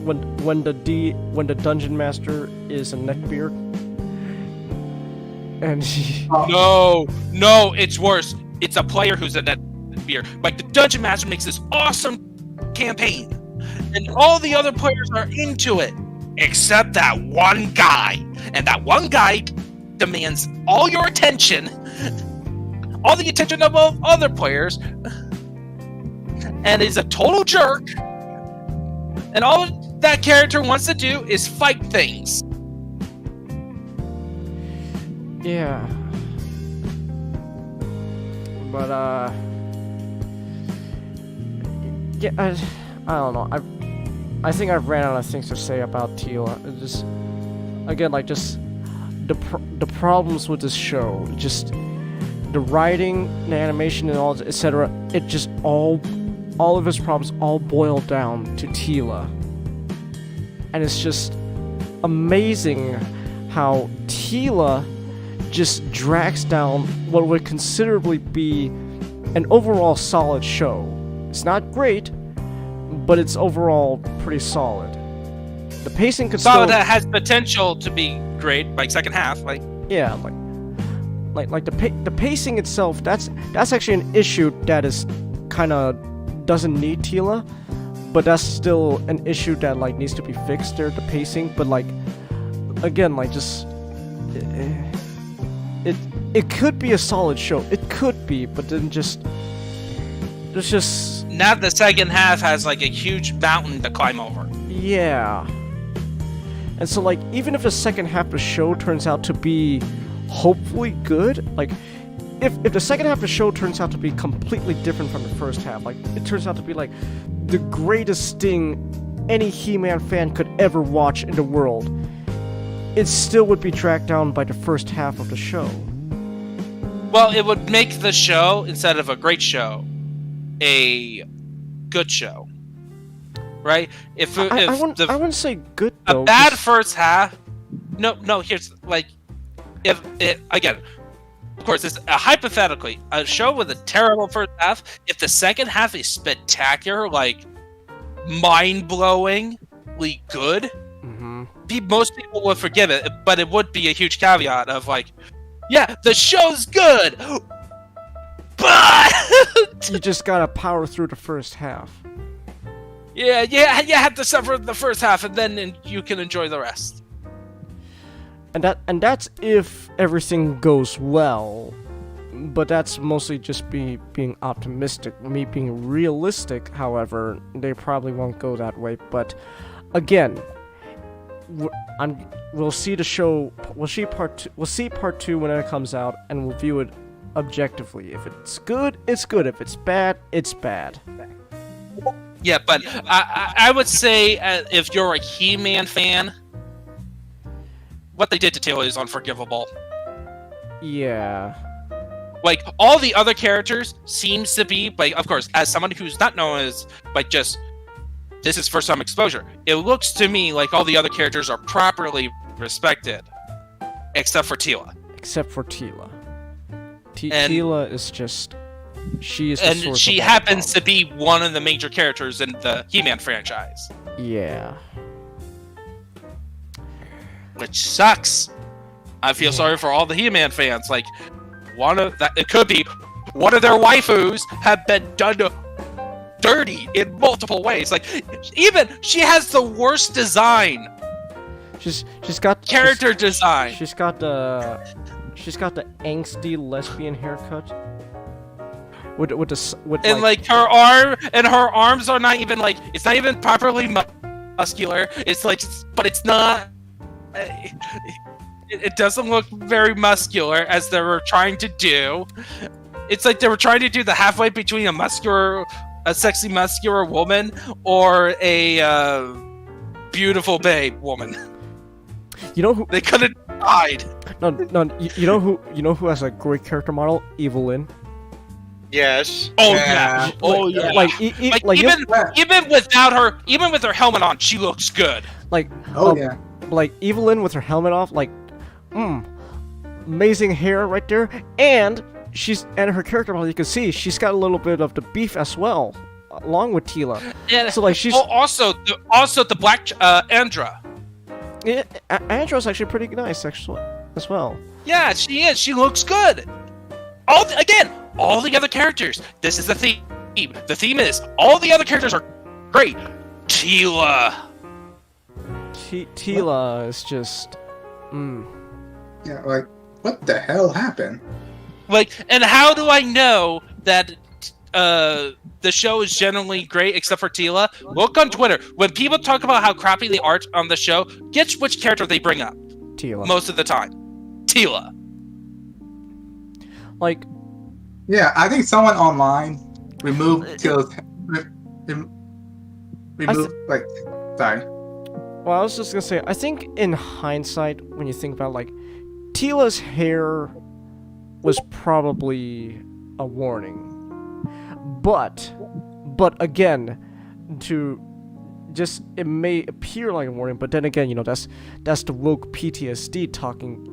when the dungeon master is a neckbeard, and she. No, it's worse. It's a player who's a neckbeard. Like, the dungeon master makes this awesome campaign, and all the other players are into it, except that one guy, and that one guy demands all your attention, all the attention of all other players, and is a total jerk, and all that character wants to do is fight things. Yeah. But yeah, I don't know. I think I've ran out of things to say about Tila. It's just, again, like, just the problems with this show, just the writing, the animation, and all, etc. It just all of his problems all boil down to Tila, and it's just amazing how Tila just drags down what would considerably be an overall solid show. It's not great, but it's overall pretty solid. The pacing could So still... that has potential to be great, like second half, like. Yeah, like the pacing itself, that's actually an issue that is kind of doesn't need Tila, but that's still an issue that, like, needs to be fixed there, the pacing. But, like, again, like, just it could be a solid show. It could be, but then there's just Now the second half has, like, a huge mountain to climb over. yeah. And so, like, even if the second half of the show turns out to be hopefully good, like, if the second half of the show turns out to be completely different from the first half, like, it turns out to be, like, the greatest thing any He-Man fan could ever watch in the world, it still would be dragged down by the first half of the show. Well, it would make the show, instead of a great show, a good show. Right? I wouldn't say good, though. A bad 'cause- first half. No. Here's, like, if it again. Of course, it's hypothetically a show with a terrible first half. If the second half is spectacular, like mind-blowingly good, Mhm. most people would forgive it. But it would be a huge caveat of, like, yeah, the show's good, but You just gotta power through the first half. yeah, you have to suffer the first half, and then you can enjoy the rest. and that's if everything goes well. But that's mostly just being optimistic. Me being realistic, however, they probably won't go that way. But again, we'll see the show. We'll see part two. We'll see part 2 when it comes out, and we'll view it objectively. If it's good, it's good. If it's bad, it's bad. Yeah, but I would say if you're a He-Man fan, what they did to Taylor is unforgivable. Yeah. Like, all the other characters seems to be, like, of course, as someone who's not known as, like, just, this is first time exposure, it looks to me like all the other characters are properly respected, except for Teela. Except for Teela. And- Teela is just... She is the And source she of all happens to problems. be one of the major characters in the He-Man franchise, Yeah. which sucks. I feel sorry for all the He-Man fans. Like, it could be one of their waifus have been done dirty in multiple ways. Like, even she has the worst design, She's got... character design. She's got the angsty lesbian haircut. With And like her arms are not even like, it's not even properly muscular. It's like, but it's not. It doesn't look very muscular as they were trying to do. It's like they were trying to do the halfway between a sexy muscular woman or a beautiful babe woman. You know who? They could have died. No. You know who has a great character model? Evelyn. Yes. Oh Yeah. yeah. Oh yeah. Like Even without her, even with her helmet on, she looks good. like Oh yeah. like Evelyn with her helmet off, like, amazing hair right there, and her character model, you can see she's got a little bit of the beef as well, along with Teela. And So like she's also the black Andra. Andra's actually pretty nice actually as well. Yeah, she is. She looks good. All the other characters. This is the theme. The theme is all the other characters are great. Teela. Teela is just, Yeah. Like, what the hell happened? Like, and how do I know that the show is generally great except for Teela? Look on Twitter. When people talk about how crappy the art on the show, guess which character they bring up Teela. most of the time? Teela. Like, Yeah, I think someone online removed Teal's. Sorry. well, I was just gonna say, I think in hindsight, when you think about like, Teela's hair was probably a warning, but again, it may appear like a warning, but then again, that's the woke PTSD talking.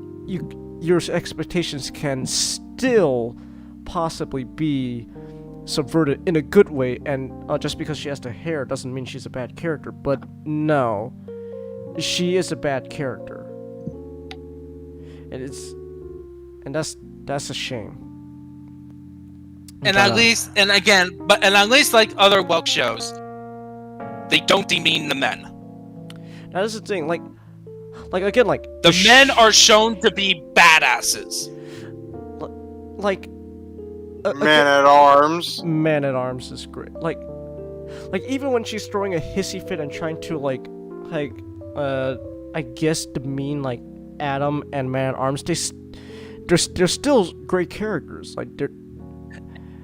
Your expectations can still possibly be subverted in a good way, and just because she has the hair doesn't mean she's a bad character. But no, she is a bad character, and that's a shame. And at least like other woke shows, they don't demean the men. That is the thing. Like again, like The men are shown to be badasses. like Man at Arms. Man at Arms is great. Like even when she's throwing a hissy fit and trying to I guess demean like Adam and Man at Arms, they're still great characters. Like they're.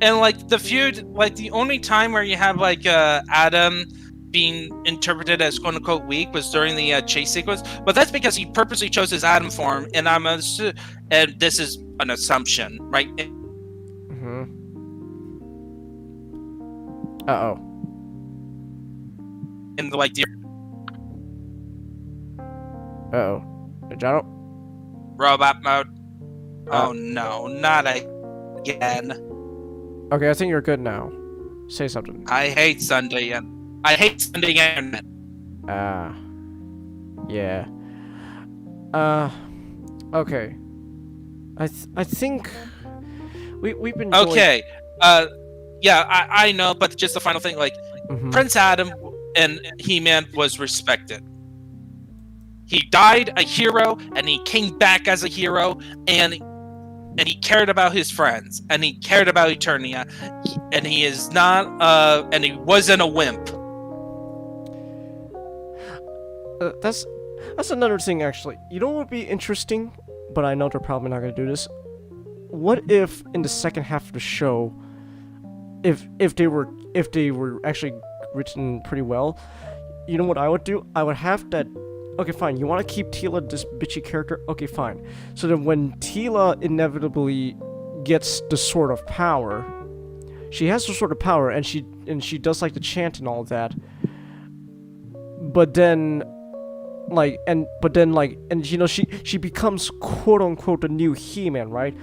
And like the feud, like the only time where you have like Adam being interpreted as quote unquote weak was during the chase sequence, but that's because he purposely chose his Adam form, and and this is an assumption, right? Uh-oh. In the like the Uh-oh. Jano? robot mode. Oh no, not again. Okay, I think you're good now. Say something. I hate Sunday internet. Yeah. Okay. I think we've been going... Okay. Yeah, I know, but just the final thing, like Mhm. Prince Adam and He-Man was respected. He died a hero, and he came back as a hero, and he cared about his friends, and he cared about Eternia, and he is not, and he wasn't a wimp. That's another thing, actually. You know what would be interesting? But I know they're probably not going to do this. What if in the second half of the show, if they were actually written pretty well, you know what I would do? I would have that. Okay, fine. You want to keep Tila this bitchy character? Okay, fine. So then when Tila inevitably gets the Sword of Power, she has the Sword of Power, and she does like the chant and all of that. But then, you know, she becomes quote unquote the new He-Man, right?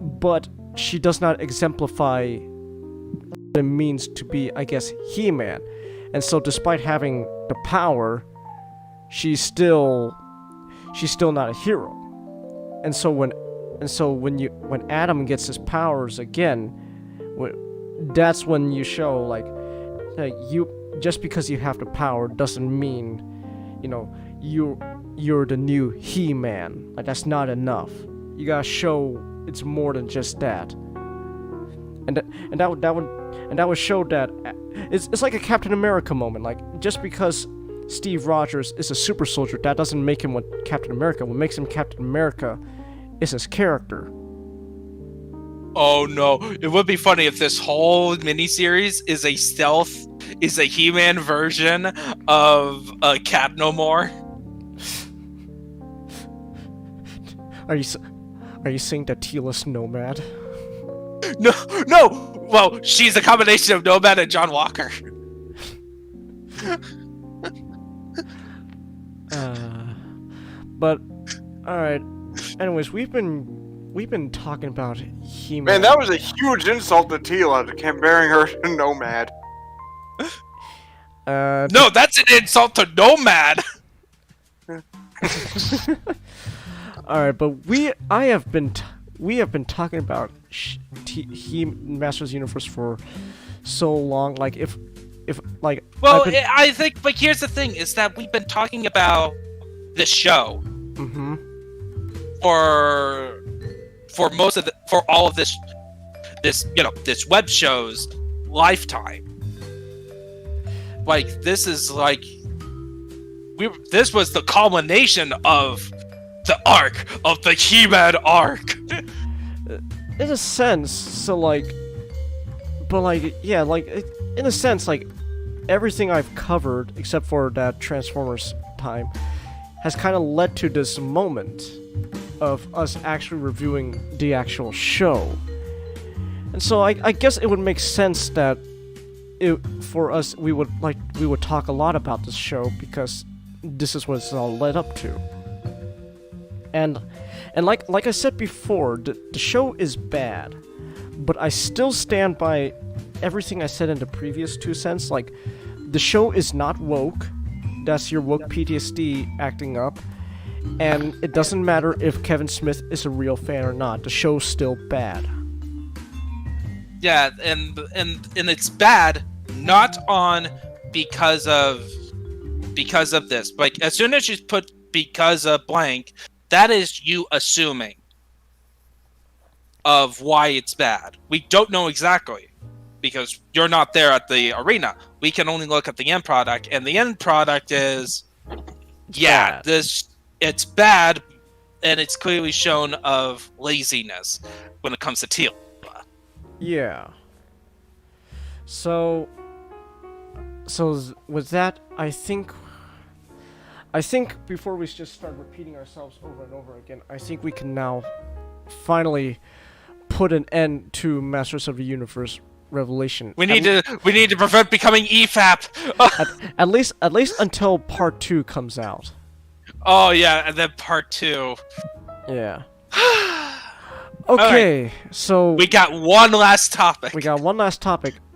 But she does not exemplify what it means to be, I guess, He-Man. And so despite having the power, she's still not a hero. And so when Adam gets his powers again, that's when you show like you, just because you have the power doesn't mean, you know, you're the new He-Man. Like, that's not enough. You gotta show it's more than just that. And that would show that it's like a Captain America moment. Like, just because Steve Rogers is a super soldier, that doesn't make him what Captain America. What makes him Captain America is his character. Oh no, it would be funny if this whole miniseries is a He-Man version of Cap No More. Are you saying that Tila's Nomad? No. Well, she's a combination of Nomad and John Walker. But all right. Anyways, we've been talking about He-Man. Man, that was a huge insult to Tila, comparing her to Nomad. No, that's an insult to Nomad. All right, but we have been talking about Masters of the Universe for so long. Like, if well, I think. But here's the thing: is that we've been talking about this show for most of for all of this web show's lifetime. Like, this is like this was the culmination of the arc of the He-Man arc. In a sense, so like, but like, yeah, like, in a sense, like, everything I've covered except for that Transformers time has kind of led to this moment of us actually reviewing the actual show. And so I guess it would make sense that for us we would talk a lot about this show, because this is what it's all led up to. And like I said before, the show is bad, but I still stand by everything I said in the previous 2 cents. Like, the show is not woke. That's your woke PTSD acting up. And it doesn't matter if Kevin Smith is a real fan or not. The show's still bad. Yeah, and it's bad not on because of this. Like, as soon as you put because of blank, that is you assuming of why it's bad. We don't know exactly, because you're not there at the arena. We can only look at the end product, and the end product is, yeah, it's bad, and it's clearly shown of laziness when it comes to Tila. Yeah. So with that, I think before we just start repeating ourselves over and over again, I think we can now finally put an end to Masters of the Universe Revelation. We need to prevent becoming EFAP. at least until part 2 comes out. Oh yeah, and then part 2. Yeah. Okay, right. So we got one last topic.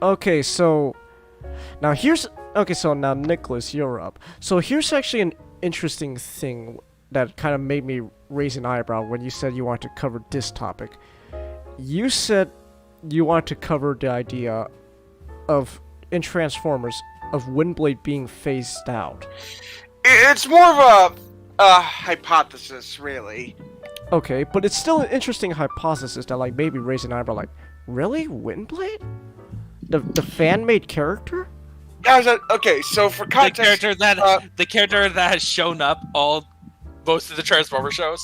Okay, so now now Nicholas, you're up. So here's actually an interesting thing that kind of made me raise an eyebrow when you said you wanted to cover this topic. You said you want to cover the idea of, in Transformers, of Windblade being phased out. It's more of hypothesis, really. Okay, but it's still an interesting hypothesis that like maybe raise an eyebrow like, really? Windblade? The fan-made character? Okay, so for The context, character that has shown up most of the Transformer shows.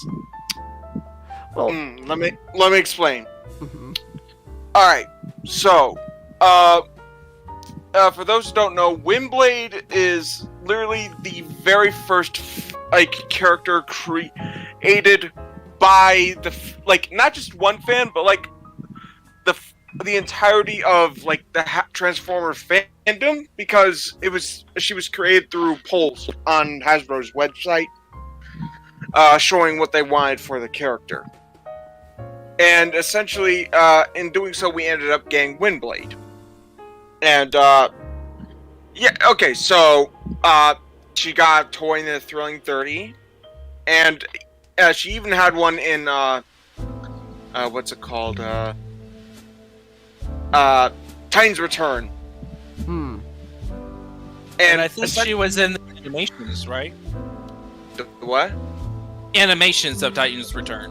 Well, let me explain. mhm. All right, so for those who don't know, Windblade is literally the very first character created by not just one fan, but like the entirety of like the Transformer fandom, because she was created through polls on Hasbro's website, showing what they wanted for the character, and essentially, in doing so, we ended up getting Windblade, and so she got a toy in the Thrilling 30, and she even had one in what's it called? Titan's Return. And I think she was in the animations, right? What? Animations of Titan's Return.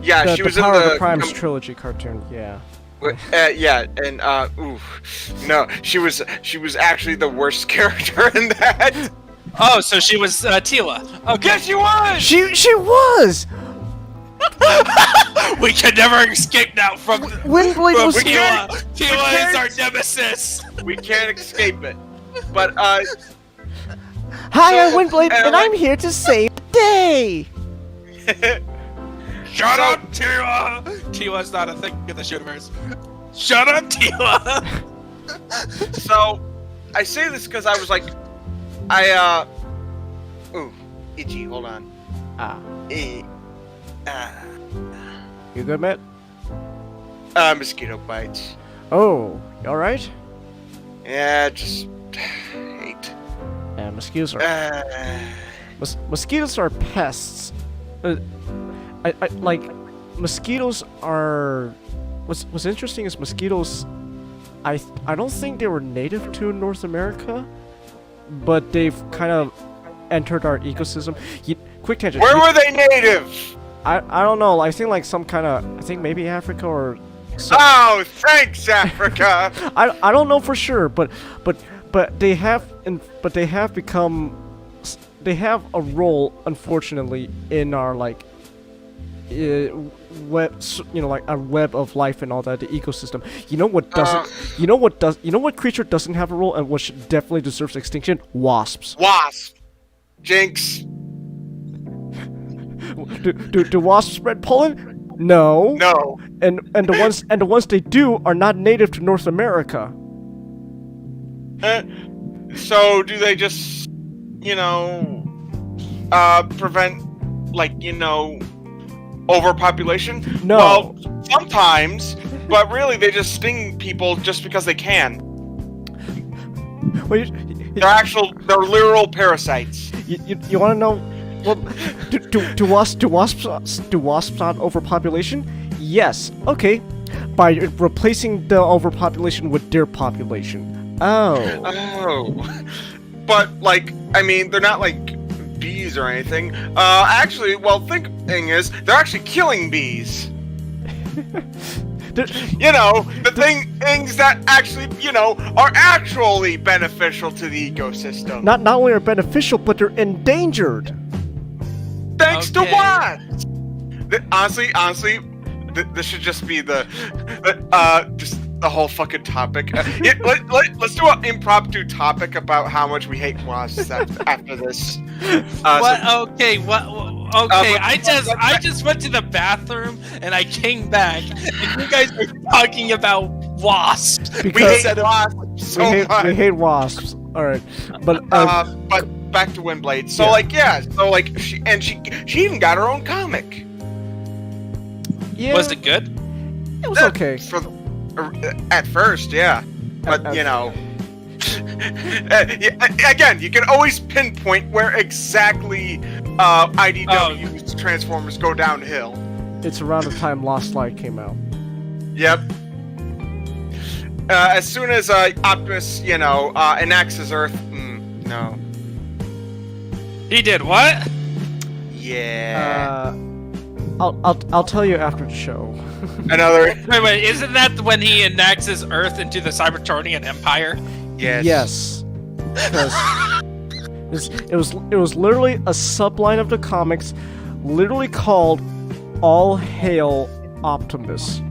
Yeah, she was in Power of the the Primes trilogy cartoon. Yeah. yeah, and no, she was actually the worst character in that. Oh, so she was Tila. Okay. Yes, she was. She was. We can never escape now from Windblade was. Tila. Tila is our nemesis. We can't escape it. But Hi, I'm Windblade, and I'm here to save the day. Shut up, Tila. Tila's not a thing in the universe. Shut up, Tila. So, I say this because I was like, ooh, itchy. Hold on. You good, Matt? Mosquito bites. Oh, you all right? Yeah, just hate. Mosquitoes are mosquitoes are pests. I like mosquitoes are. What's interesting is mosquitoes. I don't think they were native to North America, but they've kind of entered our ecosystem. Quick tangent. Where were they native? I don't know. I think like some kind of. I think maybe Africa or. Oh, thanks, Africa. I don't know for sure, but they have become. They have a role, unfortunately, in our like. Web, like a web of life and all that, the ecosystem. You know what doesn't? You know what creature doesn't have a role and which definitely deserves extinction? Wasps. Wasp. Jinx. Do wasps spread pollen? No. No. And the ones they do are not native to North America. So do they just, prevent, overpopulation? No. Well, sometimes, but really they just sting people just because they can. Well, They're literal parasites. you want to know? Well, do wasps not overpopulation? Yes. Okay. By replacing the overpopulation with their population. Oh. Oh. But they're not like bees or anything. Actually, thing is, they're actually killing bees. The things that actually, are actually beneficial to the ecosystem. Not only are beneficial, but they're endangered. Thanks to what? Honestly, this should just be the whole fucking topic. Let's do an impromptu topic about how much we hate wasps after this. What? Okay. What? Okay. I just went to the bathroom and I came back, and you guys are talking about wasps. Because we hate wasps so much. We hate wasps. All right, but back to Windblade. So she even got her own comic. yeah, Was it good? it was okay. At first, yeah, but again, you can always pinpoint where exactly IDW's Transformers go downhill. It's around the time Lost Light came out. Yep. As soon as Optimus, enacts his Earth, no. He did what? Yeah. I'll tell you after the show. Another. Wait, isn't that when he annexes Earth into the Cybertronian Empire? Yes. Yes. Because it was literally a subline of the comics, literally called "All Hail Optimus."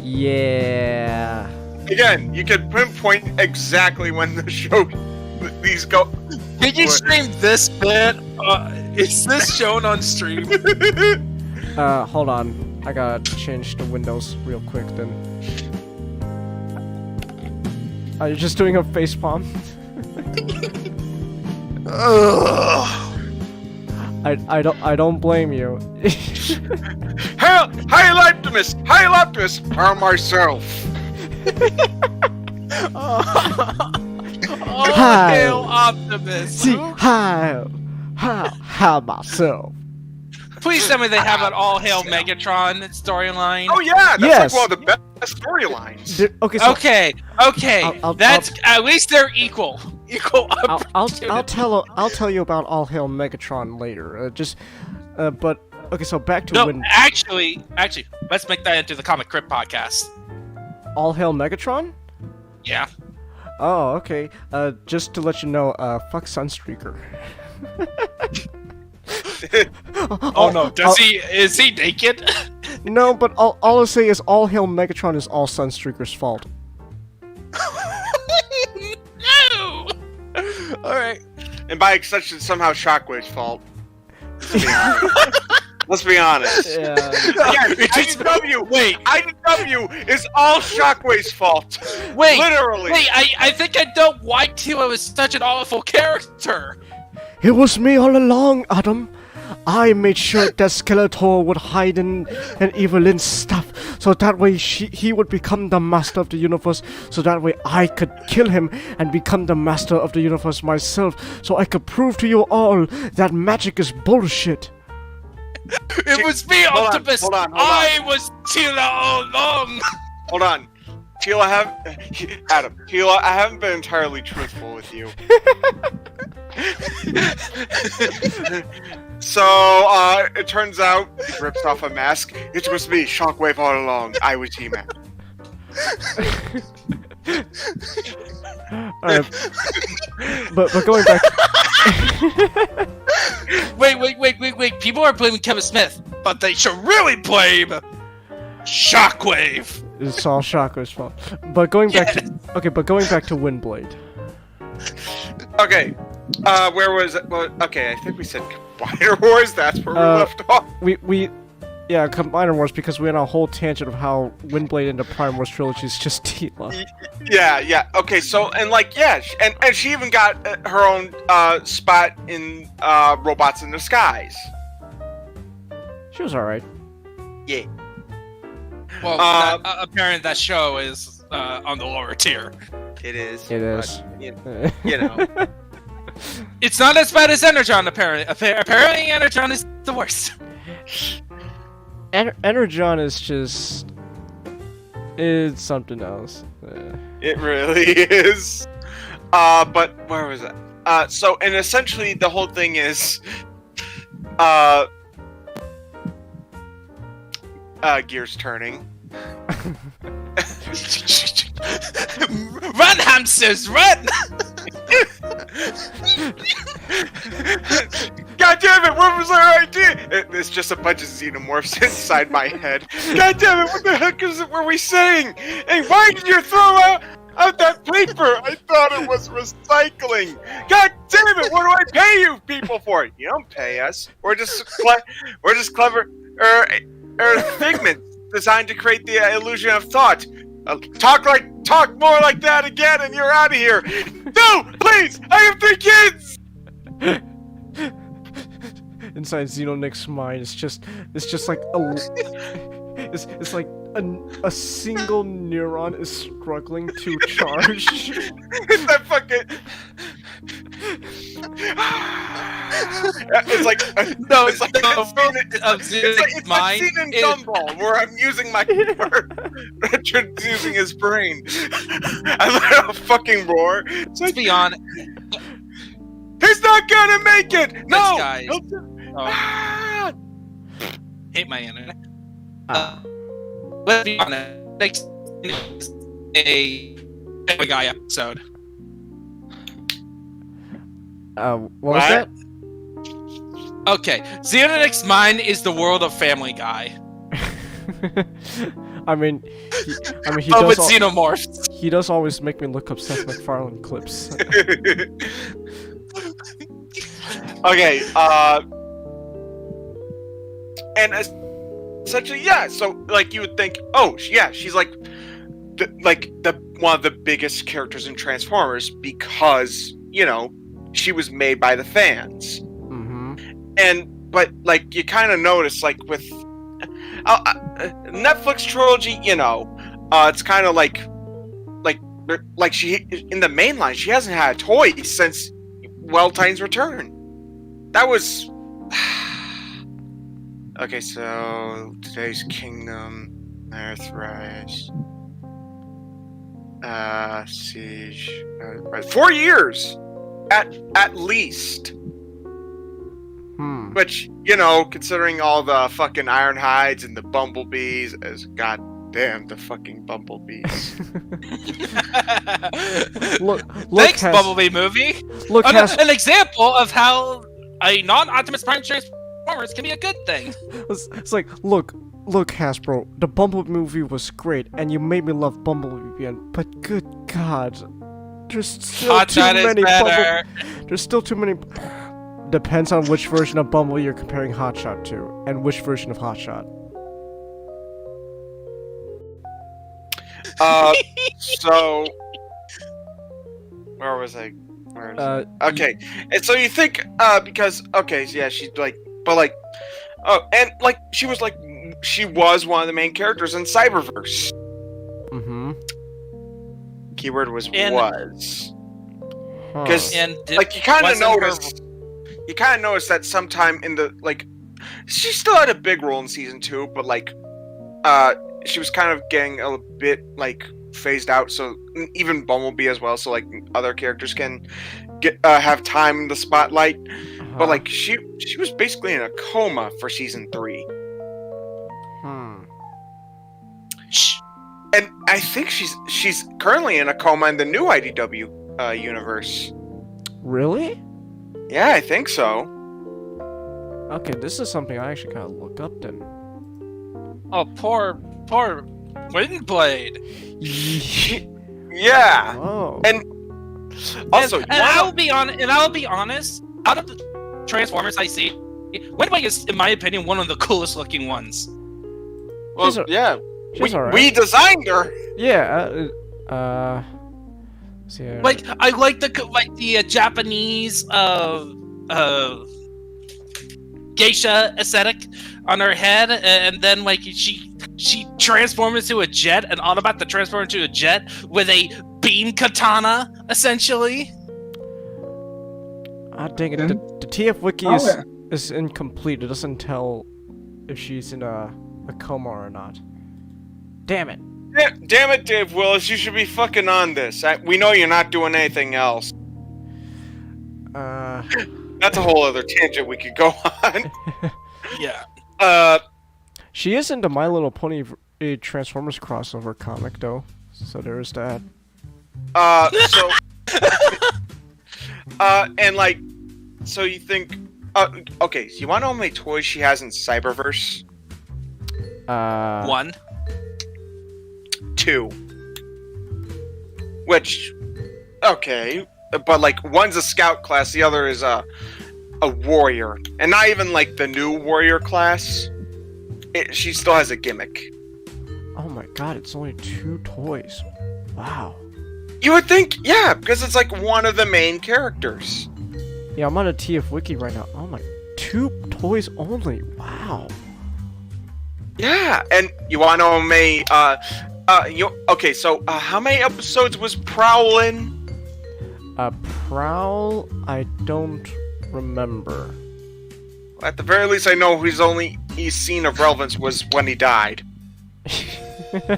Yeah. Again, you could pinpoint exactly when the show these go. Did you stream this bit? Is this shown on stream? Hold on. I gotta change the windows real quick then. Are you just doing a facepalm? I don't blame you. Hail Optimus! Hail Optimus! Or myself. Oh, hail Optimus! See, how myself. Please tell me they have an all hail Megatron storyline. Oh yeah, that's Yes. like one of the best storylines. Okay, so Okay, I'll- that's at least they're equal. Equal I'll tell you about All Hail Megatron later. But okay, so back to No, when actually, let's make that into the Comic Crypt podcast. All Hail Megatron. Yeah. Oh, okay. Just to let you know, fuck Sunstreaker. Oh no, is he naked? No, but all I'll say is All Hail Megatron is all Sunstreaker's fault. No. All right. And by extension, somehow Shockwave's fault. Let's be honest. Yeah. Again, IDW is all Shockwave's fault. Wait, Literally. Wait, I think I know why Tila was such an awful character. It was me all along, Adam. I made sure that Skeletor would hide in Evelyn's stuff, so that way he would become the master of the universe, so that way I could kill him and become the master of the universe myself, so I could prove to you all that magic is bullshit. It was me, Hold on, Optimus. hold on. I was Tila all along. Hold on. Tila, I haven't been entirely truthful with you. So, it turns out, he rips off a mask. It was me, Shockwave all along. I was He-Man. Alright. But going back. Wait. People are blaming Kevin Smith, but they should really blame Shockwave. It's all Shocker's fault. But going back to Windblade. Okay, where was it? Well, okay, I think we said Combiner Wars. That's where we left off. Yeah, Combiner Wars, because we had a whole tangent of how Windblade in the Prime Wars trilogy is just Tila. Yeah. Okay, so and she even got her own spot in Robots in Disguise. She was alright. Yeah. Well, apparently that show is on the lower tier. It is. It is. But, you know. It's not as bad as Energon, apparently. Apparently, Energon is the worst. Energon is just... It's something else. It really is. But where was it? So, and essentially the whole thing is, gears turning. Run, hamsters, run! God damn it, what was our idea? It's just a bunch of xenomorphs inside my head. God damn it, what the heck were we saying? Hey, why did you throw out that paper? I thought it was recycling. God damn it, what do I pay you people for? You don't pay us. We're just clever figments designed to create the illusion of thought. Talk more like that again, and you're out of here. No, please, I have 3 kids. Inside Xenonick's mind, it's just like it's like a single neuron is struggling to charge. It's that fucking. It's like No, it's like no, that scene in- of it's like that mine scene in is- Gumball where I'm using my Richard's using his brain. I let out a fucking roar. It's Let's like be honest. he's not gonna make it. No. guys. No. Oh, Ah! hate my internet. Ah. Let's be honest. Next is a Family Guy episode. What was What? that? Okay, Xenonix Mine is the world of Family Guy. I mean, he Oh, does. with xenomorphs. He does always make me look up Seth MacFarlane clips. Okay, and essentially, yeah. So, like, you would think, oh, yeah, she's like the one of the biggest characters in Transformers because she was made by the fans, but like you kind of notice, like with Netflix trilogy, it's kind of like she in the main line, she hasn't had a toy since Titan's return. That was okay. So today's Kingdom, Earthrise, Siege, 4 years at least. Which, considering all the fucking Ironhides and the Bumblebees, as goddamn the fucking Bumblebees. Look, Thanks, Has- Bumblebee movie. Look, Has- An example of how a non-Optimus Prime Transformers can be a good thing. it's like, look, Hasbro, the Bumblebee movie was great, and you made me love Bumblebee again, but good God, there's still too Hotshot is many better. There's still too many. Depends on which version of Bumblebee you're comparing Hotshot to, and which version of Hotshot. So where was I? Where was okay, and so you think because yeah, she's like, but like, oh, and like she was one of the main characters in Cyberverse. Keyword was was. Because like you kind of notice. You kind of notice that sometime in the she still had a big role in season 2, but she was kind of getting a bit phased out. So even Bumblebee as well, so other characters can get have time in the spotlight. But she was basically in a coma for season 3. And I think she's currently in a coma in the new IDW universe. Really? Yeah, I think so. Okay, this is something I actually kind of look up then. Oh, poor Windblade. Yeah. Oh. And also, and I'll be honest. Out of the Transformers I see, Windblade is, in my opinion, one of the coolest looking ones. Well, yeah. She's alright. We designed her. Yeah. I like the Japanese geisha aesthetic on her head, and then she transformed into a jet, and Autobot to transform into a jet with a beam katana, essentially. Ah, dang it! The TF wiki is incomplete. It doesn't tell if she's in a coma or not. Damn it! Damn it, Dave Willis! You should be fucking on this. We know you're not doing anything else. That's a whole other tangent we could go on. Yeah. She is into My Little Pony Transformers crossover comic though, so there is that. And so you think, okay, so you want to know how many toys she has in Cyberverse? 1. 2. Which, okay, but one's a scout class, the other is a warrior, and not even the new warrior class. She still has a gimmick. Oh my God! It's only 2 toys. Wow. You would think, yeah, because it's one of the main characters. Yeah, I'm on a TF wiki right now. Oh my, 2 toys only. Wow. Yeah, and you want to know how many? Okay, so how many episodes was Prowl in? Prowl, I don't remember. At the very least, I know he's seen of relevance was when he died. You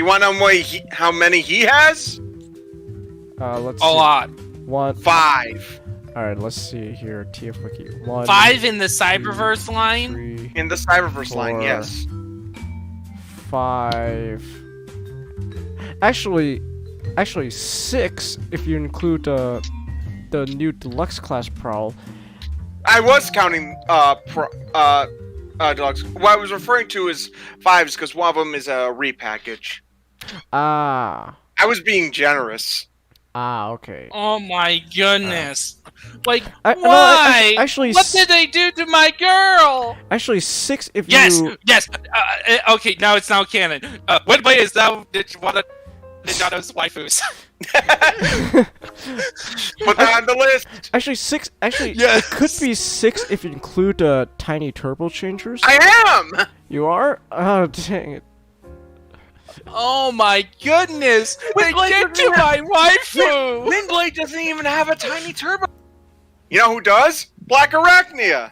want to know how many he has? Let's A see. lot. 1. 5 Alright, let's see here. TF Wiki. 1. 5 in the Cyberverse line? 3, in the Cyberverse line. 4. Yes. 5. Actually 6 if you include the new deluxe class Prowl. I was counting deluxe. What I was referring to is 5s because one of them is a repackage. Ah. I was being generous. Okay. Oh my goodness. Like, No, why? actually, What did they do to my girl? Actually, 6 if Yes, you... yes. Okay, now it's now canon. What way is that one of Ninjato's waifus? Put that on the list. Actually, 6... Actually, Yes. it could be 6 if you include the tiny turbo changers. I am. You are? Oh, dang it. Oh my goodness! They Windblade did to doesn't my waifu! Windblade doesn't even have a tiny turbo. You know who does? Black Arachnia.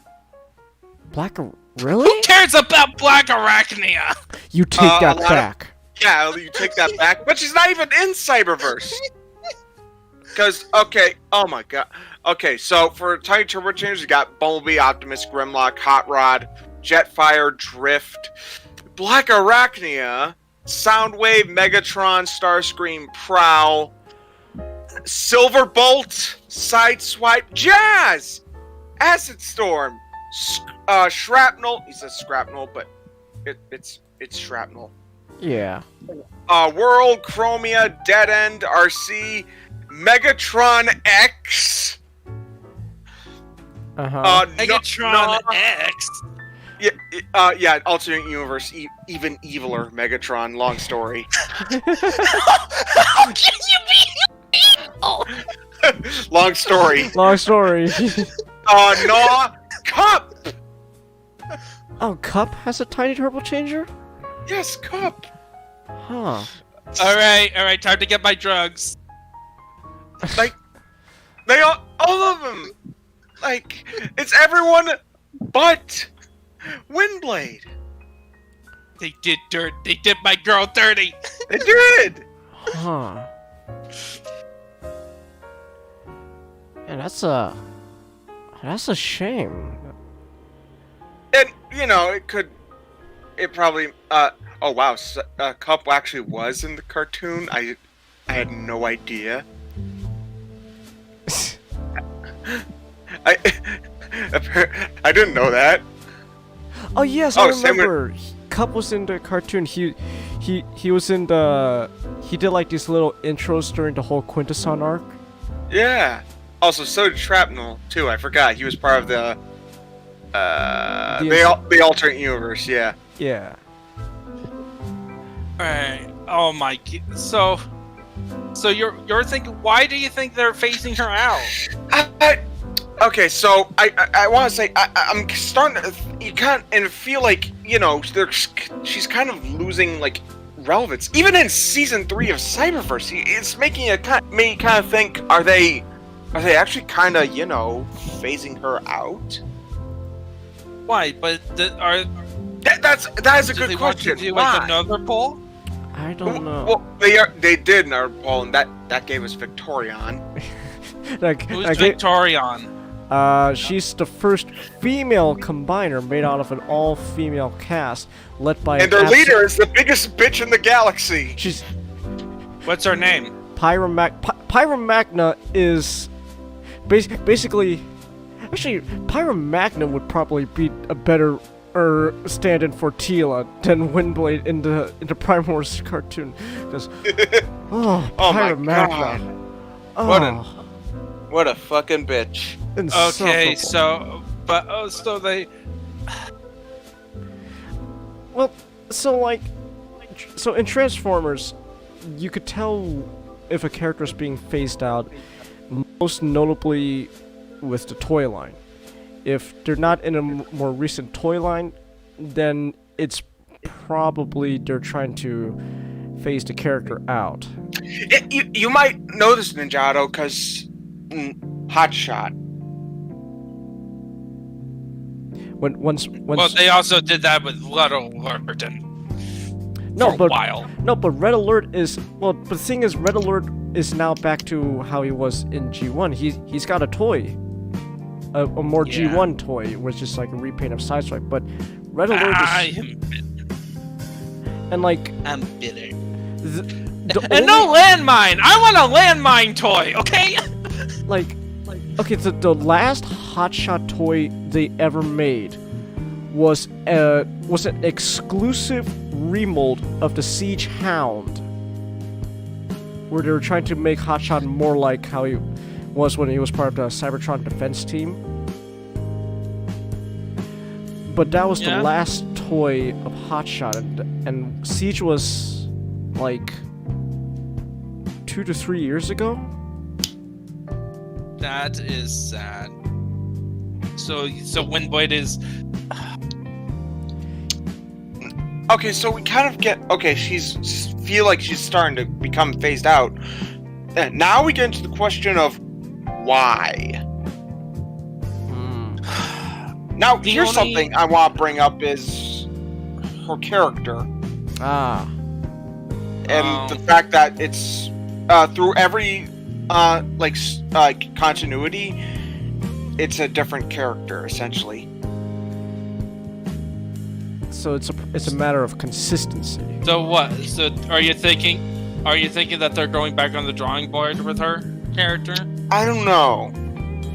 Really? Who cares about Black Arachnia? You take a that lot of- back. Yeah, you take that back. But she's not even in Cyberverse. Because, okay, oh my god. Okay, so for tiny turbo changers, you got Bumblebee, Optimus, Grimlock, Hot Rod, Jetfire, Drift, Black Arachnia, Soundwave, Megatron, Starscream, Prowl, Silverbolt, Sideswipe, Jazz, Acid Storm, Shrapnel. He says Scrapnel, but it's Shrapnel. Yeah. World, Chromia, Dead End, RC, Megatron X. Megatron X. Yeah, alternate universe, even eviler Megatron. Long story. How can you be evil? Long story. Long story. Nah, Cup. Oh, Cup has a tiny turbo changer? Yes, Cup. Huh. Alright, time to get my drugs. Like, they all of them. Like, it's everyone but Windblade. They did my girl dirty. They did. Huh. And that's a shame. And it probably. Oh wow, Cup actually was in the cartoon. I had no idea. I didn't know that. Oh yes, Oh, I same with- remember. Cup was in the cartoon. He was in the. He did like these little intros during the whole Quintesson arc. Yeah. Also, so did Shrapnel too. I forgot he was part of the the alternate universe. Yeah. Yeah. Alright. Oh my. So you're thinking? Why do you think they're phasing her out? Okay, so I want to say I'm starting to you can't and feel like she's kind of losing like relevance even in season 3 of Cyberverse. It's making me kind of think: are they actually kind of phasing her out? Why? But That is a do good they question. Want to do Why? like another poll? I don't know. Well, they did in our poll, and that gave us Victorion. Who's Victorion? She's the first female combiner made out of an all-female cast, led by. And their leader is the biggest bitch in the galaxy. She's What's her name? Pyromagna is basically. Actually, Pyromagna would probably be a better stand-in for Teela than Windblade in the Prime Wars cartoon, because Oh my Pyromagna. God. What a fucking bitch. Okay, insufferable. so they. Well, so in Transformers, you could tell if a character is being phased out, most notably with the toy line. If they're not in a more recent toy line, then it's probably they're trying to phase the character out. You might know this, Ninjato, because Hotshot. Once Well, they also did that with Red Alert no, for a but while. no, but Red Alert is well. But the thing is, Red Alert is now back to how he was in G1. He's got a toy, a more Yeah. G1 toy, which is like a repaint of Sideswipe. But Red Alert is and like I'm bitter. the And no landmine! I want a landmine toy, okay? like okay, the last Hotshot toy they ever made was an exclusive remold of the Siege Hound, where they were trying to make Hotshot more like how he was when he was part of the Cybertron defense team. But that was Yeah. the last toy of Hotshot, and Siege was like 2 to 3 years ago. That is sad. So Windblade is Okay, so we kind of get she's feel like she's starting to become phased out. And now we get into the question of why. Now, The here's only- something I want to bring up is her character Ah, and the fact that it's through every continuity, it's a different character essentially. so it's a matter of consistency. So what? So are you thinking that they're going back on the drawing board with her character? I don't know.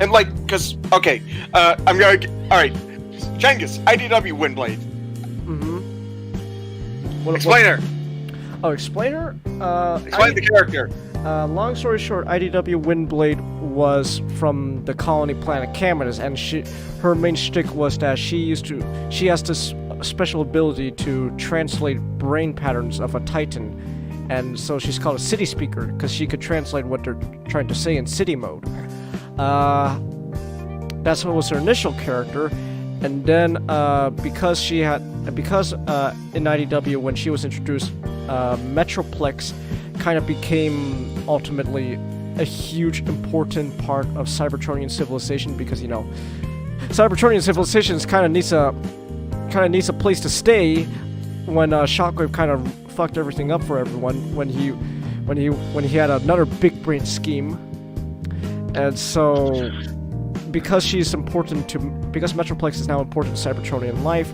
And cause I'm gonna alright. Genghis, IDW Windblade. What, Explain her. Oh, explain her? Explain the character. Long story short, IDW Windblade was from the colony planet Caminus, and her main shtick was that she has this special ability to translate brain patterns of a Titan, and so she's called a city speaker because she could translate what they're trying to say in city mode. That's what was her initial character, and then because in IDW when she was introduced, Metroplex kind of became ultimately a huge important part of Cybertronian civilization, because Cybertronian civilization kind of needs a place to stay when Shockwave kind of fucked everything up for everyone when he had another big brain scheme. And so because Metroplex is now important to Cybertronian life,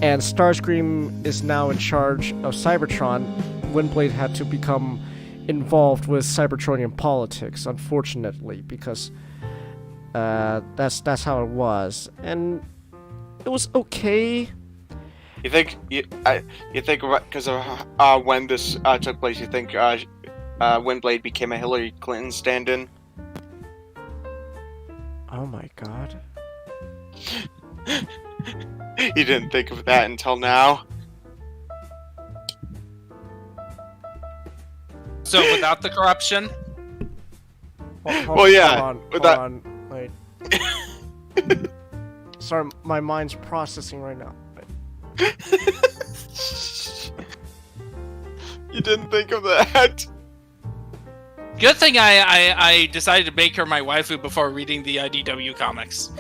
and Starscream is now in charge of Cybertron, Windblade had to become involved with Cybertronian politics, unfortunately, because that's how it was, and it was okay. You think because of when this took place, you think Windblade became a Hillary Clinton stand-in? Oh my god. You didn't think of that until now. So without the corruption, Well, yeah, Hold with that- on, wait. Sorry, my mind's processing right now. Wait. You didn't think of that. good thing I decided to make her my waifu before reading the IDW comics.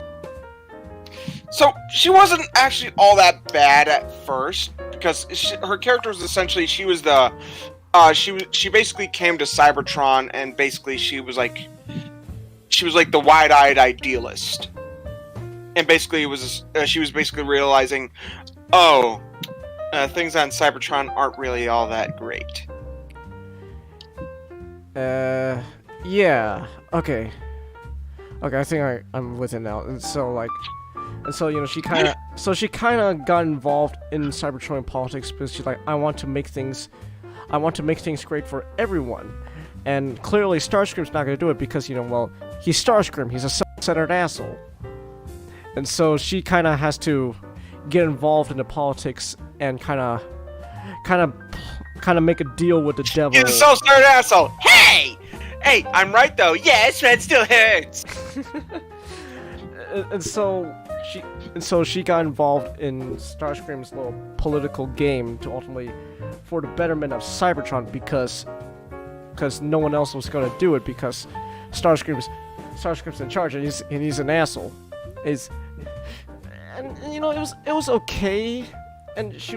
So she wasn't actually all that bad at first, because her character was essentially she basically came to Cybertron, and basically she was like the wide-eyed idealist, and basically she was basically realizing, things on Cybertron aren't really all that great. Yeah. Okay, I think I'm with it now. And so she kind of got involved in Cybertronian politics because she's like, I want to make things great for everyone. And clearly Starscream's not going to do it because, he's Starscream, he's a self-centered asshole. And so she kind of has to get involved in the politics and kind of make a deal with the devil. He's a self-centered asshole. Hey, I'm right though. Yes, that still hurts. And so she got involved in Starscream's little political game to ultimately, for the betterment of Cybertron, because because no one else was gonna do it because Starscream's in charge, and he's an asshole. And you know, it was okay, and it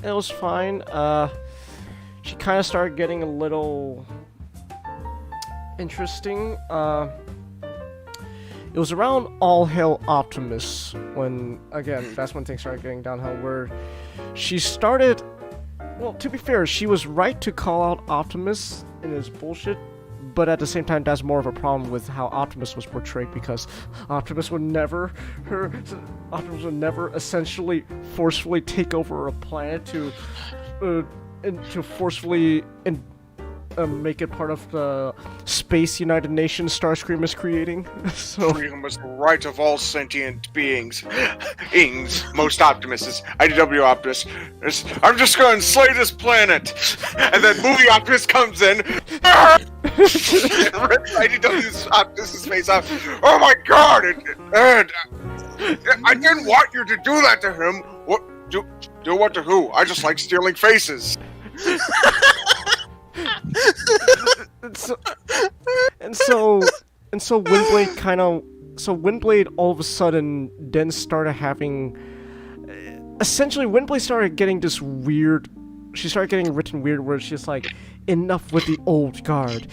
was fine. She kind of started getting a little interesting. It was around All Hail Optimus when, again, that's when things started getting downhill, where she started. Well, to be fair, she was right to call out Optimus in his bullshit, but at the same time, that's more of a problem with how Optimus was portrayed, because Optimus would never essentially forcefully take over a planet to forcefully make it part of the space United Nations Starscream is creating. So Freedom is the right of all sentient beings. Most Optimuses, IDW Optimus. I'm just going to slay this planet. And then movie Optimus comes in. Rips IDW's Optimus' face off. Oh my god! I didn't want you to do that to him. What? Do what to who? I just like stealing faces. and so Windblade all of a sudden then started having, essentially Windblade started getting this weird, she started getting written weird where she's like, enough with the old guard,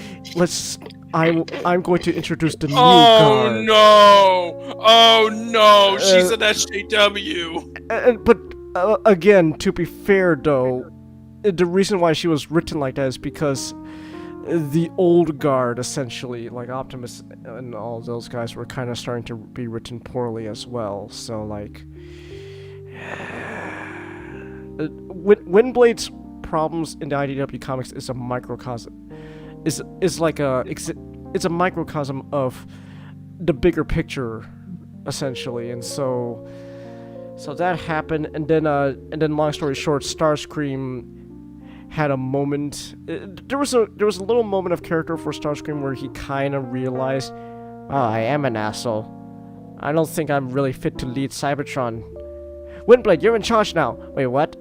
I'm going to introduce the new guard. Oh no, she's an SJW. But again, to be fair though, the reason why she was written like that is because the old guard, essentially, like Optimus and all those guys, were kind of starting to be written poorly as well. So, like, Windblade's problems in the IDW comics is a microcosm. It's a microcosm of the bigger picture, essentially, and so that happened, and then long story short, Starscream had a moment. There was a little moment of character for Starscream where he kind of realized, oh, I am an asshole. I don't think I'm really fit to lead Cybertron. Windblade, you're in charge now. Wait, what?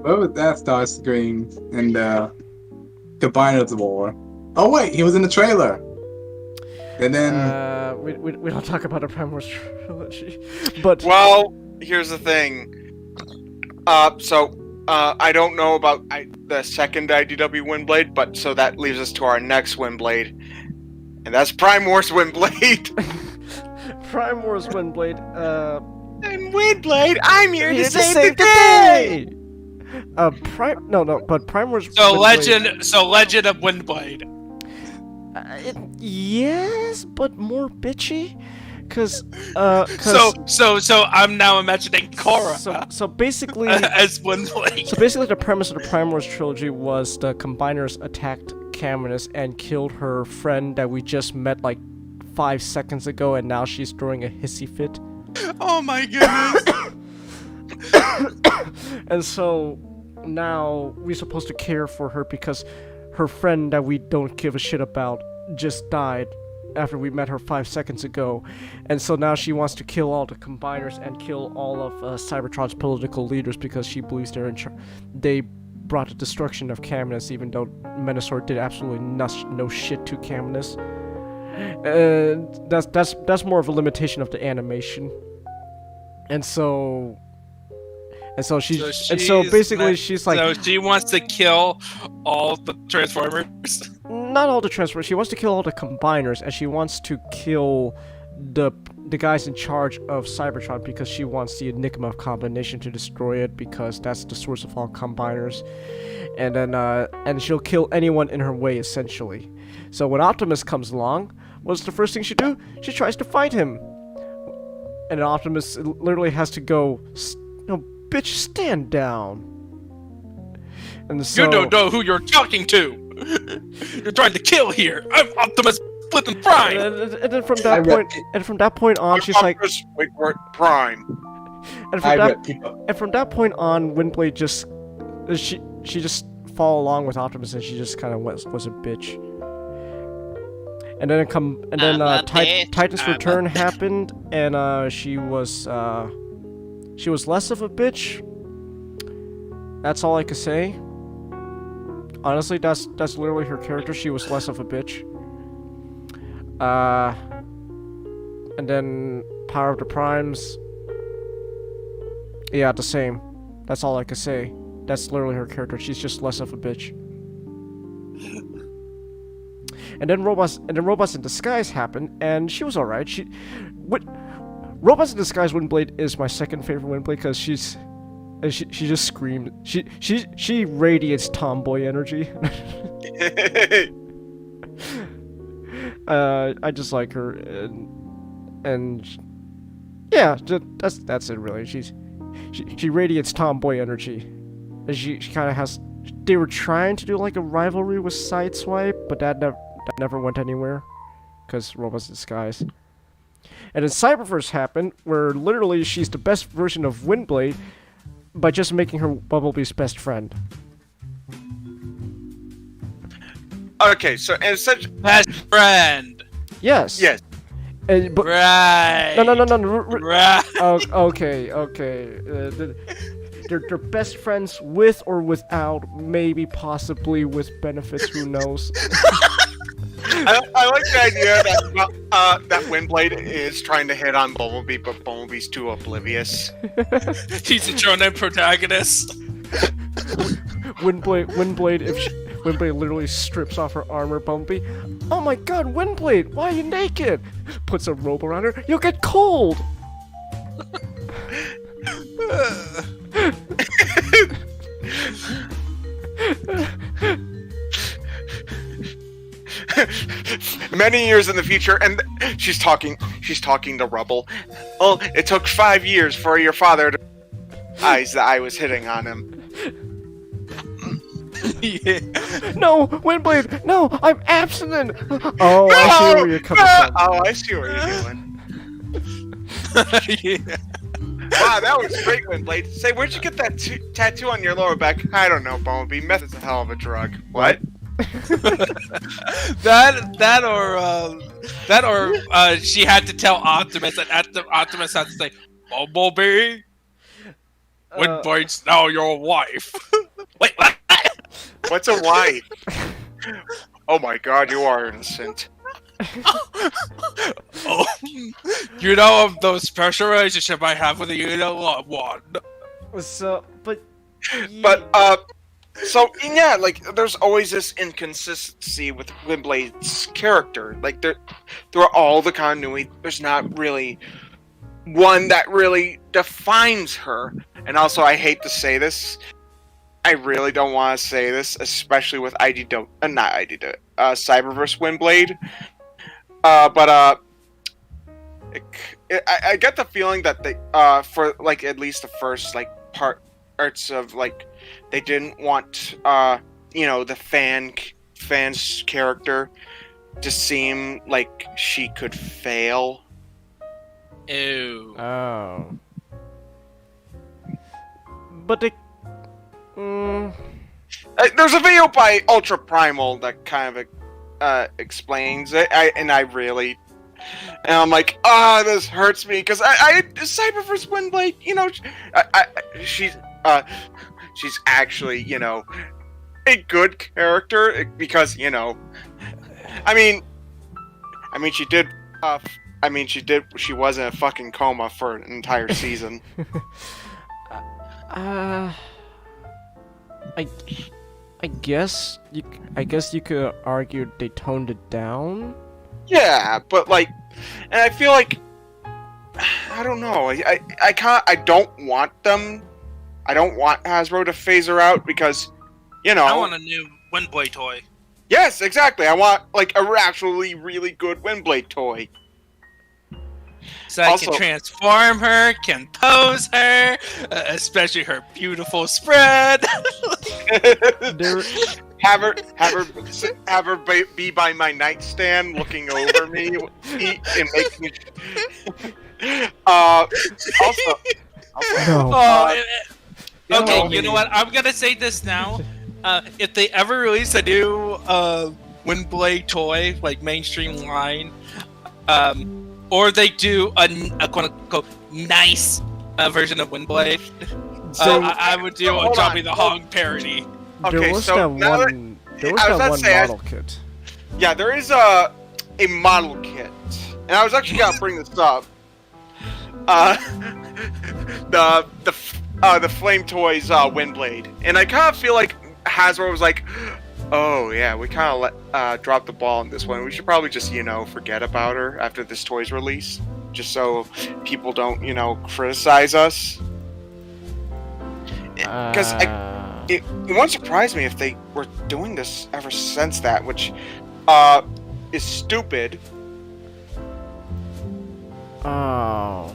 What was that Starscream in the Combiners War? Oh wait, he was in the trailer. And then we don't talk about the Prime Wars trilogy, but well, here's the thing. I don't know about the second IDW Windblade, but so that leaves us to our next Windblade, and that's Prime Wars Windblade. Prime Wars Windblade. And Windblade, I'm here to save the day. But Prime Wars. So Windblade, Legend of Windblade. Yes, but more bitchy, cause So I'm now imagining Korra. So basically, as Windblade. So basically, the premise of the Prime Wars trilogy was the Combiners attacked Caminus and killed her friend that we just met like 5 seconds ago, and now she's throwing a hissy fit. Oh my goodness. And so now we're supposed to care for her because her friend that we don't give a shit about just died after we met her 5 seconds ago, and so now she wants to kill all the Combiners and kill all of Cybertron's political leaders because she believes they brought the destruction of Caminus, even though Menasor did absolutely no shit to Caminus. And that's more of a limitation of the animation. And so basically she's like, so she wants to kill all the Transformers. Not all the Transformers. She wants to kill all the Combiners, and she wants to kill the guys in charge of Cybertron because she wants the Enigma of Combination to destroy it because that's the source of all Combiners. And then and she'll kill anyone in her way, essentially. So when Optimus comes along, what's the first thing she do? She tries to fight him. And Optimus literally has to go, no, bitch, stand down. And so, you don't know who you're talking to. You're trying to kill here. I'm Optimus Flippin' Prime. And then from that point on, she's like, wait for it, Prime. And from that point on, Windblade just she just followed along with Optimus, and she just kind of was a bitch. And then Titan's Return happened, and she was less of a bitch. That's all I could say. Honestly, that's literally her character. She was less of a bitch. And then Power of the Primes. Yeah, the same. That's all I could say. That's literally her character. She's just less of a bitch. And then Robots in Disguise happened, and she was alright. Robots in Disguise Windblade is my second favorite Windblade because she just screamed. She radiates tomboy energy. I just like her, and yeah, that's it really. She radiates tomboy energy. And she kind of has. They were trying to do like a rivalry with Sideswipe, but that never went anywhere, because Robots in Disguise. And then Cyberverse happened, where literally she's the best version of Windblade by just making her Bumblebee's best friend. Okay, so and such Best friend. Yes. yes. But Right. no. Right. Okay. They're best friends with or without, maybe possibly with benefits. Who knows? I like the idea that Windblade is trying to hit on Bumblebee, but Bumblebee's too oblivious. He's the shonen protagonist. Windblade literally strips off her armor. Bumblebee, oh my god, Windblade, why are you naked? Puts a robe around her. You'll get cold. Many years in the future, and she's talking to Rubble. Well, it took 5 years for your father to realize that I was hitting on him. Yeah. No, Windblade, no, I'm abstinent. Oh, I see where you're coming from. Oh, I see what you're doing. Yeah. Wow, that was great, Windblade. Say, where'd you get that tattoo on your lower back? I don't know, Bumblebee. Meth is a hell of a drug. What? that or she had to tell Optimus, and Optimus had to say, Bumblebee, Windblade's now your wife. Wait, what? What's a wife? Oh my god, you are innocent. Oh, you know of those special relationship I have with you know one. So, but so yeah, like there's always this inconsistency with Windblade's character. Like through all the continuity, there's not really one that really defines her. And also, I hate to say this, I really don't want to say this, especially with Cyberverse Windblade. I get the feeling that they, for like at least the first like parts of like, they didn't want the fan's character to seem like she could fail. Ew. oh, but they. There's a video by Ultra Primal that kind of explains it, and I'm like, this hurts me because I Cyberverse Windblade, she's actually, a good character because, she was in a fucking coma for an entire season. I guess you could argue they toned it down. Yeah, but and I feel like I don't know. I don't want Hasbro to phase her out because, I want a new Windblade toy. Yes, exactly. I want a actually really good Windblade toy. So I can transform her, can pose her, especially her beautiful spread. Have her be by my nightstand, looking over me, eat and make me. Also, No. Okay, you know what? I'm gonna say this now. If they ever release a new Windblade toy, like mainstream line, or they do a quote-unquote nice version of Windblade, So- I would do a Hold Johnny on. the Hog parody. There Okay, was so that now one. There was I was that about one to say, model kit. Yeah, there is a model kit, and I was actually gonna bring this up. The Flame Toys Windblade, and I kind of feel like Hasbro was like, oh yeah, we kind of dropped the ball on this one. We should probably just forget about her after this toy's release, just so people don't criticize us. Because it won't surprise me if they were doing this ever since that, which is stupid. Oh.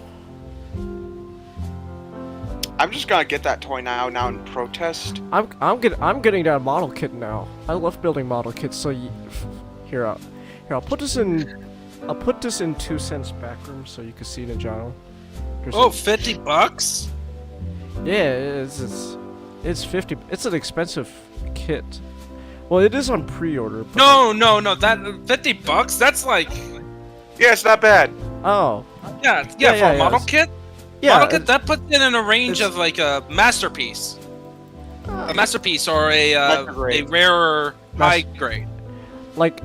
I'm just gonna get that toy now in protest. I'm getting that model kit now. I love building model kits. So here I'll put this in 2 cents backroom so you can see it in general. Oh, $50? Yeah, it's 50. It's an expensive kit. Well, it is on pre-order. But No, that $50? That's like, Yeah, it's not bad. Oh. yeah, Yeah, for yeah, a model yeah. kit. Yeah. Model kit that puts it in a range it's- of like a masterpiece, a masterpiece or a Master grade. rarer high grade. Like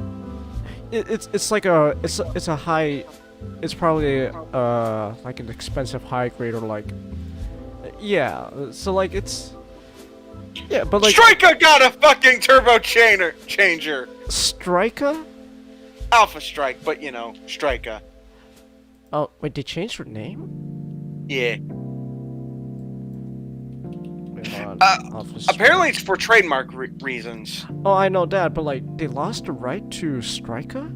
it's like it's a high. It's probably like an expensive high grade or like. Yeah. So like it's. Yeah, but like Striker got a fucking turbo changer. Striker. Alpha Strike, but Striker. Oh wait, they changed her name. Yeah. Wait, hold on. Alpha Apparently it's for trademark reasons. Oh, I know that, but like they lost the right to Striker.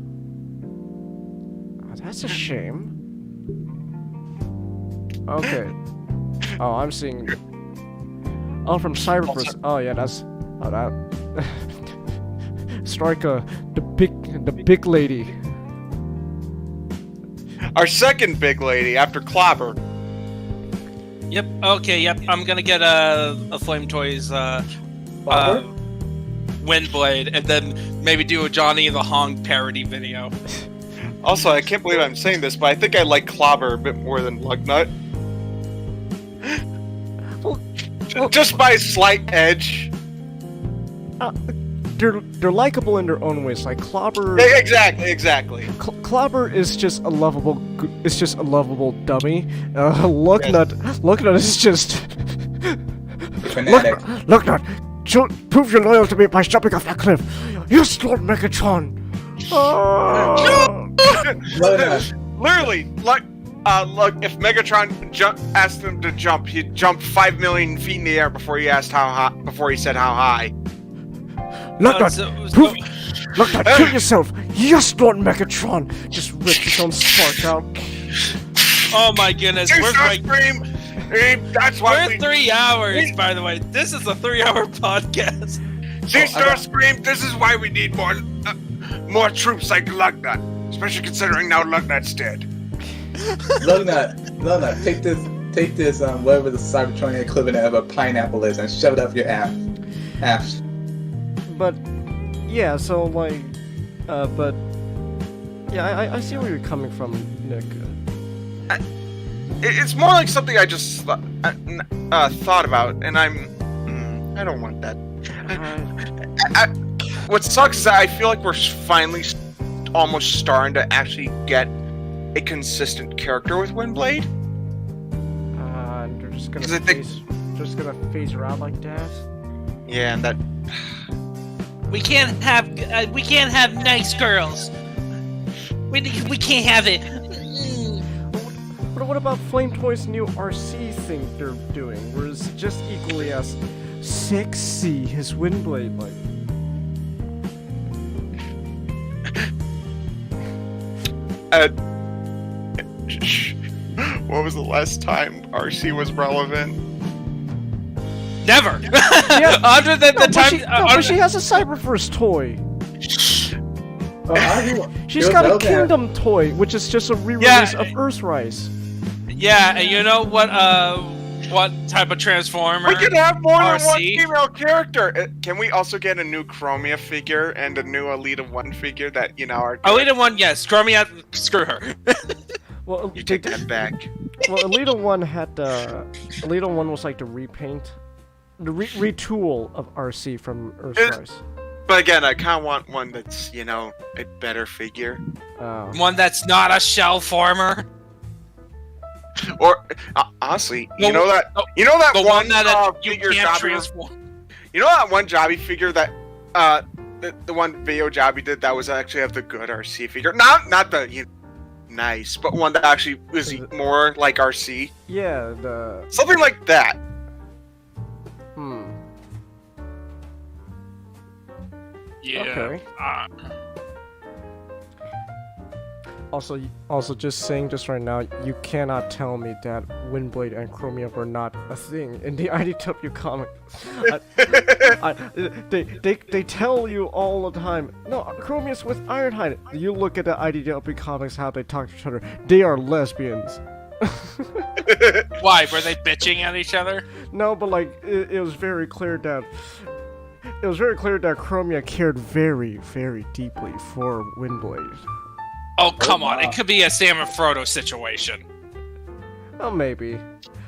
Oh, that's a shame. Okay. Oh, I'm seeing. Oh, from Cyberverse. Oh yeah, that's. Oh that. Striker, the big lady. Our second big lady after Clobber. Yep. Okay. Yep. I'm gonna get a Flame Toys Windblade, and then maybe do a Johnny the Hong parody video. Also, I can't believe I'm saying this, but I think I like Clobber a bit more than Lugnut. Just by a slight edge. They're likable in their own ways. Like Clobber. Exactly. Clobber is just a lovable. It's just a lovable dummy. Lugnut is just. Fanatic. Lugnut, prove your loyalty to me by jumping off that cliff. Yes, Lord Megatron. Lugnut. Literally, look, if Megatron asked him to jump, he'd jump 5 million feet in the air before he asked how high. Before he said how high. Lugnut, Lugnut, kill yourself. Yes, Lord Megatron. Just rip his own spark out. Oh my goodness, we're like Scream. That's why we're 3 hours. By the way, this is a 3-hour podcast. Scream. This is why we need more troops like Lugnut, especially considering now Lugnut's dead. Lugnut, take this, whatever the Cybertronian equivalent of a pineapple is, and shove it up your ass. But yeah, so like, but yeah, I see where you're coming from, Nick. It's more like something I just thought about, and I don't want that. What sucks is that I feel like we're finally almost starting to actually get a consistent character with Windblade. And they're just gonna 'Cause I think- phase her out like that. Yeah, and that. We can't have nice girls. We can't have it. But what about Flame Toys' new RC thing they're doing, where it's just equally as sexy as Windblade, like? What was the last time RC was relevant? Never. Yeah. Other than the time. But she has a Cyberverse toy. She's You'll got a know that. Kingdom toy, which is just a re-release of Earthrise. Yeah, and you know what type of transformer? We can have more than one RC? female character. Can we also get a new Chromia figure and a new Alita 1 figure that are? Alita 1, yes. Chromia, screw her. Well, You take that back. Well, Alita 1 had Alita 1 was like the repaint, the retool of RC from Earthrise. But again, I kind of want one that's, you know, a better figure. Oh. One that's not a shell former. Or honestly, No, you know that no, one The one that you figure can't Jobby, transform. you know that one Jobby figure that the one video Jobby did that was actually have the good RC figure. Not the nice, but one that actually was more like RC. Yeah, the... Something like that. Yeah. Okay. Also, just saying just right now, you cannot tell me that Windblade and Chromia were not a thing in the IDW comic. They tell you all the time, no, Chromia's with Ironhide. You look at the IDW comics, how they talk to each other, they are lesbians. Why? Were they bitching at each other? No, but like, it was very clear that... It was very clear that Chromia cared very, very deeply for Windblade. Oh, come on. It could be a Sam and Frodo situation. Oh, maybe.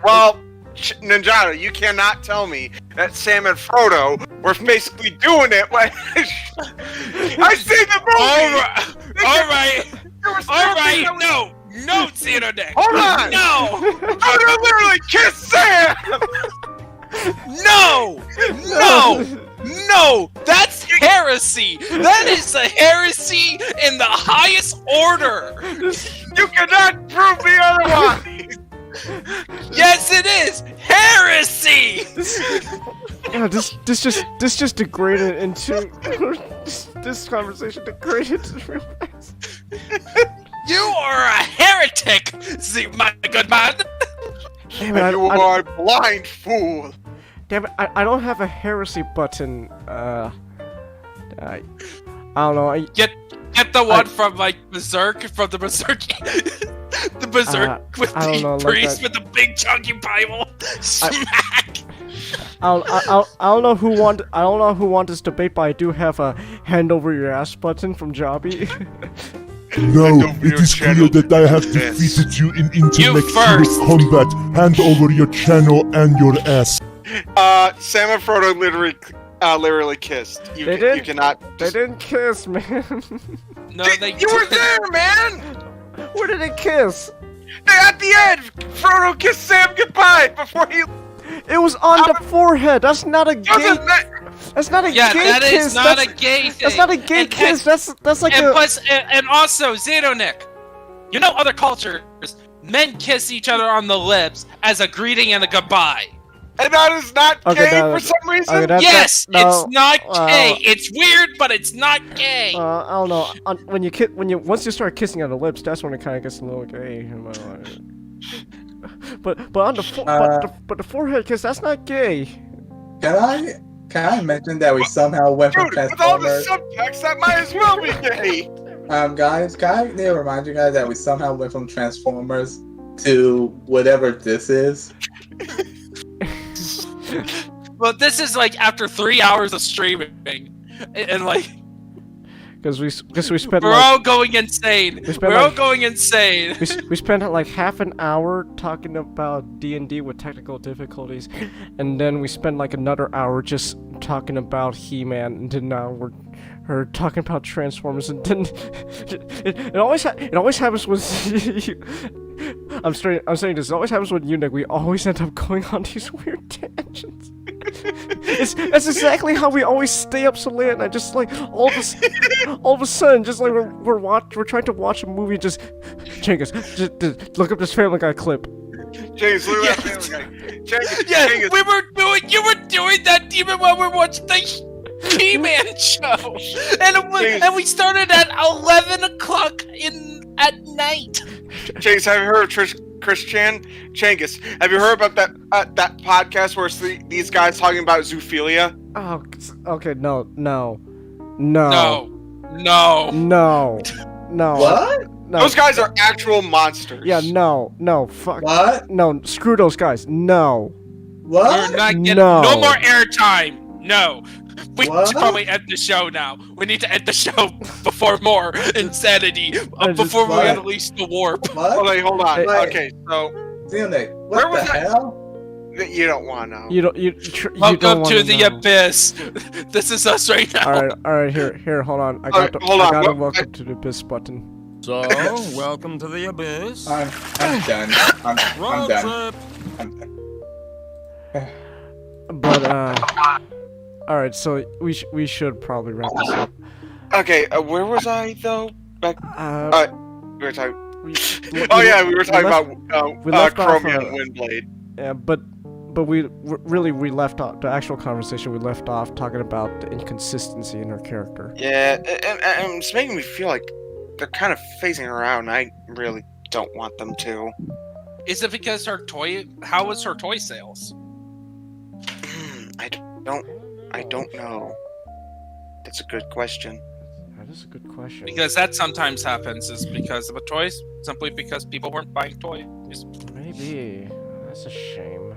Well, Ninjato, you cannot tell me that Sam and Frodo were basically doing it when I see the movie. All right. No, Xenodeck. Hold on. No. Frodo literally kissed Sam. No, that's heresy. That is a heresy in the highest order. You cannot prove me otherwise. Yes, it is heresy. Yeah, this just degraded into this conversation degraded to real life. You are a heretic, my good man. Damn it, You are a blind fool. Damn it, I don't have a heresy button. I don't know. Get the one from like Berserk, from the Berserk, the Berserk with I don't the know, like priest that- with the big chunky Bible. Smack. I don't know who won this debate, but I do have a hand over your ass button from Jobby. No, it is clear that I have defeated you in intellectual first. combat. Hand over your channel and your ass. Sam and Frodo literally kissed. You cannot. They didn't kiss, man. No, they You were there, man. Where did they kiss? At the end, Frodo kissed Sam goodbye before he. It was on the forehead. That's not a gay. Wasn't that? That's not a Yeah, gay that kiss. is not that's, a gay thing. That's not a gay And- kiss. That's like And a. plus, and also, Xenonick, you know other cultures, men kiss each other on the lips as a greeting and a goodbye. And that is not Okay, gay no, for some reason. okay, that- Yes, no, it's not gay. well- It's weird, but it's not gay. I don't know. Once you start kissing on the lips, that's when it kind of gets a little gay. But on the but the forehead kiss, that's not gay. Can I mention that we somehow went from Dude, with all the Transformers? subtext, that might as well be gay. Guys, can I need to remind you guys that we somehow went from Transformers to whatever this is? Well, this is like after 3 hours of streaming, and like Because we spent we're like, all going insane. We spent We're all like- going insane. we spent like half an hour talking about D&D with technical difficulties, and then we spent like another hour just talking about He-Man, and then now we're talking about Transformers, and then it always happens with I'm saying this. It always happens with Nick. We always end up going on these weird tangents. That's exactly how we always stay up so late. And I just like all of a sudden, just like we're trying to watch a movie. Just Jenkins, just look up this Family Guy clip. James, look at Yes. that Family Guy. Yeah, Jenkins, you were doing that even while we were watching the He-Man show, and we started at 11 o'clock at night. Chase, have you heard of Chris Chan? Changus, have you heard about that podcast where it's these guys talking about zoophilia? Oh, okay, no. No. What? No. Those guys are actual monsters. Yeah, no, fuck. What? No, screw those guys. No. What? We're not getting No. no more airtime. No. We What? should probably end the show now. We need to end the show before more insanity. Before we what? unleash the warp. What? Okay, hold on. Wait. Okay, so Xenonic, Where what was the that? hell? You don't want to. You don't. You don't Welcome want to the know. abyss. This is us right now. All right. Here. Hold on. I got Alright, the. hold I on, got a what- welcome to the abyss button. So, welcome to the abyss. I'm done. I'm Road done. trip. I'm done. But all right. So we should probably wrap this up. Okay, where was I though? Uh, We were talking. we, Oh yeah, we were talking we about left off, Chromia and Windblade. Yeah, but we left off the actual conversation. We left off talking about the inconsistency in her character. Yeah, and it's making me feel like they're kind of phasing her out, and I really don't want them to. Is it because her toy? How was her toy sales? I don't know. That's a good question. That is a good question. Because that sometimes happens is because of the toys, simply because people weren't buying toys. Maybe that's a shame.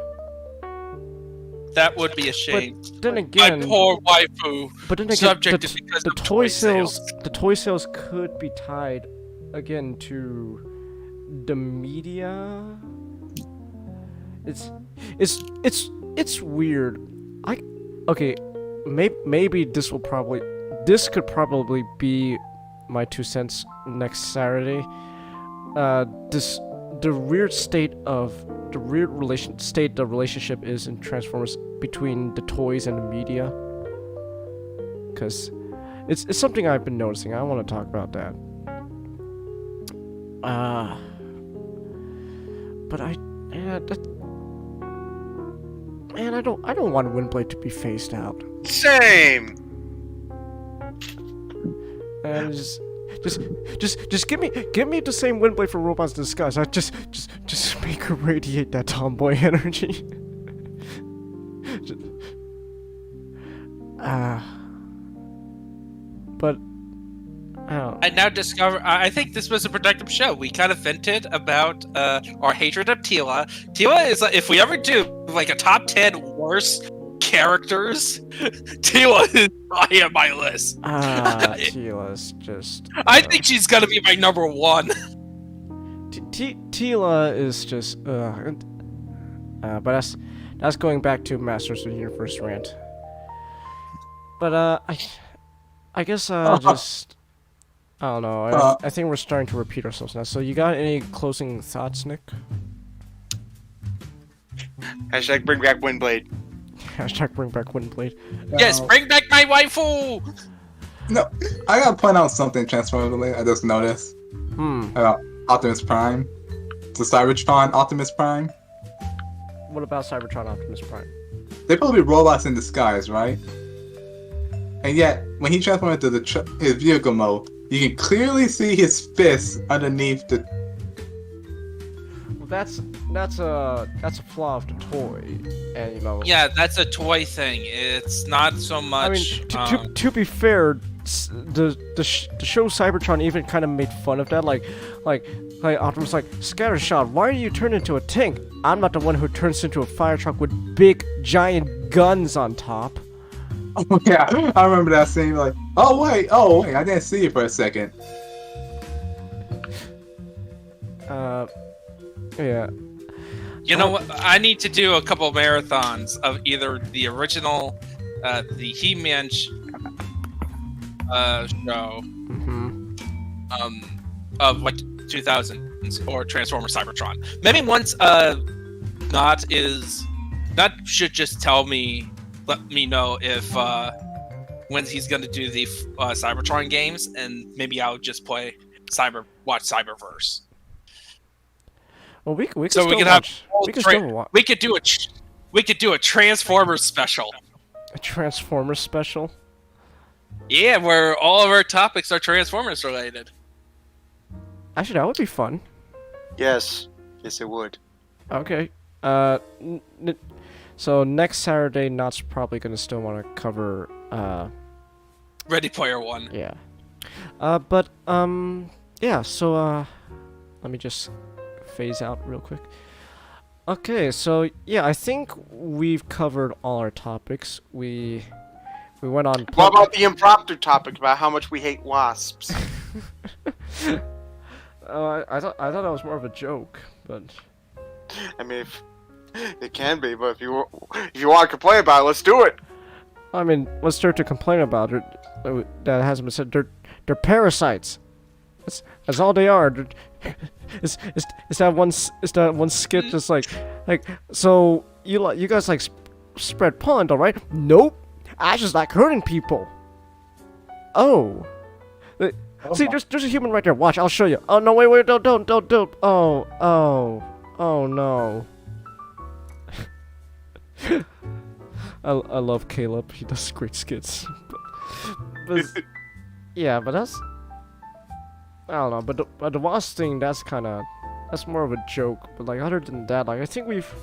That would be a shame. Then My again, poor waifu. but then again, subject is because the of toy toy sales, sales. the toy sales could be tied again to the media. It's weird. Maybe this could probably be my 2 cents next Saturday. The weird state the relationship is in Transformers between the toys and the media. Cause it's something I've been noticing. I want to talk about that. But I don't want Windblade to be phased out. Same. And just give me the same Windblade for Robots in Disguise. I just make her radiate that tomboy energy. But I don't. I now discover. I think this was a productive show. We kind of vented about our hatred of Tila. Tila is like, if we ever do like a top 10 worst characters, Tila is high on my list. Tila's just. I think she's gonna be my number one. Tila is just. But that's going back to Masters of the Universe rant. But I guess just. I don't know. I think we're starting to repeat ourselves now. So you got any closing thoughts, Nick? Hashtag bring back Windblade. Hashtag bring back Windblade. Yes, bring back my waifu. No, I gotta point out something Transformers related. I just noticed about Optimus Prime, the Cybertron Optimus Prime. What about Cybertron Optimus Prime? They're supposed to be robots in disguise, right? And yet, when he transformed into his vehicle mode, you can clearly see his fists underneath the. Well, that's a flaw of the toy, and you know. Yeah, that's a toy thing. It's not so much. I mean, to be fair, the show Cybertron even kind of made fun of that, like Optimus like, Scattershot, why are you turned into a tank? I'm not the one who turns into a fire truck with big giant guns on top. Oh yeah, I remember that scene. Like, oh wait, I didn't see it for a second. Yeah. You know what? I need to do a couple marathons of either the original, the He-Man show, of like 2000s or Transformers Cybertron. Maybe once Not should just let me know if when he's gonna do the Cybertron games, and maybe I'll just watch Cyberverse. Well, we could So still we could watch. have We could still watch we could do a Transformers special. a Transformers special. Yeah, where all of our topics are Transformers related. Actually, that would be fun. Yes, it would. Okay. So next Saturday, Not's probably gonna still want to cover. Ready Player One. Yeah. Yeah. So let me just phase out real quick. Okay. So yeah, I think we've covered all our topics. We went on. What about the impromptu topic about how much we hate wasps? I thought that was more of a joke, but. I mean, It can be, but if you want to complain about it, let's do it. I mean, what's there to complain about? That hasn't been said. They're parasites. That's all they are. It's that one skit just like so you guys like spread pollen, all right? Nope. I just like hurting people. Oh. See, there's a human right there. Watch, I'll show you. Oh no, wait, don't. Oh no. I love Caleb. He does great skits. but yeah, but that's I don't know. But the wasp thing, that's more of a joke. But like other than that, like I think we've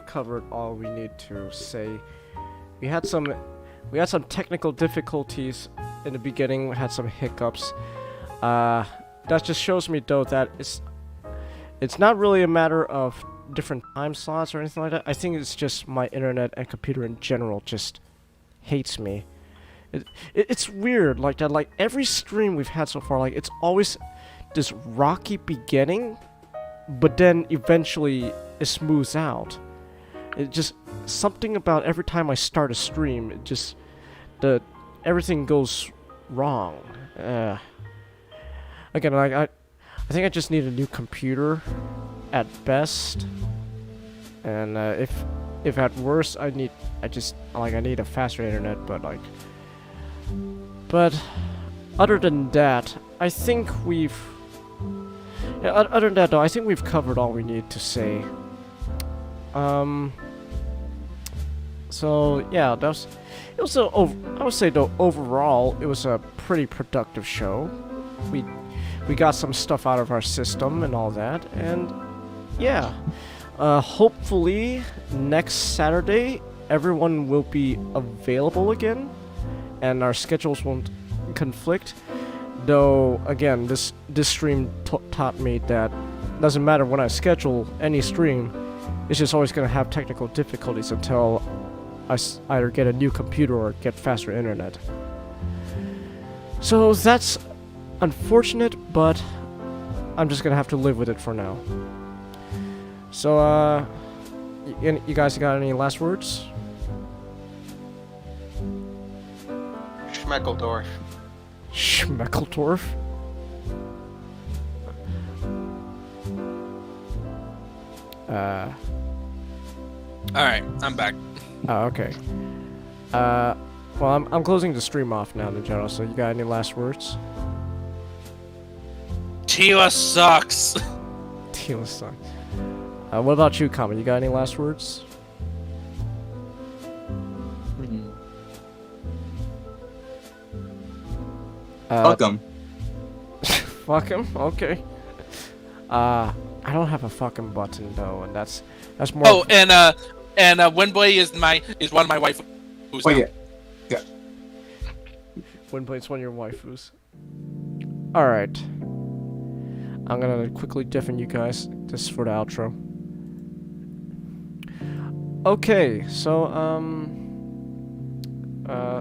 covered all we need to say. We had some technical difficulties in the beginning. We had some hiccups. That just shows me though that it's not really a matter of different time slots or anything like that. I think it's just my internet and computer in general just hates me. It's weird like that. Like every stream we've had so far, like it's always this rocky beginning, but then eventually it smooths out. It just something about every time I start a stream, it just everything goes wrong. Again, like I think I just need a new computer at best, and if at worst I need a faster internet. But other than that, I think we've other than that though, I think we've covered all we need to say. So yeah, I would say though overall it was a pretty productive show. We got some stuff out of our system and all that, and yeah, hopefully next Saturday everyone will be available again, and our schedules won't conflict. Though again, this stream taught me that doesn't matter when I schedule any stream, it's just always gonna have technical difficulties until I either get a new computer or get faster internet. So that's unfortunate, but I'm just gonna have to live with it for now. So, you guys got any last words? Schmeckeldorf. Schmeckeldorf? Alright, I'm back. Oh, okay. Well, I'm closing the stream off now, in general, so you got any last words? Tila sucks. Tila sucks. What about you, Kama? You got any last words? Fuck 'em. Fuck him? Okay. I don't have a fucking button though, and that's more. Oh, and Winboy is one of my wife. Oh yeah. Winboy's one of your waifus. Alright. I'm gonna quickly deafen you guys just for the outro. Okay, so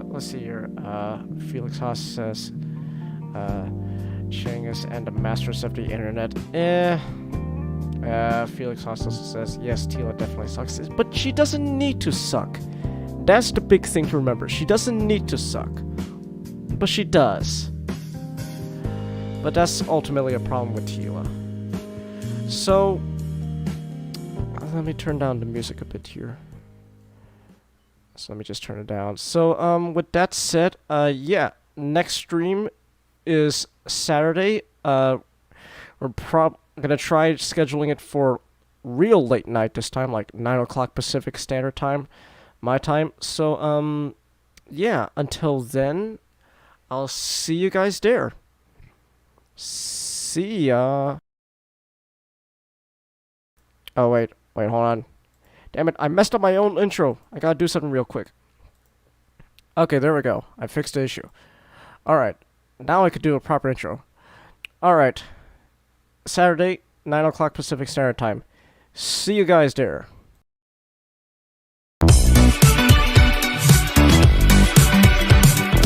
let's see here. Felix Haas says Chang and the masters of the internet. Felix Haas also says yes, Tila definitely sucks, but she doesn't need to suck. That's the big thing to remember. She doesn't need to suck, but she does. But that's ultimately a problem with Tila. So let me turn down the music a bit here. So let me just turn it down. So with that said, yeah, next stream is Saturday. We're gonna try scheduling it for real late night this time, like 9 o'clock Pacific Standard Time, my time. So yeah, until then, I'll see you guys there. See ya. Oh wait, hold on. Damn it, I messed up my own intro. I gotta do something real quick. Okay, there we go. I fixed the issue. Alright, now I could do a proper intro. Alright, Saturday, 9 o'clock Pacific Standard Time. See you guys there.